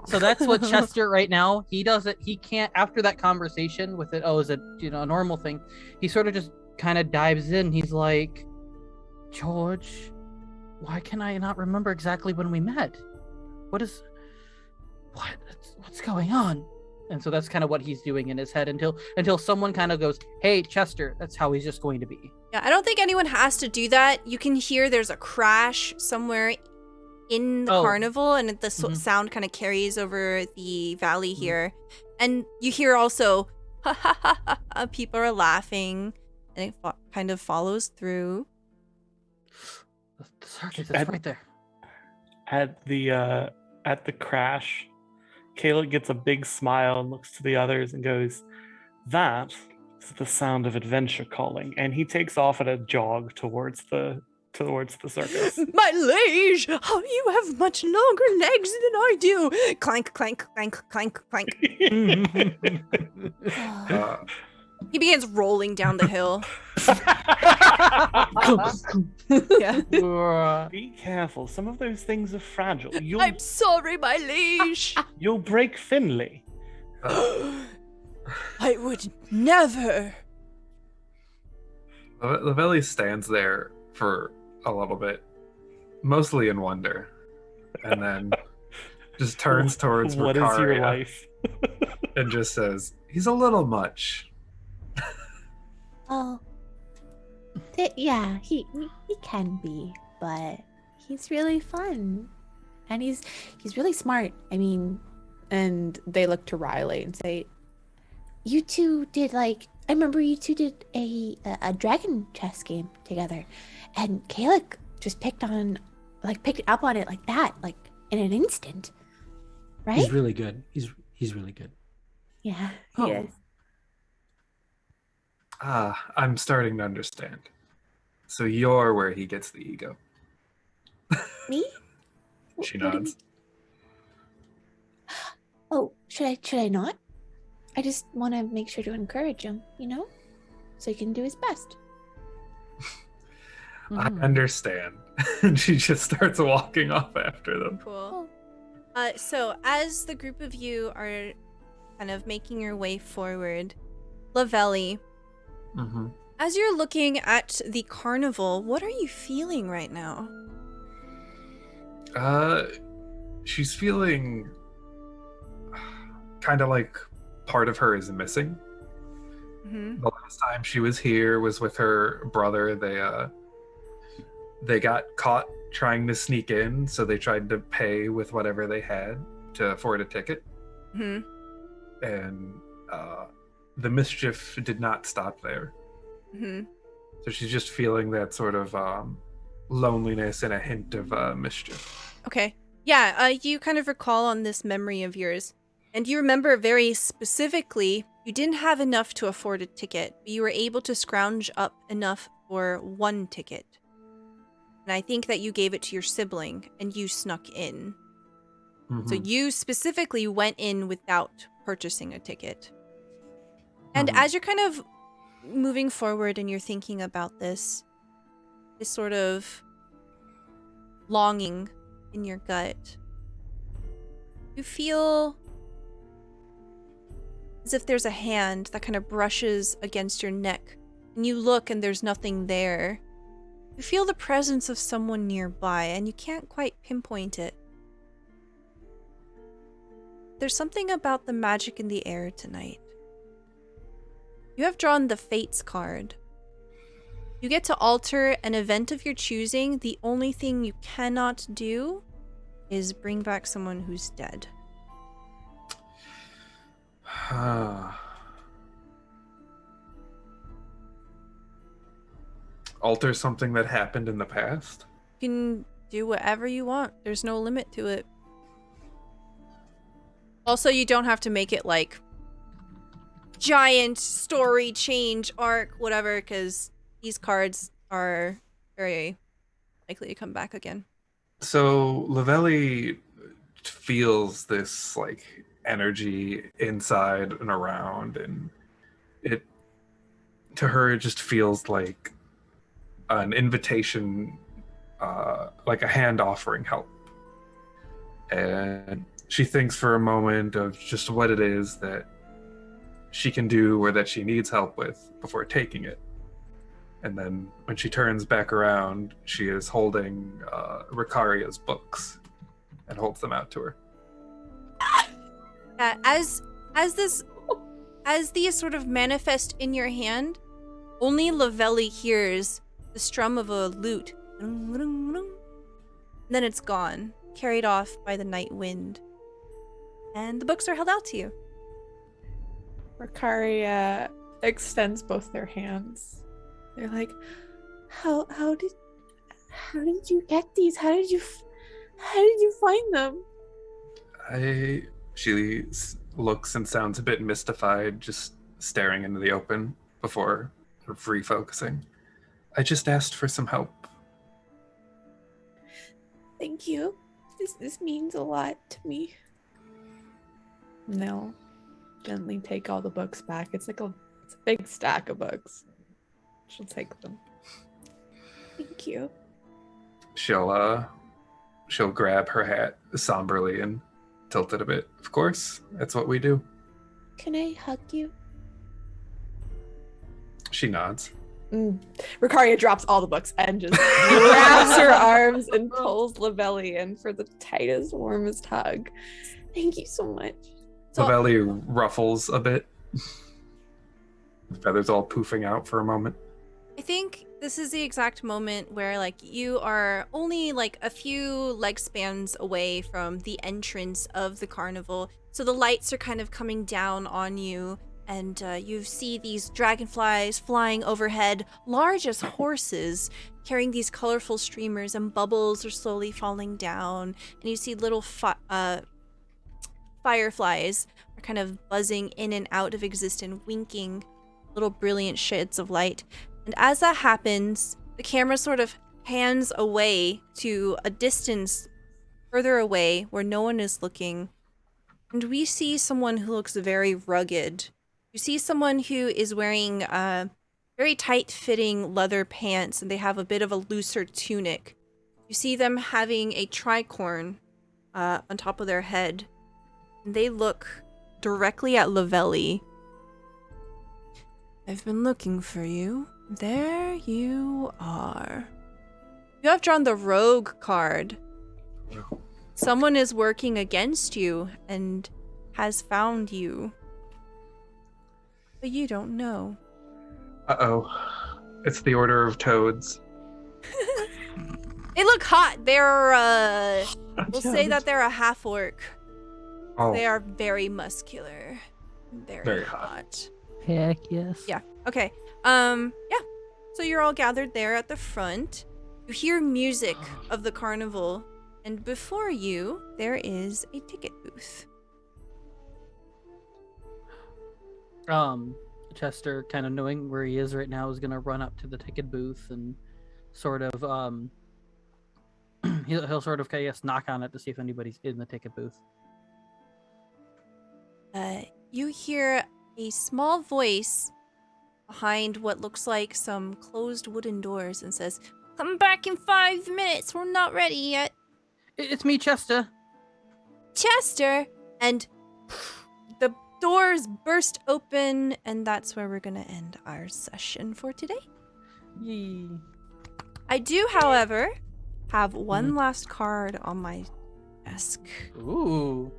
So that's what Chester right now, he doesn't, he can't, after that conversation with it, is it, a normal thing, he sort of just kind of dives in. He's like, George, why can I not remember exactly when we met? What's going on? And so that's kind of what he's doing in his head until someone kind of goes, hey, Chester, that's how he's just going to be. Yeah, I don't think anyone has to do that. You can hear there's a crash somewhere in the carnival, and the sound kind of carries over the valley here. And you hear also, ha ha ha ha, people are laughing, and it kind of follows through. The circus is right there. At the crash, Caleb gets a big smile and looks to the others and goes, that is the sound of adventure calling. And he takes off at a jog towards the circus. My liege, how you have much longer legs than I do. Clank, clank, clank, clank, clank. He begins rolling down the hill. Yeah. Be careful. Some of those things are fragile. I'm sorry, my liege. You'll break Finley. I would never. Lavelli stands there for a little bit, mostly in wonder, and then just turns towards What Ricaria is your life? and just says, he's a little much. Oh, yeah, he can be, but he's really fun, and he's really smart. I mean, And they look to Riley and say, you two did I remember you two did a dragon chess game together, and Kalik just picked up on it like that, like in an instant, right? He's really good. He's really good. Yeah, he is. I'm starting to understand. So you're where he gets the ego. Me? She What do you nods. mean? Oh, should I not? I just want to make sure to encourage him, so he can do his best. I understand. And she just starts walking off after them. Cool. So as the group of you are kind of making your way forward, Lavelli, as you're looking at the carnival, what are you feeling right now? She's feeling kind of like part of her is missing. The last time she was here was with her brother. They got caught trying to sneak in, so they tried to pay with whatever they had to afford a ticket. And the mischief did not stop there. So she's just feeling that sort of loneliness and a hint of mischief. Okay. Yeah, you kind of recall on this memory of yours, and you remember very specifically you didn't have enough to afford a ticket, but you were able to scrounge up enough for one ticket. And I think that you gave it to your sibling, and you snuck in. So you specifically went in without purchasing a ticket. And as you're kind of moving forward and you're thinking about this sort of longing in your gut, you feel as if there's a hand that kind of brushes against your neck, and you look and there's nothing there. You feel the presence of someone nearby, and you can't quite pinpoint it. There's something about the magic in the air tonight. You have drawn the Fates card. You get to alter an event of your choosing. The only thing you cannot do is bring back someone who's dead. alter something that happened in the past? You can do whatever you want. There's no limit to it. Also, you don't have to make it like giant story change arc, whatever, because these cards are very likely to come back again. So Lavelli feels this like energy inside and around, and it to her it just feels like an invitation, like a hand offering help. And she thinks for a moment of just what it is that she can do or that she needs help with before taking it. And then when she turns back around, she is holding Ricaria's books and holds them out to her. As these sort of manifest in your hand, only Lavelli hears the strum of a lute. And then it's gone, carried off by the night wind. And the books are held out to you. Ricaria extends both their hands. They're like, How did you get these? How did you find them? She looks and sounds a bit mystified, just staring into the open before refocusing. I just asked for some help. Thank you. This means a lot to me. and they'll gently take all the books back. It's a big stack of books. She'll take them. Thank you. She'll grab her hat somberly and tilt it a bit. Of course, that's what we do. Can I hug you? She nods. Ricaria drops all the books and just grabs her arms and pulls Lavelli in for the tightest, warmest hug. Thank you so much. So- Lavelli ruffles a bit. The feathers all poofing out for a moment. I think this is the exact moment where, like, you are only like a few leg spans away from the entrance of the carnival. So the lights are kind of coming down on you, and you see these dragonflies flying overhead, large as horses, carrying these colorful streamers, and bubbles are slowly falling down. And you see little fireflies are kind of buzzing in and out of existence, winking little brilliant sheds of light. And as that happens, the camera sort of pans away to a distance further away where no one is looking. And we see someone who looks very rugged. You see someone who is wearing very tight-fitting leather pants, and they have a bit of a looser tunic. You see them having a tricorn on top of their head. And they look directly at Lavelli. I've been looking for you. There you are. You have drawn the rogue card. Someone is working against you and has found you. But you don't know. Uh-oh. It's the Order of Toads. They look hot. They're, we'll say that they're a half-orc. Oh, They are very muscular. Very hot. Heck yes. Yeah. Okay. Yeah. So you're all gathered there at the front. You hear music of the carnival, and before you, there is a ticket booth. Chester, kind of knowing where he is right now, is gonna run up to the ticket booth and sort of he'll sort of, I guess, knock on it to see if anybody's in the ticket booth. You hear a small voice behind what looks like some closed wooden doors and says, "Come back in 5 minutes. We're not ready yet." It's me, Chester. Chester! And the doors burst open, and that's where we're gonna end our session for today. Yee. I do, however, have one last card on my desk. Ooh.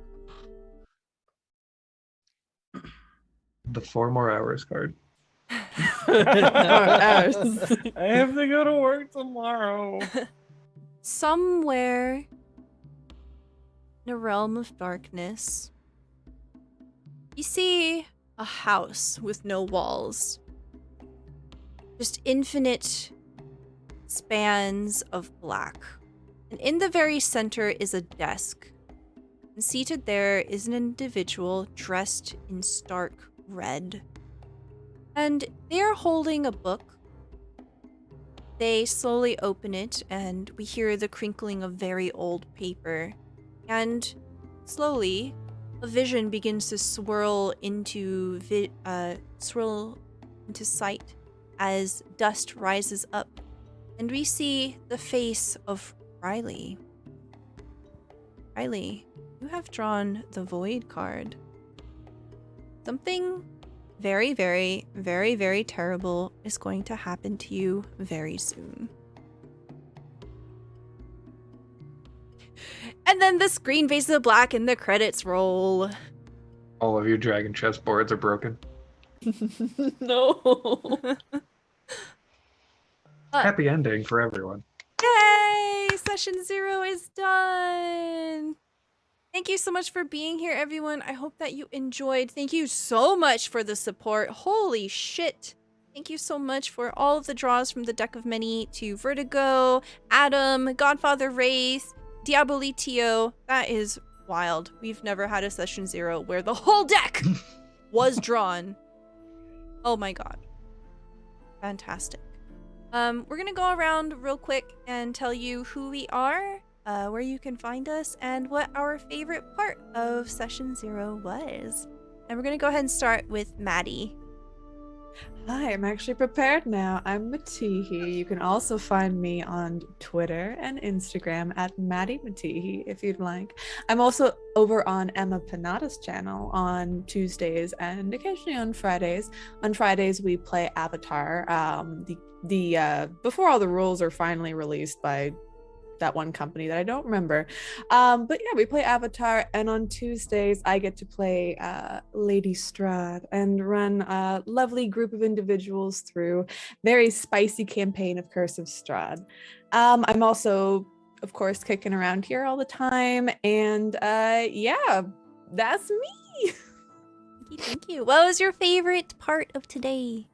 the 4 more hours card. I have to go to work tomorrow. Somewhere in a realm of darkness, you see a house with no walls. Just infinite spans of black. And in the very center is a desk. And seated there is an individual dressed in stark red. And they're holding a book. They slowly open it, and we hear the crinkling of very old paper. And slowly, a vision begins to swirl into sight as dust rises up, and we see the face of Riley. Riley, you have drawn the Void card. Something very, very, very, very terrible is going to happen to you very soon. And then the screen fades to black and the credits roll. All of your dragon chessboards are broken. No. Happy ending for everyone. Yay! Session 0 is done. Thank you so much for being here, everyone. I hope that you enjoyed. Thank you so much for the support. Holy shit. Thank you so much for all of the draws from the Deck of Many to Vertigo, Adam, Godfather Wraith, Diabolitio. That is wild. We've never had a Session 0 where the whole deck was drawn. Oh my god. Fantastic. We're going to go around real quick and tell you who we are, where you can find us, and what our favorite part of Session 0 was. And we're going to go ahead and start with Maddie. Hi, I'm actually prepared now. I'm Matihi. You can also find me on Twitter and Instagram at Maddie Matihi if you'd like. I'm also over on Emma Panada's channel on Tuesdays and occasionally on Fridays. On Fridays we play Avatar. Before all the rules are finally released by that one company that I don't remember. But yeah, we play Avatar, and on Tuesdays I get to play Lady Strahd and run a lovely group of individuals through very spicy campaign of Curse of Strahd. I'm also, of course, kicking around here all the time, and yeah, that's me. Thank you. What was your favorite part of today?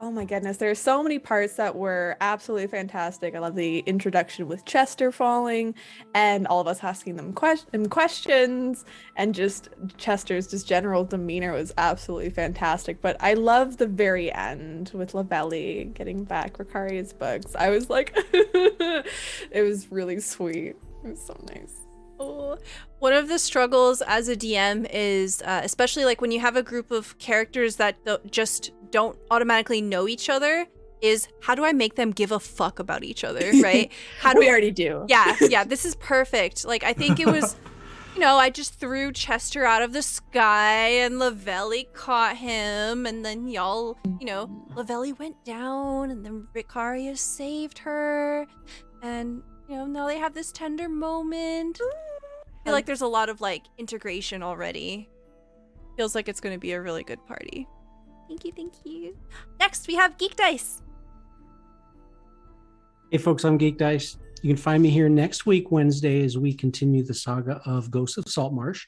Oh my goodness, there are so many parts that were absolutely fantastic. I love the introduction with Chester falling and all of us asking them questions, and just Chester's just general demeanor was absolutely fantastic. But I love the very end with Lavelli getting back Ricaria's bugs. I was like, it was really sweet. It was so nice. Oh. One of the struggles as a DM is, especially like when you have a group of characters that just don't automatically know each other, is how do I make them give a fuck about each other, right? We already do. Yeah, this is perfect. Like, I think it was, I just threw Chester out of the sky and Lavelli caught him, and then y'all, Lavelli went down and then Ricaria saved her, and, now they have this tender moment. I feel like there's a lot of, integration already. Feels like it's going to be a really good party. Thank you. Next, we have GeekDice. Hey folks, I'm GeekDice. You can find me here next week, Wednesday, as we continue the saga of Ghosts of Saltmarsh.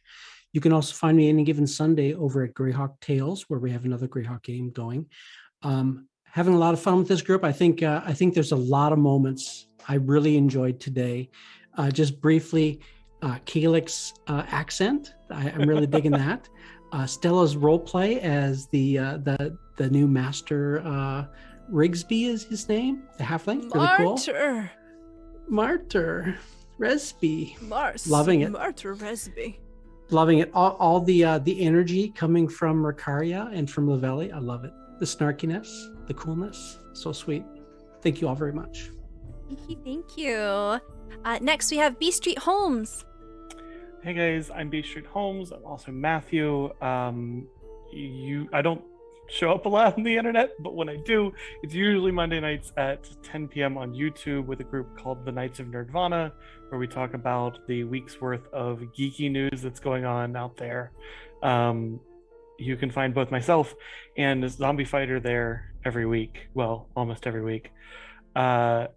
You can also find me any given Sunday over at Greyhawk Tales, where we have another Greyhawk game going. Having a lot of fun with this group. I think there's a lot of moments I really enjoyed today. Just briefly, Calyx's accent. I'm really digging that. Stella's roleplay as the new master, Rigsby is his name, the halfling. Really cool. Martyr. Resby. Loving it. Martyr Resby. Loving it. All the energy coming from Ricaria and from Lavelli. I love it. The snarkiness, the coolness. So sweet. Thank you all very much. Thank you. Next, we have B Street Holmes. Hey guys, I'm B Street Holmes. I'm also Matthew. I don't show up a lot on the internet, but when I do, it's usually Monday nights at 10 p.m. on YouTube with a group called the Knights of Nerdvana, where we talk about the week's worth of geeky news that's going on out there. You can find both myself and Zombie Fighter there every week. Well, almost every week. I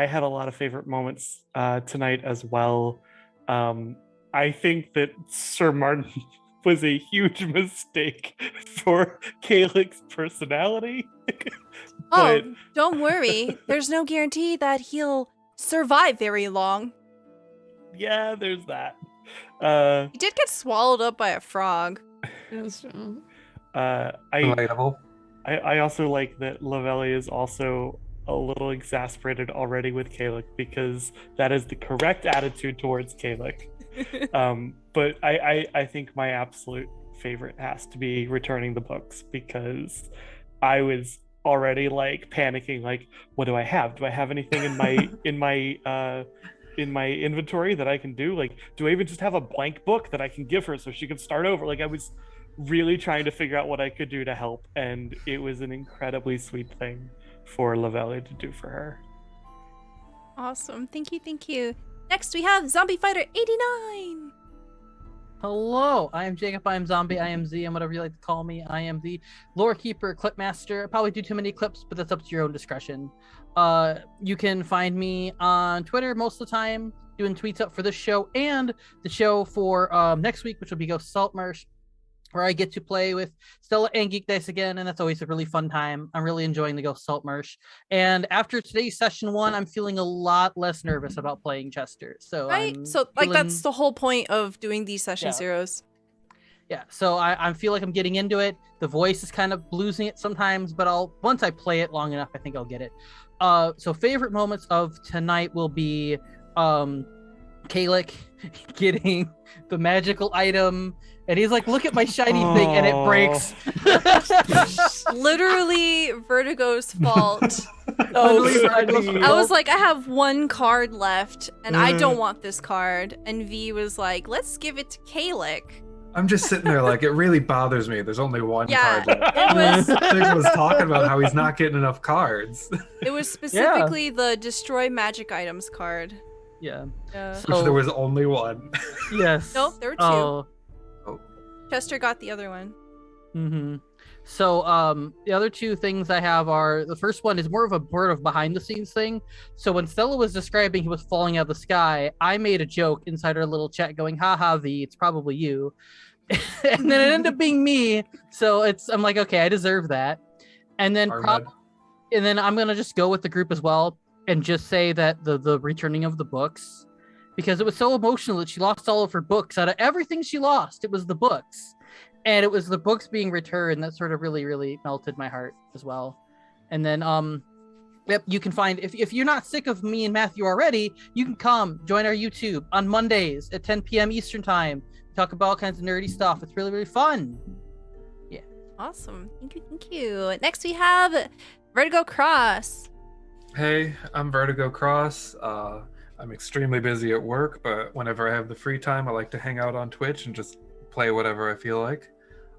had a lot of favorite moments tonight as well. I think that Sir Martin was a huge mistake for Calic's personality. Oh, don't worry. There's no guarantee that he'll survive very long. Yeah, there's that. He did get swallowed up by a frog. Relatable. I also like that Lavelli is also a little exasperated already with Calic because that is the correct attitude towards Calic. But I think my absolute favorite has to be returning the books, because I was already like panicking, like, what do I have? Do I have anything in my in my inventory that I can do? Like, do I even just have a blank book that I can give her so she can start over? Like, I was really trying to figure out what I could do to help, and it was an incredibly sweet thing for Lavelli to do for her. Awesome. Thank you. Next, we have Zombie Fighter 89. Hello, I am Jacob, I am Zombie, I am Z, and whatever you like to call me. I am the lore keeper, clip master. I probably do too many clips, but that's up to your own discretion. You can find me on Twitter most of the time, doing tweets up for this show and the show for next week, which will be Ghost Saltmarsh, where I get to play with Stella and GeekDice again, and that's always a really fun time. I'm really enjoying the Ghost Saltmarsh. And after today's session 1, I'm feeling a lot less nervous about playing Chester. So right? That's the whole point of doing these session zeros. Yeah, so I feel like I'm getting into it. The voice is kind of losing it sometimes, but once I play it long enough, I think I'll get it. So favorite moments of tonight will be Calic getting the magical item, and he's like, look at my shiny thing, and it breaks. Literally Vertigo's fault. I was like, I have one card left, and I don't want this card. And V was like, let's give it to Calic. I'm just sitting there like, it really bothers me. There's only one card left. It was... Zigler was talking about how he's not getting enough cards. It was specifically the Destroy Magic Items card. Yeah. Which there was only one. Yes. Nope, there were two. Oh. Chester got the other one. Mm-hmm. So the other two things I have are, the first one is more of a word of behind the scenes thing. So when Stella was describing he was falling out of the sky, I made a joke inside our little chat going, haha, V, it's probably you. And then it ended up being me. So I'm like, okay, I deserve that. And then I'm gonna just go with the group as well and just say that the returning of the books, because it was so emotional that she lost all of her books. Out of everything she lost, it was the books. And it was the books being returned that sort of really, really melted my heart as well. And then, you can find, if you're not sick of me and Matthew already, you can come join our YouTube on Mondays at 10 p.m. Eastern time. Talk about all kinds of nerdy stuff. It's really, really fun. Yeah. Awesome. Thank you. Next we have Vertigo Cross. Hey, I'm Vertigo Cross. I'm extremely busy at work, but whenever I have the free time, I like to hang out on Twitch and just play whatever I feel like.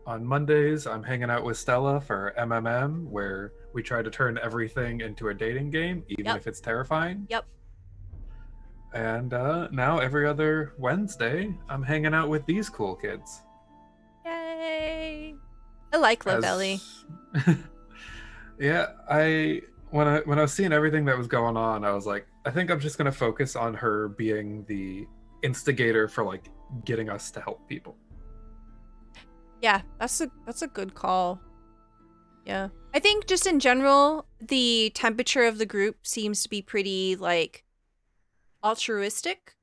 On Mondays, I'm hanging out with Stella for MMM, where we try to turn everything into a dating game, even if it's terrifying. Yep. And now every other Wednesday, I'm hanging out with these cool kids. Yay! I like Lavelli. Yeah, when I was seeing everything that was going on, I was like, I think I'm just gonna focus on her being the instigator for like getting us to help people. Yeah, that's a good call. Yeah. I think just in general, the temperature of the group seems to be pretty like altruistic.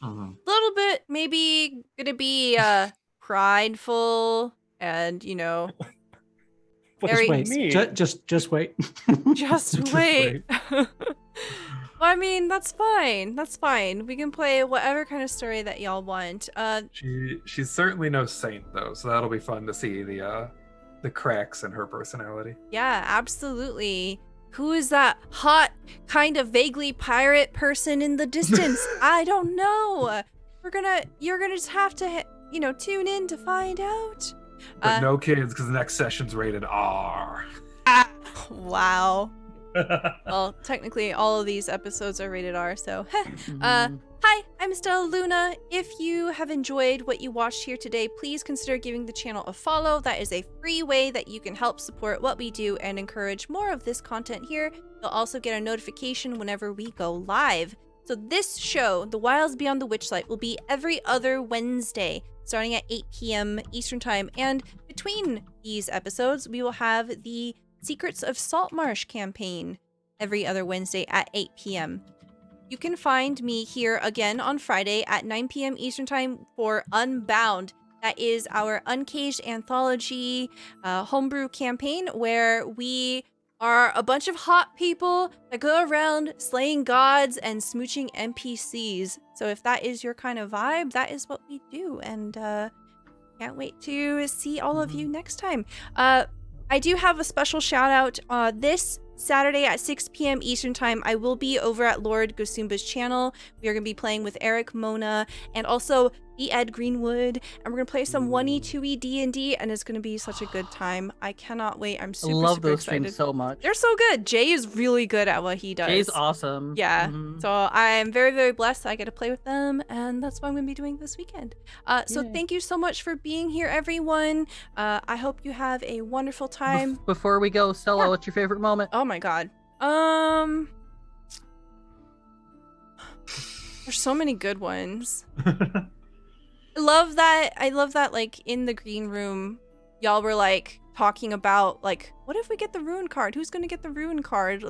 A little bit maybe gonna be prideful and, you know, Just wait. Just wait. Just wait. Well, I mean, that's fine. That's fine. We can play whatever kind of story that y'all want. She's certainly no saint though, so that'll be fun to see the cracks in her personality. Yeah, absolutely. Who is that hot, kind of vaguely pirate person in the distance? I don't know. You're gonna just have to, tune in to find out. But no kids, because the next session's rated R. Wow. Well, technically, all of these episodes are rated R, so. Hi, I'm Stella Luna. If you have enjoyed what you watched here today, please consider giving the channel a follow. That is a free way that you can help support what we do and encourage more of this content here. You'll also get a notification whenever we go live. So this show, The Wild Beyond the Witchlight, will be every other Wednesday, starting at 8 p.m. Eastern Time. And between these episodes, we will have the Secrets of Saltmarsh campaign every other Wednesday at 8 p.m. You can find me here again on Friday at 9 p.m. Eastern Time for Unbound. That is our Uncaged Anthology homebrew campaign where we are a bunch of hot people that go around slaying gods and smooching NPCs. So if that is your kind of vibe, that is what we do. And can't wait to see all of you next time. I do have a special shout out this Saturday at 6 p.m. Eastern Time. I will be over at Lord Gosumba's channel. We are going to be playing with Eric, Mona, and also the Ed Greenwood, and we're going to play some 1E, 2E D&D, and it's going to be such a good time. I cannot wait. I'm super, I love super those excited. streams so much. They're so good. Jay is really good at what he does. Jay's awesome. Yeah. Mhm. So I'm very, very blessed that I get to play with them, and that's what I'm going to be doing this weekend. So Yay. thank you so much for being here, everyone. I hope you have a wonderful time. Before we go, Stella, Yeah. what's your favorite moment? Oh my god. There's so many good ones. I love that like in the green room y'all were like talking about like, what if we get the rune card? Who's gonna get the rune card?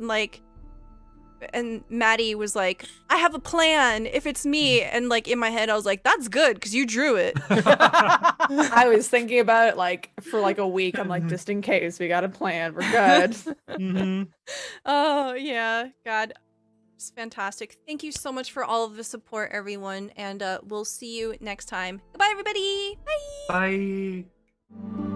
And Maddie was like, I have a plan if it's me. And like in my head I was like, that's good because you drew it. I was thinking about it like for like a week. I'm like, just in case we got a plan, we're good. Oh yeah, God. It's fantastic. Thank you so much for all of the support, everyone, and we'll see you next time. Goodbye, everybody. Bye. Bye.